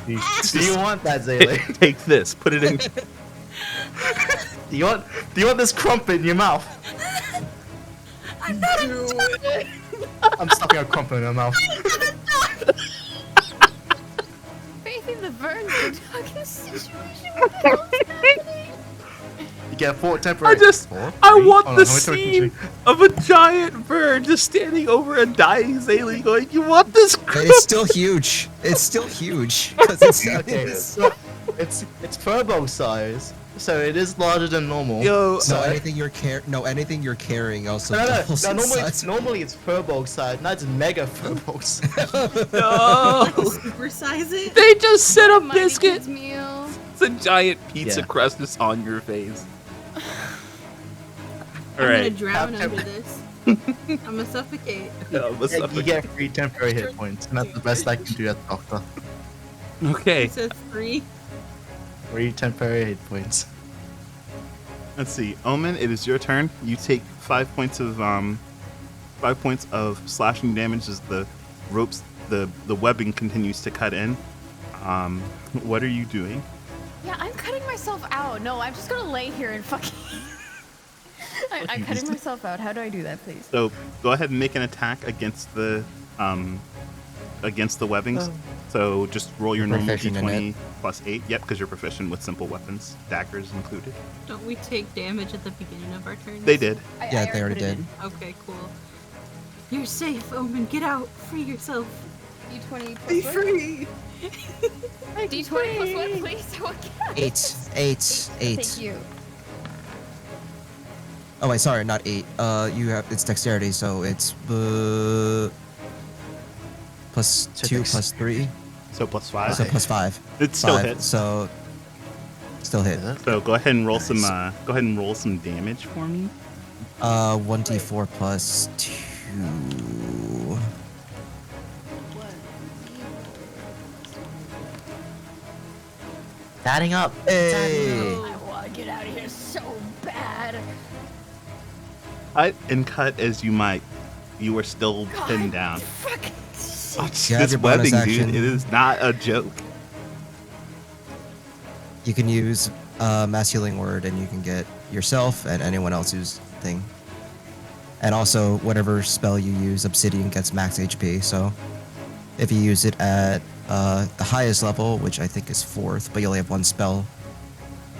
Do you want that, Zaylee? Take this. Put it in. Do you want this crumpet in your mouth? I'm not Do it. I'm stuffing a crumpet in my mouth. Faith in the Vern, the fucking situation. What the hell is happening? You get 4 temporary. I want Hold the on, how many scene of a giant bird just standing over a dying Zaylee going, you want this But it's still huge. It's still huge. 'Cause it's, Okay, so it's turbo size, so it is larger than normal. Yo, so anything you're anything you're carrying also No, doubles in size. normally it's turbo size, not just mega turbo size. no. Supersize it. They just set a Mighty biscuit. Kids meal. It's a giant pizza Yeah. crust just on your face. I'm gonna Alright. drown Have- under this. I'm gonna suffocate. You get 3 temporary hit points, and that's the best I can do as a doctor. Okay, It says 3. 3 temporary hit points. let's see. Omen, it is your turn. You take 5 points of slashing damage as the ropes, the webbing continues to cut in. What are you doing? Yeah, I'm cutting myself out. No, I'm just gonna lay here and fucking. I'm cutting myself out. How do I do that, please? So go ahead and make an attack against the webbings. Oh. So just roll your normal Proficient in d20 plus 8. Yep, because you're proficient with simple weapons, daggers included. Don't we take damage at the beginning of our turns? They did. Yeah, they already put it did. Okay, cool. You're safe, Omen. Get out. Free yourself. in. D20 plus Be what? free. D20 plus what, please? What? 8. Thank you. Oh wait, sorry, not 8. You have it's dexterity, so it's plus So 2 dex- plus 3, So plus 5. so plus 5. It still 5, hits. so still hit. So go ahead and roll some. Go ahead and roll some damage for me. 1d4 plus 2. Adding up. Hey! I want to get out of here so bad. Cut and cut as you might, you are still pinned down. Fucking Watch You have this your bonus webbing, dude. action. It is not a joke. You can use mass healing word, and you can get yourself and anyone else's thing. And also, whatever spell you use, Obsidian gets max HP. So, if you use it at the highest level, which I think is 4th, but you only have 1 spell,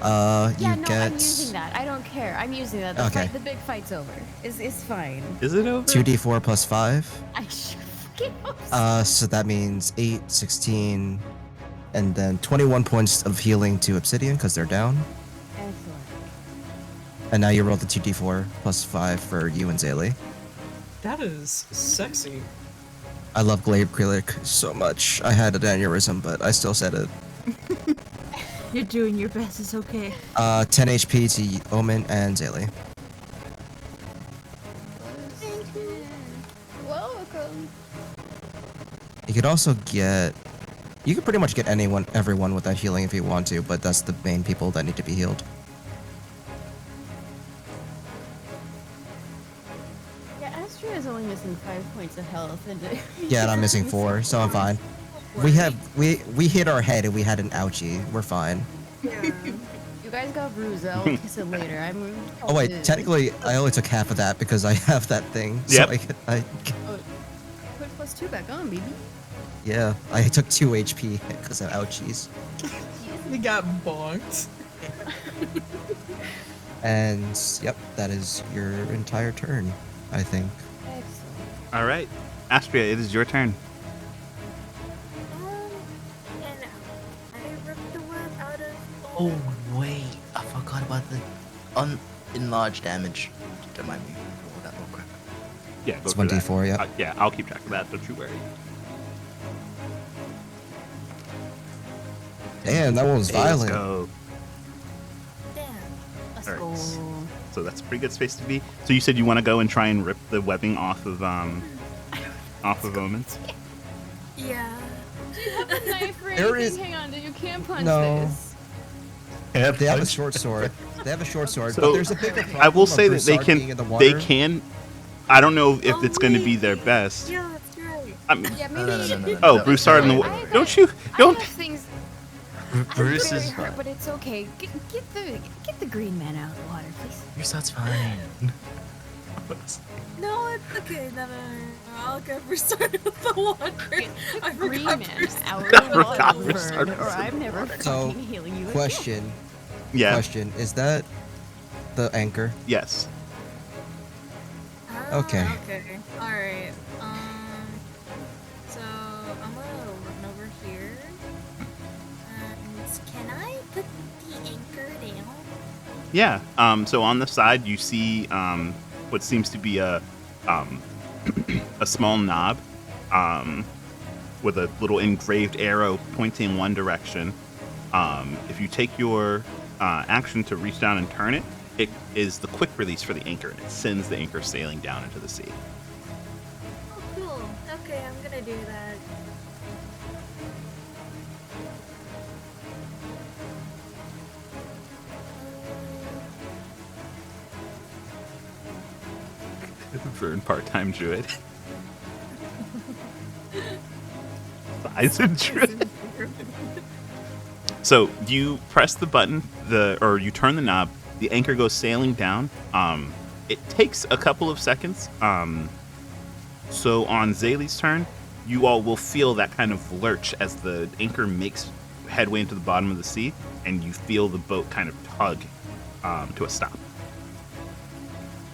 Yeah, you no, get I'm using that. I don't care. I'm using that. The, Okay. fight, the big fight's over. It's fine. Is it over? 2d4 plus 5. I should fucking hope so. So that means 8, 16, and then 21 points of healing to Obsidian because they're down. Excellent. And now you roll the 2d4 plus 5 for you and Zaylee. That is sexy. I love Glade Acrylic so much. I had an aneurysm, but I still said it. You're doing your best. It's okay. 10 HP to Omen and Zaylee. Welcome. You could also get... You could pretty much get everyone with that healing if you want to, but that's the main people that need to be healed. Yeah, Astria is only missing 5 points of health, and Yeah, and I'm missing 4, so I'm fine. We hit our head and we had an ouchie. We're fine. Yeah. You guys got bruised. I'll kiss it later. I'm. Oh wait, technically I only took half of that because I have that thing. Yep. So I Put +2 back on, baby. yeah, I took 2 HP because of ouchies. We got bonked. And yep, that is your entire turn, I think. Excellent. All right, Astria, it is your turn. And I ripped the web out of. Oh wait, I forgot about the enlarged damage. Remind me. Roll that real quick. Yeah, go It's for that. 1d4, yeah. Yeah, I'll keep track of that. Don't you worry. Damn, that one was Hey, let's violent. go. Damn. Let's All right. go. So that's a pretty good space to be. So you said you want to go and try and rip the webbing off of Omen. Yeah. Knife or There anything? is- Hang on, you can't punch No. this. Yeah, They have a punch. short sword. They have a short sword, So, but there's a bigger problem I will say of that they Broussard being in the can. water. They can. I don't know if Oh, it's going to be wait. their best. Yeah, that's right. Yeah, No, maybe. no. Oh, No, Broussard in the no, water. no, no. Don't you? Don't. I have things. Bruce I'm is very hurt, fine. but it's okay. Get the green man out of the water, please. Bruce's fine. No, it's okay. No. I'll go for start with the water. I Green forgot man Bruce. out I of the forgot water, Bruce Vern, started or with I'm never So, fucking healing you again. Question. Yeah. Question. Is that the anchor? Yes. Okay. Okay. All right. So I'm gonna run over here. Can I put the anchor down? Yeah. So on the side, you see what seems to be a a small knob with a little engraved arrow pointing one direction. If you take your action to reach down and turn it, it is the quick release for the anchor, and it sends the anchor sailing down into the sea. Oh, cool. Okay, I'm gonna do that. Vern, part-time druid. Size of druid. So you press the button, or you turn the knob. The anchor goes sailing down. It takes a couple of seconds. So on Zaylee's turn, you all will feel that kind of lurch as the anchor makes headway into the bottom of the sea, and you feel the boat kind of tug to a stop.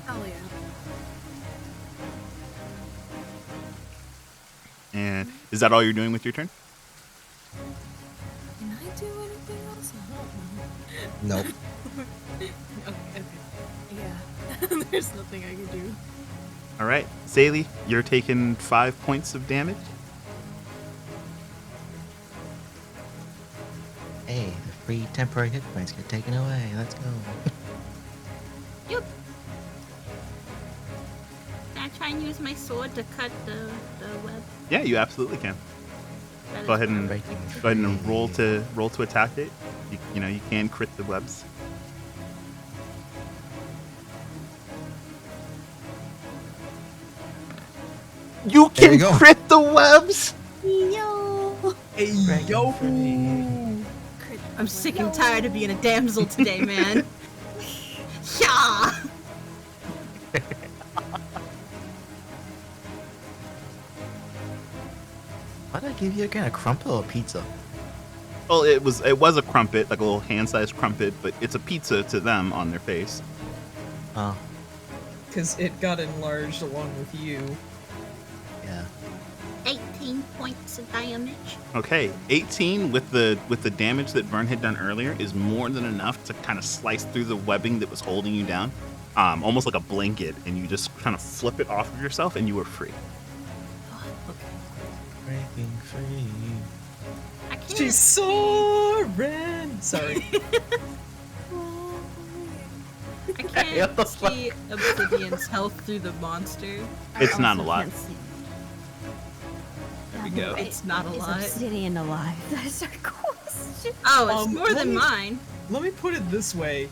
Hell yeah. And is that all you're doing with your turn? Can I do anything else? I don't know. Nope. Okay. Yeah. There's nothing I can do. All right, Zaylee, you're taking 5 points of damage. Hey, the free temporary hit points get taken away. Let's go. Yep. Can I try and use my sword to cut the web? Yeah, you absolutely can. That Go is ahead and fine. Breaking Go ahead and free. roll to attack it. You know you can crit the webs. You There you can go. crit the webs. Yo. Hey, Breaking yo. free. I'm sick and tired of being a damsel today, man. Yeah. What did I give you again? A crumpet or a pizza? Well, it was a crumpet, like a little hand-sized crumpet, but it's a pizza to them on their face. Oh, Because it got enlarged along with you. yeah. 18 points of damage. Okay, 18 with the damage that Vern had done earlier is more than enough to kind of slice through the webbing that was holding you down, almost like a blanket, and you just kind of flip it off of yourself, and you were free. Breaking free. I can't. She's soaring. Sorry. I can't see Obsidian's health through the monster. It's not a Also lot. can't see- There we go. It's not a Is lot. Obsidian alive? That is our question. Oh, it's more let than me- mine. Let me put it this way.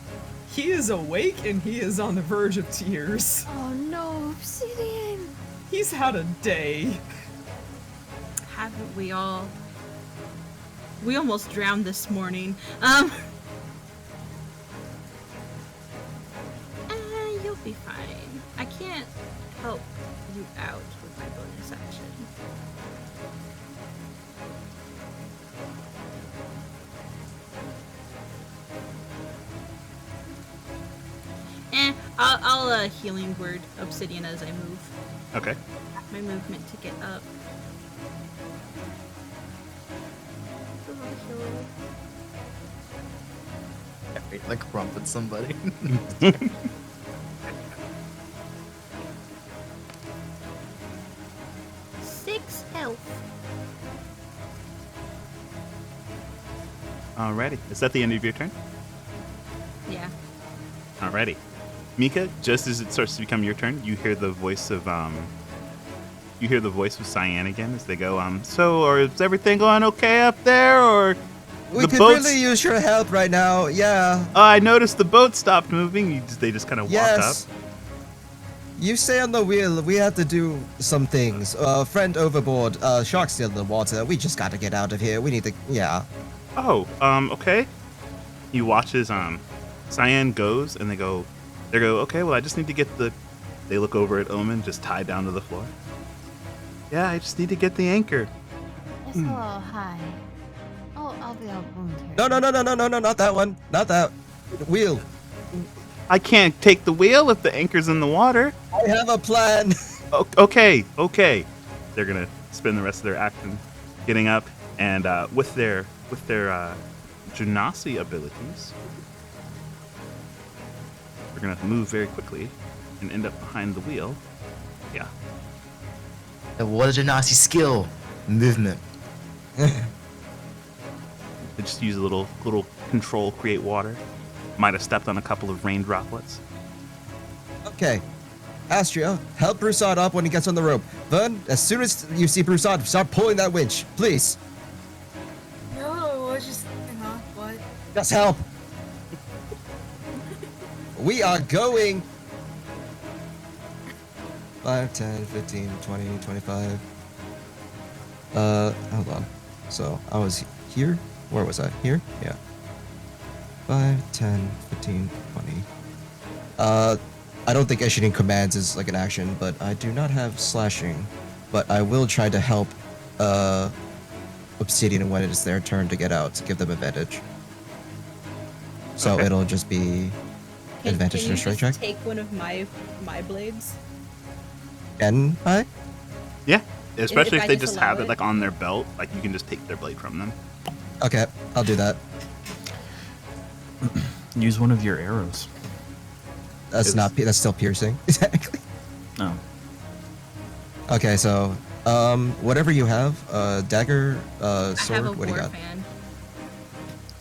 He is awake and he is on the verge of tears. Oh no, Obsidian! He's had a day. Haven't we all? We almost drowned this morning. You'll be fine. I can't help you out with my bonus action. I'll healing word Obsidian as I move. Okay. My movement to get up. Like crumpet somebody. Alrighty. Is that the end of your turn? Yeah. Alrighty. Mika, just as it starts to become your turn, you hear the voice of Cyan again as they go, so or is everything going okay up there, or We the could boats really use your help right now. Yeah. I noticed the boat stopped moving. They just kind of walk up. Yes. You stay on the wheel. We have to do some things. Friend overboard. Shark still in the water. We just got to get out of here. We need to. Yeah. Oh, okay. He watches Cyan goes and they go, okay, well I just need to get the they look over at Omen just tied down to the floor. Yeah, I just need to get the anchor. It's a little high. Oh, I'll be out momentarily. No, not that one. Not that. Wheel. I can't take the wheel if the anchor's in the water. I have a plan. Okay. They're gonna spend the rest of their action getting up and with their Genasi abilities, they're gonna move very quickly and end up behind the wheel. Yeah. And what is your Nazi skill? Movement. They just use a little control, create water. Might have stepped on a couple of rain droplets. Okay. Astria, help Broussard up when he gets on the rope. Vern, as soon as you see Broussard, start pulling that winch, please. No, I just, what? Just help. We are going. 5, 10, 15, 20, 25. Hold on. So, I was here? Where was I? Here? Yeah. 5, 10, 15, 20. I don't think issuing commands is like an action, but I do not have slashing. But I will try to help Obsidian when it is their turn to get out, to give them advantage. So Okay. it'll just be advantage to Can the you strength just check. take one of my blades? Can I? Yeah, especially If if I they just just allow have it it? like on their belt, like you can just take their blade from them. Okay, I'll do that. Use one of your arrows. That's It's- not. That's still piercing. Exactly. Oh. Okay, so whatever you have, dagger, I sword. have a What do you war got? fan.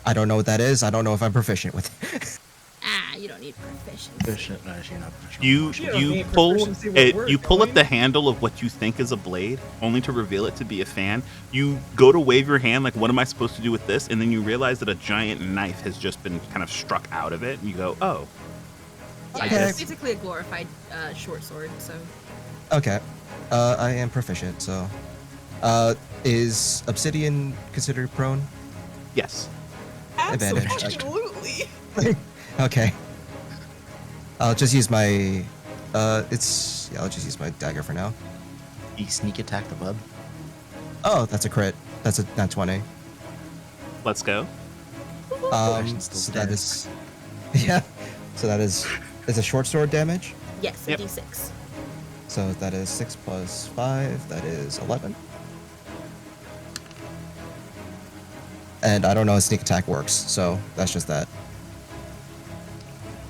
I don't know what that is. I don't know if I'm proficient with it. Ah, you don't need proficiency. Proficient. No, actually not proficient. You don't you need pull proficiency with it. word You pull at going. the handle of what you think is a blade, only to reveal it to be a fan. You go to wave your hand, like, what am I supposed to do with this? And then you realize that a giant knife has just been kind of struck out of it. And you go, oh, Yeah, Okay. it's basically a glorified short sword. So Okay, I am proficient. So, is Obsidian considered prone? yes. Advantage. Absolutely. Okay. I'll just use my. I'll just use my dagger for now. You sneak attack the web. Oh, that's a crit. That's a nat 20. Let's go. Action's still So that dead. is. Yeah. So that is a short sword damage. yes, Yep. a d6. So that is 6 plus 5. That is 11. And I don't know if sneak attack works, so that's just that.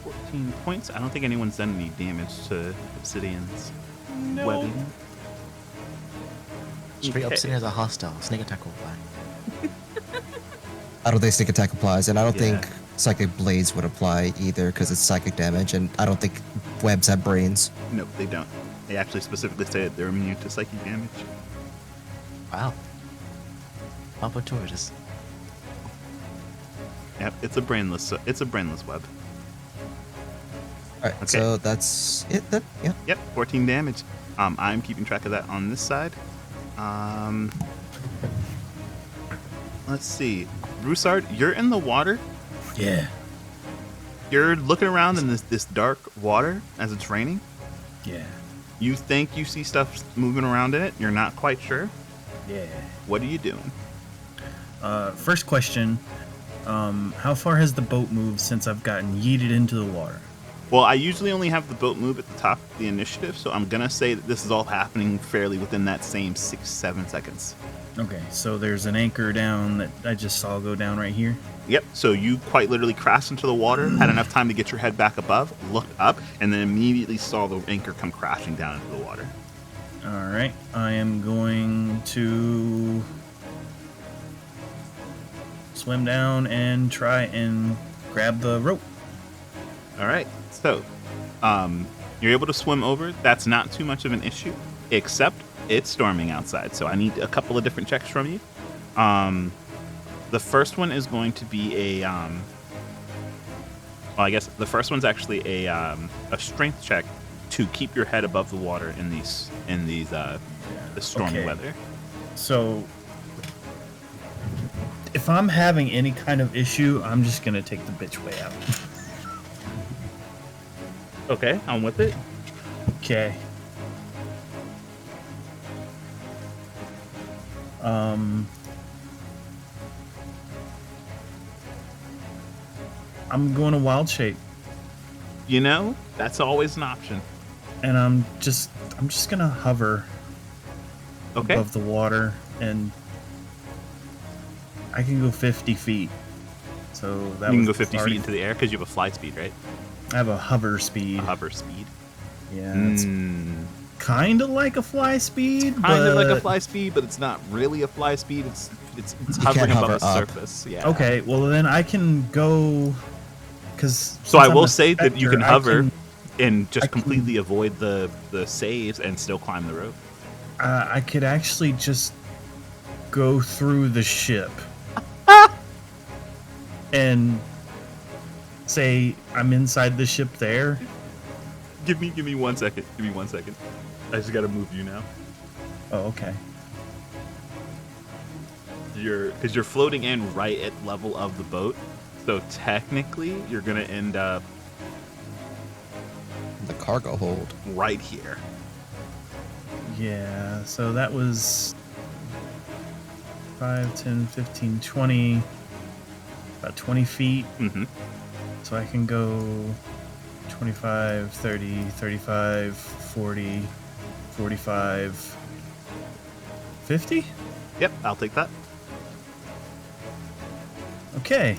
14 points. I don't think anyone's done any damage to Obsidian's No. webbing. Straight Okay. Obsidian as a hostile. Sneak attack will apply. I don't think sneak attack applies, and I don't Yeah. think psychic blades would apply either because it's psychic damage, and I don't think webs have brains. Nope, they don't. They actually specifically say that they're immune to psychic damage. Wow. Papa Tortoise. Yep, it's a brainless web. All right, Okay. so that's it then. Yeah. Yep, 14 damage. I'm keeping track of that on this side. Let's see. Broussard, you're in the water. Yeah. You're looking around in this dark water as it's raining. Yeah. You think you see stuff moving around in it. You're not quite sure. Yeah. What are you doing? First question. How far has the boat moved since I've gotten yeeted into the water? Well, I usually only have the boat move at the top of the initiative, so I'm gonna say that this is all happening fairly within that same 6-7 seconds. Okay, so there's an anchor down that I just saw go down right here. Yep. So you quite literally crashed into the water, had enough time to get your head back above, looked up, and then immediately saw the anchor come crashing down into the water. All right, I am going to swim down and try and grab the rope. All right. So, you're able to swim over. That's not too much of an issue, except it's storming outside. So I need a couple of different checks from you. The first one is going to be a well, I guess the first one's actually a strength check to keep your head above the water in the stormy Okay. weather. So if I'm having any kind of issue, I'm just gonna take the bitch way out. Okay, I'm with it. Okay. I'm going to wild shape, You know, that's always an option. and I'm just gonna hover Okay. above the water, and I can go 50 feet. So that You can was go 50 already- feet into the air because you have a fly speed, right? I have a hover speed. A hover speed. Yeah, it's Mm. kind of like a fly speed, Kind of like a but- fly speed, but it's not really a fly speed. It's You hovering can't above hover the up. surface. Yeah. Okay, well then I can go, because So I will say that you can hover and just I can- completely avoid the saves and still climb the rope. I could actually just go through the ship and say I'm inside the ship there. Give me 1 second. Give me 1 second. I just gotta move you now. Oh, okay. Because you're floating in right at level of the boat. So technically, you're gonna end up The cargo hold. right here. Yeah, so that was 5, 10, 15, 20, about 20 feet. Mm-hmm. So I can go 25, 30, 35, 40, 45, 50? Yep, I'll take that. Okay.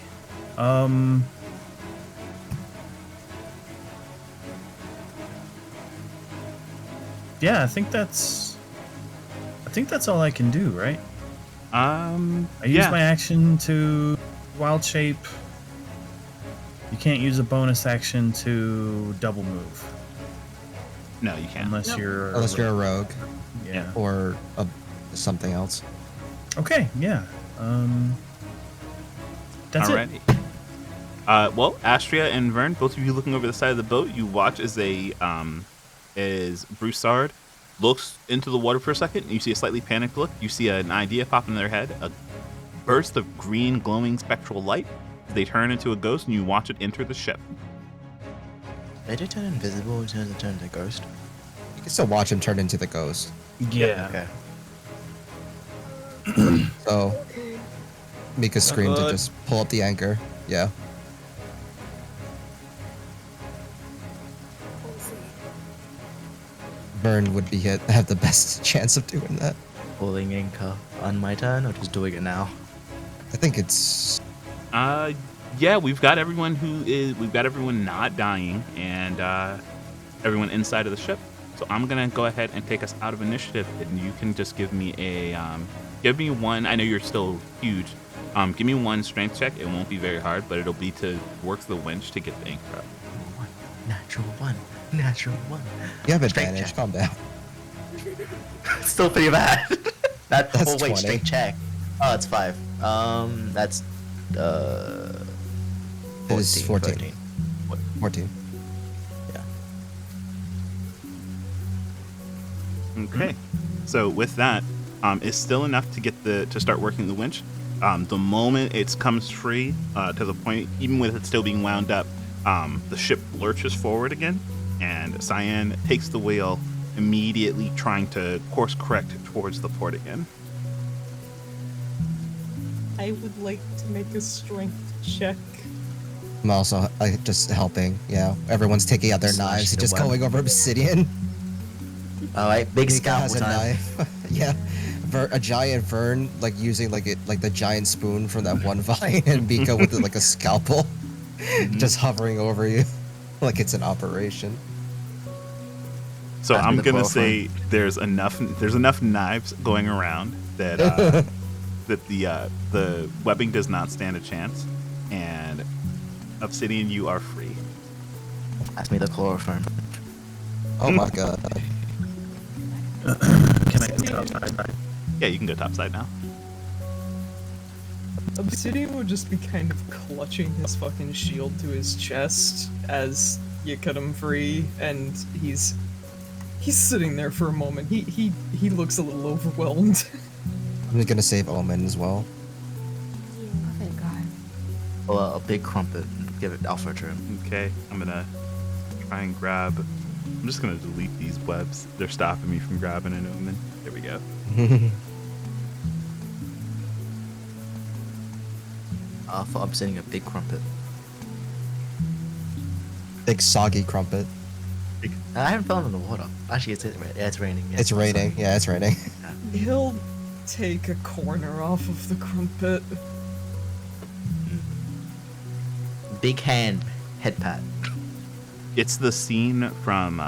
Yeah, I think that's all I can do, right? I use Yeah. my action to wild shape. You can't use a bonus action to double move No, you can't. unless Nope. you're Unless you're a rogue yeah. or something else. Okay, yeah. That's it. Alrighty. Well, Astria and Vern, both of you looking over the side of the boat, you watch as Broussard looks into the water for a second, and you see a slightly panicked look. You see an idea pop in their head, a burst of green glowing spectral light. They turn into a ghost, and you watch it enter the ship. Did it turn invisible as soon as it turned to ghost? You can still watch him turn into the ghost. Yeah. Okay. So Mika screamed to Uh-oh. just pull up the anchor. Yeah. We'll see. Vern would have the best chance of doing that. Pulling anchor on my turn, or just doing it now? I think it's Yeah, we've got everyone not dying, and everyone inside of the ship. So I'm gonna go ahead and take us out of initiative, and you can just give me one. I know you're still huge. Give me one strength check. It won't be very hard, but it'll be to work the winch to get the anchor up. Natural one. Natural one. you have Strength advantage. check. Calm down. Still pretty bad. That's oh wait, 20. straight check. Oh, it's 5. That's It is 14. 13. 14. Yeah. Okay. So with that, it's still enough to get to start working the winch. The moment it comes free to the point, even with it still being wound up, the ship lurches forward again, and Cyan takes the wheel, immediately trying to course correct towards the port again. I would like to make a strength check. I'm also just helping. Yeah. Everyone's taking out their Slash knives and the just web. going over obsidian. All right, big Mika scalpel has a time. knife. Yeah. A giant Vern, like using like the giant spoon from that one vine, and Mika with like a scalpel, just hovering over you, like it's an operation. So Pass me I'm the gonna chloroform. say there's enough knives going around that that the webbing does not stand a chance, and Obsidian, you are free. Pass me the chloroform. Oh my god. Can I go outside? Yeah, you can go topside now. Obsidian would just be kind of clutching his fucking shield to his chest as you cut him free, and he's sitting there for a moment. He looks a little overwhelmed. I'm gonna save Omen as well. Oh, thank God. Well, a big crumpet and give it alpha to him. Okay, I'm gonna try and grab. I'm just gonna delete these webs. They're stopping me from grabbing an omen. There we go. For upsetting a big crumpet. Big soggy crumpet. I haven't fallen in the water. Actually, it's raining. Yeah, It's raining. sorry. Yeah, it's raining. He'll take a corner off of the crumpet. Big hand head pat. It's the scene from.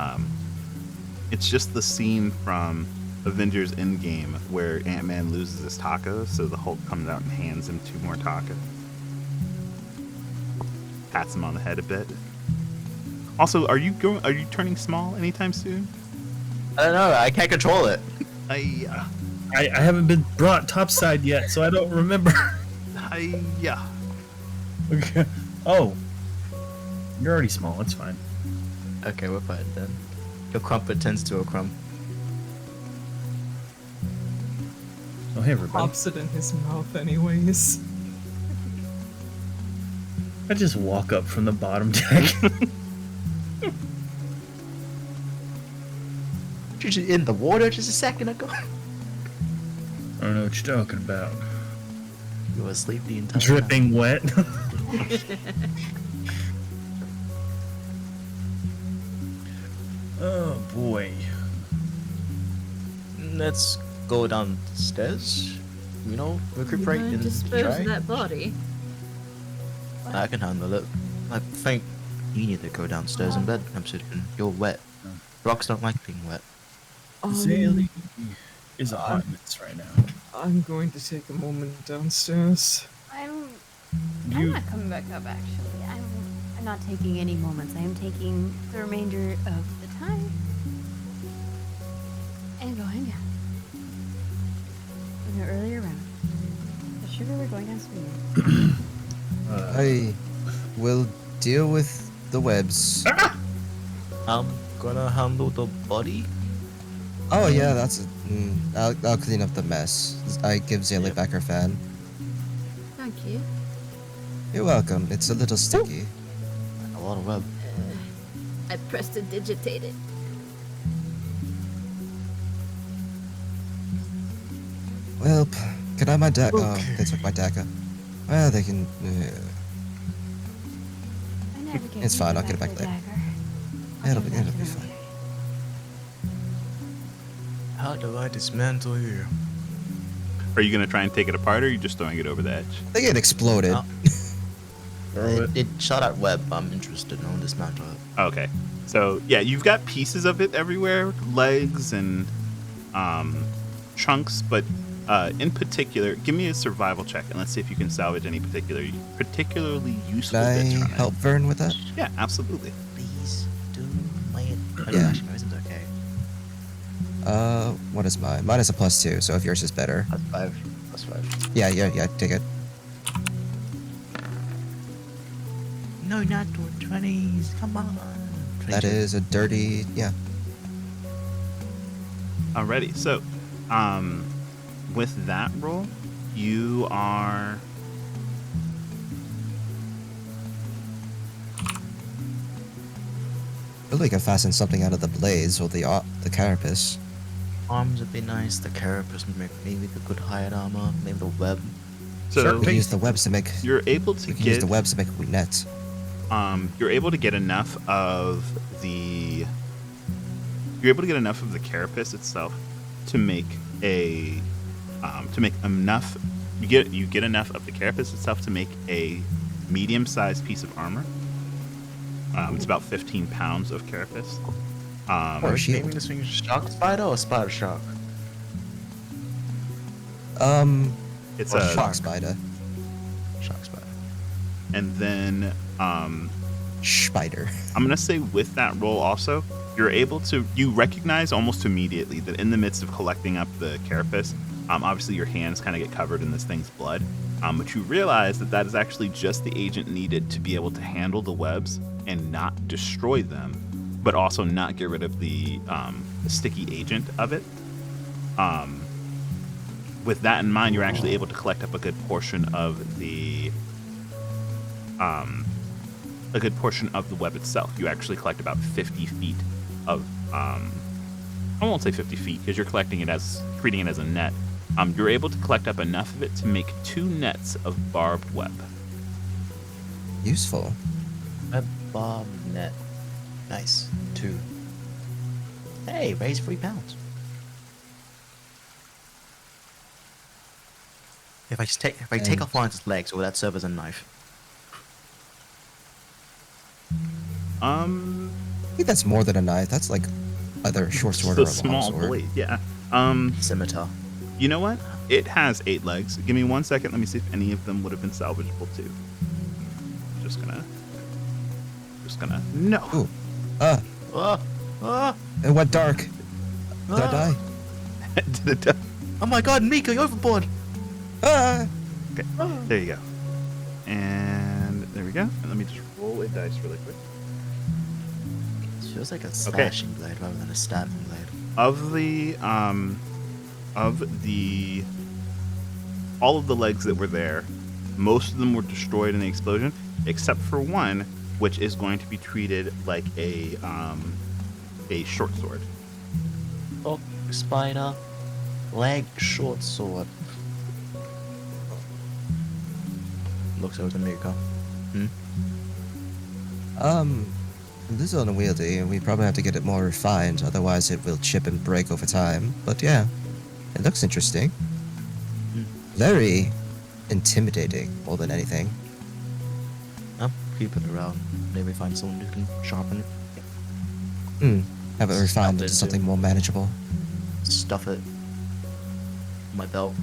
It's just the scene from Avengers Endgame where Ant-Man loses his tacos, so the Hulk comes out and hands him 2 more tacos. Pats him on the head a bit. Also, are you turning small anytime soon? I don't know. I can't control it. I haven't been brought topside yet, so I don't remember. yeah. Okay. Oh. You're already small, it's fine. Okay, we're fine then. Your crumpet turns to a crumb. Oh, hey, everybody. Pops it in his mouth anyways. I just walk up from the bottom deck. You're just in the water just a second ago. I don't know what you're talking about. You were asleep the entire Dripping wet. Oh boy. Let's go downstairs. You know, recuperate Can I and dispose try. of that body? I can handle it. I think you need to go downstairs in bed. I'm sitting. You're wet. Rocks don't like being wet. Zaylee is a hot mess right now. I'm going to take a moment downstairs. I'm You- not coming back up, actually. I'm not taking any moments. I am taking the remainder of the time and going down. In the earlier round. For sure we're going downstairs. I will deal with the webs. I'm gonna handle the body. Oh yeah, that's it. I'll clean up the mess. I give Zaylee back her fan. Thank you. You're welcome. It's a little sticky. A lot of web. I prestidigitate it. Well, can I have my dagger? Oh, they took my dagger. Well, they can. I never gave It's you fine, the I'll get it back the later. dagger. It'll give be, it it'll back be to them fine. How do I dismantle you? Are you gonna try and take it apart, or are you just throwing it over the edge? I think it exploded. Oh. It shot at web. I'm interested in dismantle it. Okay. So yeah, you've got pieces of it everywhere, legs and chunks, but in particular, give me a survival check and let's see if you can salvage any particularly useful Can I bits from it. help Vern with that? Yeah, absolutely. Please do my. Yeah. Actually, mine isn't okay. What is mine? Mine is a +2, so if yours is better. That's 5. That's 5. Yeah, take it. No, not 20s. Come on. That 22. is a dirty, yeah. Alrighty. So, with that roll, you are. I feel like I fasten something out of the blades or the carapace. Arms would be nice. The carapace would make maybe the good hide armor. Maybe the web. So We can use the webs to make. you're able to We can use get. the webs to make a net. You're able to get enough of the. You're able to get enough of the carapace itself to make a. To make enough. You get enough of the carapace itself to make a medium-sized piece of armor. It's about 15 pounds of carapace. Or Are you shield. naming this thing Shock Spider or Spider Shock? It's Or a Shark spider. Shark spider. and then Spider. I'm gonna say with that roll also, you recognize almost immediately that in the midst of collecting up the carapace, obviously your hands kind of get covered in this thing's blood, but you realize that is actually just the agent needed to be able to handle the webs and not destroy them, but also not get rid of the sticky agent of it. With that in mind, you're actually able to collect up a good portion of the web itself. You actually collect about 50 feet of I won't say 50 feet because you're treating it as a net. You're able to collect up enough of it to make 2 nets of barbed web. Useful. A bomb net. Nice. 2. Hey, raise 3 pounds. If I take off Lawrence's legs, will that serve as a knife? I think that's more than a knife. That's like either a short sword or a It's a long small sword. blade, yeah. Scimitar. You know what? It has 8 legs. Give me 1 second. Let me see if any of them would have been salvageable too. Just gonna. No. Ooh. It went dark. Did I die? Did it die? Oh my god, Mika, you're overboard! Ah! Okay. There you go. And there we go. And let me just roll a dice really quick. It feels like a slashing blade rather than a stabbing blade. All of the legs that were there, most of them were destroyed in the explosion, except for one, which is going to be treated like a short sword. Oh, spider. Leg short sword. Looks over to Mika. This is unwieldy, and we probably have to get it more refined, otherwise it will chip and break over time. But yeah, it looks interesting. Very intimidating, more than anything. I'll keep it around. Maybe find someone who can sharpen it. Have it refined Stuff into it something in. more manageable. Stuff it. My belt.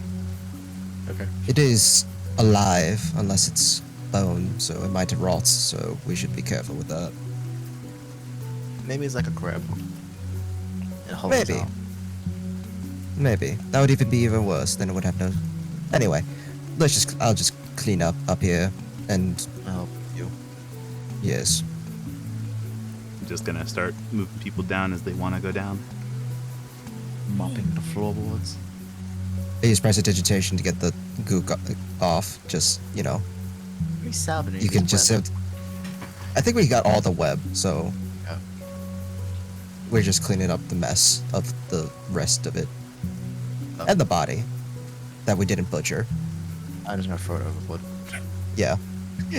Okay. It is alive, unless it's bone, so it might rot, so we should be careful with that. Maybe it's like a crab. It hovers Maybe. out. Maybe. That would even be even worse, then it would have no... Anyway, I'll just clean up here, and... I'll help you. Yes. I'm just gonna start moving people down as they want to go down. Mopping the floorboards. I use prestidigitation to get the gook off, just, Very salvaging. you can just... I think we got all the web, so... Yeah. We're just cleaning up the mess of the rest of it. Oh. And the body that we didn't butcher. I'm just gonna throw it overboard. Yeah.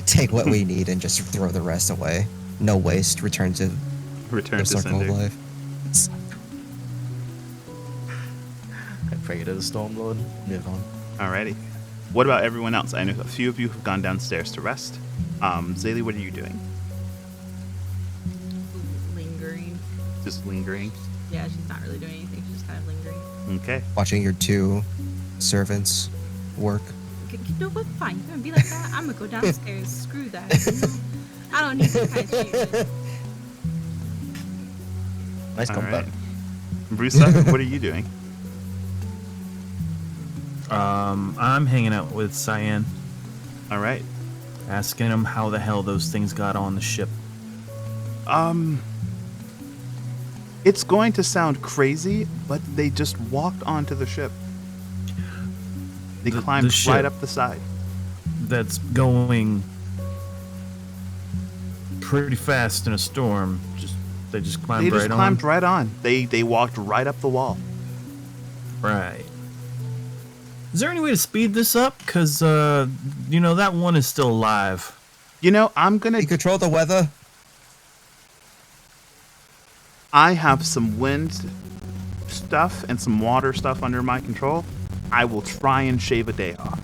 Take what we need and just throw the rest away. No waste. Return to Return the to circle of sender. life. I pray to the Stormlord. Move on. Alrighty. What about everyone else? I know a few of you have gone downstairs to rest. Zaylee, what are you doing? Lingering. Just lingering. Yeah, she's not really doing anything. She's just kind of lingering. Okay. Watching your 2 servants work. You know what? Fine. You're gonna be like that. I'm gonna go downstairs. Screw that. I don't need that kind of shit. Nice All combat. right. Bruce, what are you doing? I'm hanging out with Cyan, All right. asking him how the hell those things got on the ship. It's going to sound crazy, but they just walked onto the ship. They The climbed ship. right up the side. That's going pretty fast in a storm. They just climbed They just right climbed on. right on. They walked right up the wall. Right. Is there any way to speed this up? Because, that one is still alive. You know, I'm gonna. You control the weather? I have some wind stuff and some water stuff under my control. I will try and shave a day off.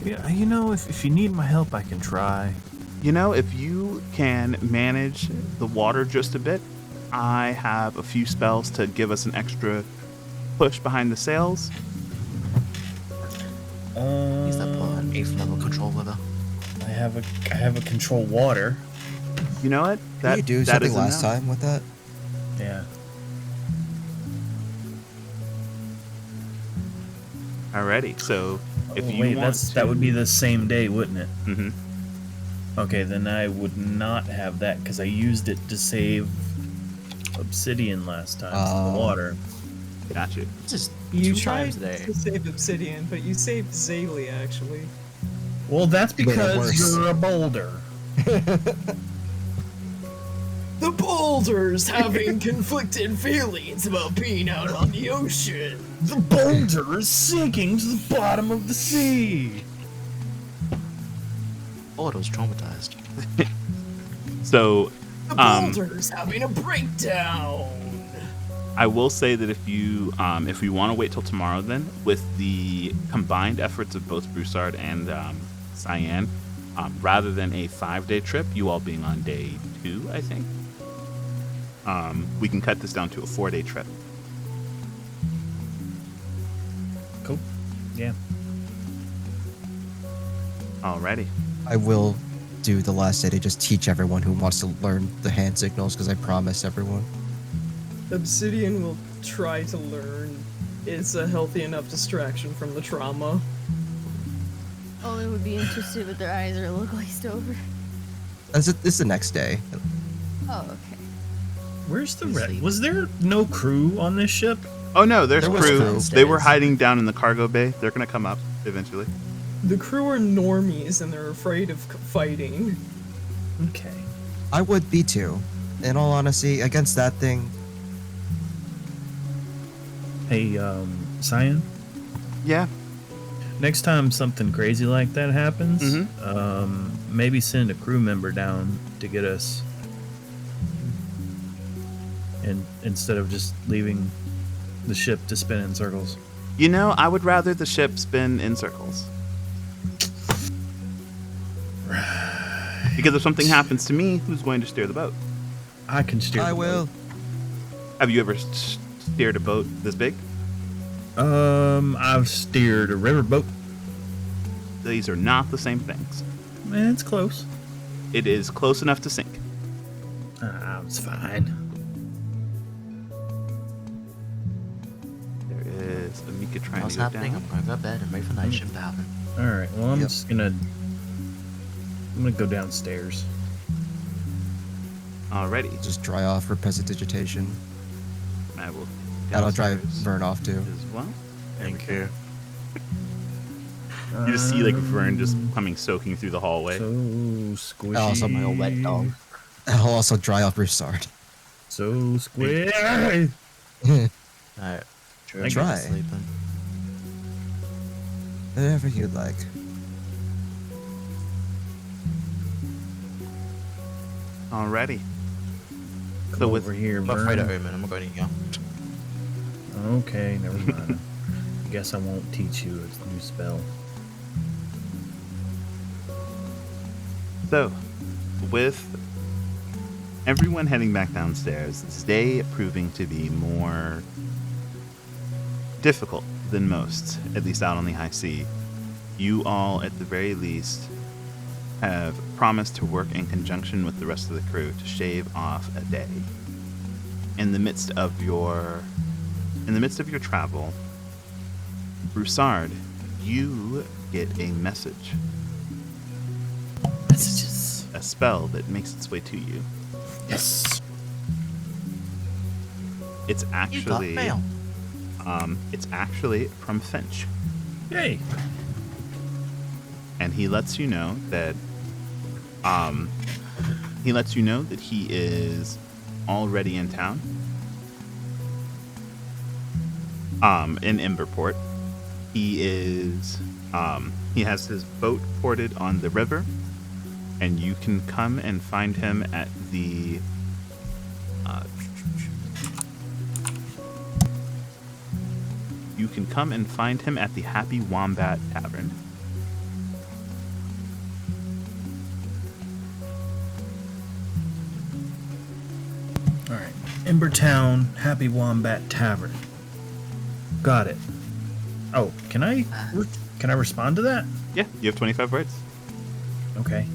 Yeah, if you need my help, I can try. You know, if you can manage the water just a bit, I have a few spells to give us an extra push behind the sails. Use that pull an 8th level control wither. I have a control water. You know what? Did you do that something is a last no. time with that? Yeah. Alrighty. So if Oh, you wait, want that would be to- the same day, wouldn't it? Mhm. Okay, then I would not have that because I used it to save obsidian last time from Oh. the water. Got you. Just You 2 tried times a day. to save Obsidian, but you saved Zaylee, actually. Well, that's made it because worse. you're a boulder. The boulders having conflicted feelings about being out on the ocean. The boulder is sinking to the bottom of the sea. Oh, it was traumatized. So The boulder's having a breakdown. I will say that if you want to wait till tomorrow, then with the combined efforts of both Broussard and Cyan, rather than a 5-day trip, you all being on day 2, I think, we can cut this down to a 4-day trip. Cool. Yeah. Alrighty. I will do the last day to just teach everyone who wants to learn the hand signals because I promised everyone. Obsidian will try to learn. It's a healthy enough distraction from the trauma. Only would be interested with their eyes are a little glazed over. This is the next day. Oh, okay. Where's the He's red? sleeping. Was there no crew on this ship? Oh no, there's There was crew. crew. They were Downstairs. hiding down in the cargo bay. They're gonna come up eventually. The crew are normies and they're afraid of fighting. Okay. I would be too. In all honesty, against that thing, Hey, Cyan. Yeah. Next time something crazy like that happens, Mhm. maybe send a crew member down to get us, and instead of just leaving the ship to spin in circles. You know, I would rather the ship spin in circles. Because if something happens to me, who's going to steer the boat? I can steer. I the will. boat. Have you ever steered a boat this big? I've steered a riverboat. These are not the same things. Man, it's close. It is close enough to sink. It's fine. There is Amika trying What's to go happening? down. I'm going to go to bed and wait for night shift to happen. All right. Well, I'm Yep. just gonna. I'm gonna go downstairs. Alrighty. just dry off for prestidigitation. I will. And I'll drive downstairs Vern off too. as well. Thank you. You just see like Vern just coming soaking through the hallway. So squishy. Also, My old wet dog. And I'll also dry off Broussard. So squishy. Alright. True. Thank Try. Sleeping. Whatever you'd like. Alrighty. Come So with over here, I'm afraid of Vern. Omen. I'm not going to go. Okay, never mind. I guess I won't teach you a new spell. So, with everyone heading back downstairs, this day proving to be more difficult than most, at least out on the high sea, you all, at the very least, have promised to work in conjunction with the rest of the crew to shave off a day. In the midst of your travel, Broussard, you get a message. Messages. A spell that makes its way to you. Yes. It's You got actually mail. it's actually from Finch. Yay. And he lets you know that he is already in town. In Emberport. He has his boat ported on the river, and you can come and find him at the Happy Wombat Tavern. All right. Embertown Happy Wombat Tavern. Got it. Oh, can I Can I respond to that? Yeah, you have 25 words. Okay.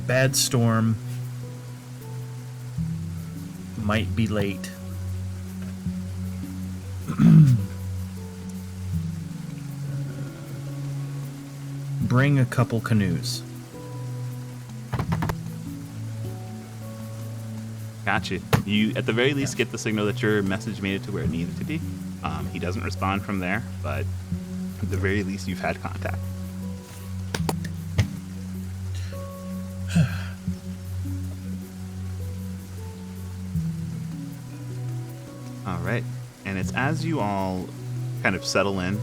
Bad storm. Might be late. Bring a couple canoes. Gotcha. You, at the very least, get the signal that your message made it to where it needed to be. He doesn't respond from there, but at the very least, you've had contact. All right. And it's as you all kind of settle in,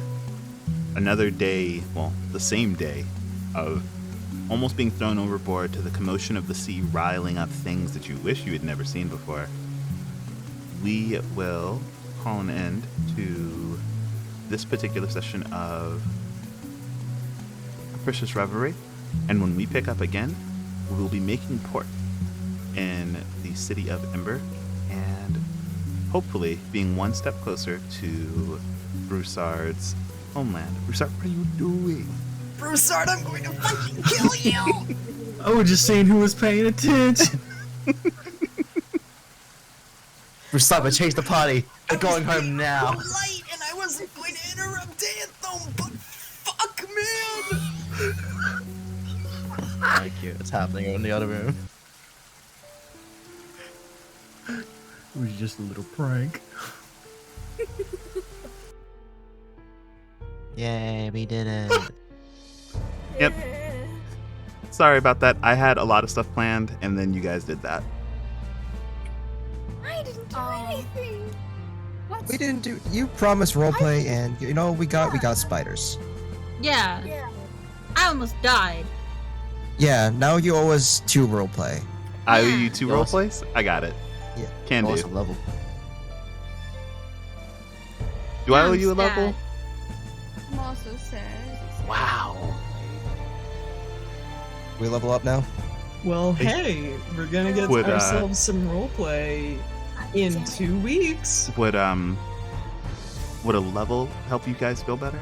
another day, well, the same day of almost being thrown overboard to the commotion of the sea riling up things that you wish you had never seen before. We will call an end to this particular session of Capricious Reverie, and when we pick up again, we will be making port in the city of Ember, and hopefully being one step closer to Broussard's homeland. Broussard, what are you doing? Broussard, I'm going to fucking kill you! I was just saying who was paying attention. Stop it, change the party. They're going home now. Light, and I wasn't going to interrupt Anthem, but fuck, man! Thank you. It's happening in the other room. It was just a little prank. Yay, we did it. Yep. Sorry about that. I had a lot of stuff planned, and then you guys did that. I didn't do anything. What? We didn't do. You promised roleplay, and you know we got spiders. Yeah, Yeah. I almost died. Yeah, now you owe us 2 roleplay. I owe Yeah. you 2 Yes. role plays? I got it. Yeah. Can do. Awesome level. Do I owe I'm you a level? sad. I'm also sad. Wow. We level up now. Well, hey, we're gonna get Would, ourselves some roleplay in 2 weeks. Would a level help you guys feel better?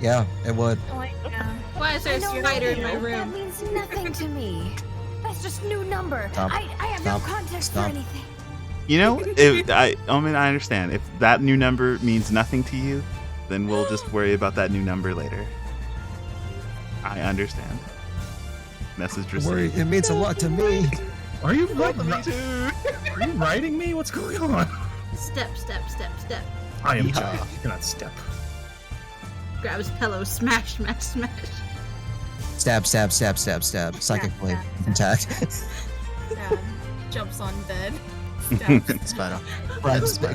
Yeah, it would. Oh, yeah. Why is there I a know spider in that, my That room? means nothing to me. That's just new number. Stop. I have no Stop. context Stop. for anything. You know, I understand. If that new number means nothing to you, then we'll just worry about that new number later. I understand. Message Worry, received. it means a lot to me. Are you writing me? What's going on? Step, step, step, step. I am Yeehaw. giant. You cannot step. Grab his pillow, smash, smash, smash. Stab, stab, stab, stab, stab. Psychic Yeah, blade yeah. attack. Jumps on bed. Stabs. Spider.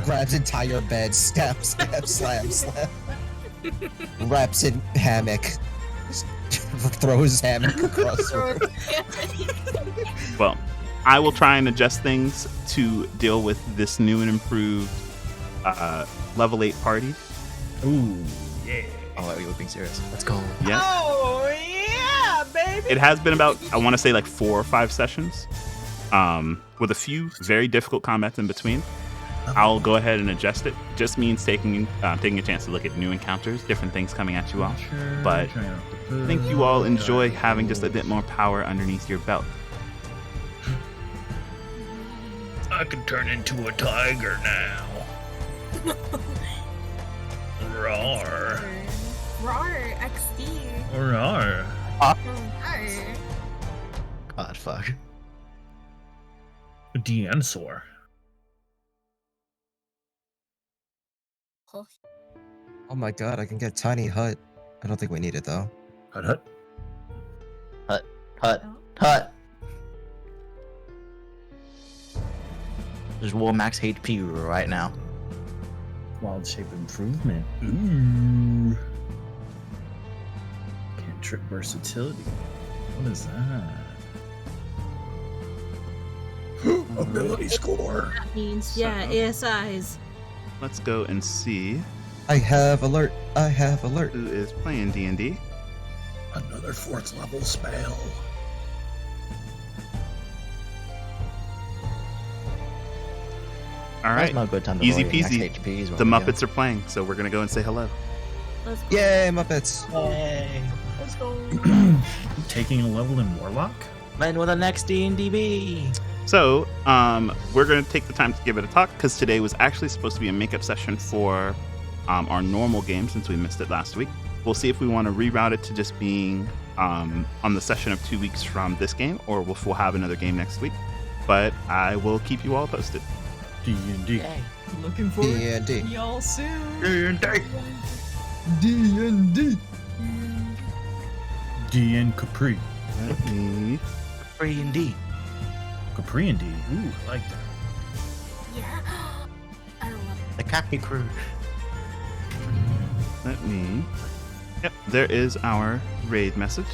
grabs entire bed. Stab, stab, slam, slam. Wraps in hammock. Throws hammock across the room. Well, I will try and adjust things to deal with this new and improved level 8 party. Ooh, yeah. Oh, wait, we're being serious. Let's go. Yes. Oh, yeah, baby! It has been about, I want to say, like 4 or 5 sessions, with a few very difficult combats in between. I'll go ahead and adjust it. Just means taking a chance to look at new encounters, different things coming at you all. But I think you all enjoy having just a bit more power underneath your belt. I can turn into a tiger now. Roar. Roar, XD. Roar. Roar. God, fuck. Dinosaur. Oh my god, I can get tiny hut. I don't think we need it though. Hut hut. Hut. Hut. There's war max HP right now. Wild shape improvement. Ooh. Cantrip versatility. What is that? Ability score. That means, yeah, ASIs. Let's go and see. I have alert. I have alert. Who is playing D&D? Another 4th level spell. All That's right. not a good time to Easy roll your max peasy. HPs while The we go. Muppets are playing, so we're gonna go and say hello. Let's go. Yay, Muppets. Yay. Let's go. Taking a level in Warlock? When will the next D&D? So, we're going to take the time to give it a talk because today was actually supposed to be a makeup session for our normal game since we missed it last week. We'll see if we want to reroute it to just being on the session of 2 weeks from this game, or if we'll have another game next week. But I will keep you all posted. D&D. Yay. Looking forward to D&D. seeing y'all soon. D&D. D&D. D and Capri. Let me. Free and D. Capri and D. Ooh, I like that. Yeah. I love The Capri crew. Let me. Yep, there is our raid message.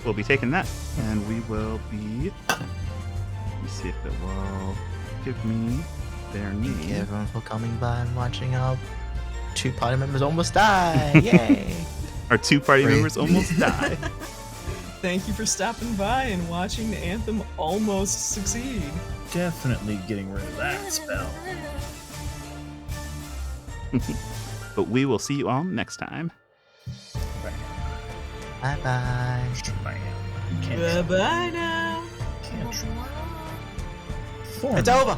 We'll be taking that, and we will be. Let me see if it will give me their Thank you name. everyone for coming by and watching our 2 party members almost die. Yay. Our 2 party Great. members almost die. Thank you for stopping by and watching the anthem almost succeed. Definitely getting rid of that spell. But we will see you all next time. Bye-bye. Bam. Can't, Bye-bye now. can't. it. Form. It's over.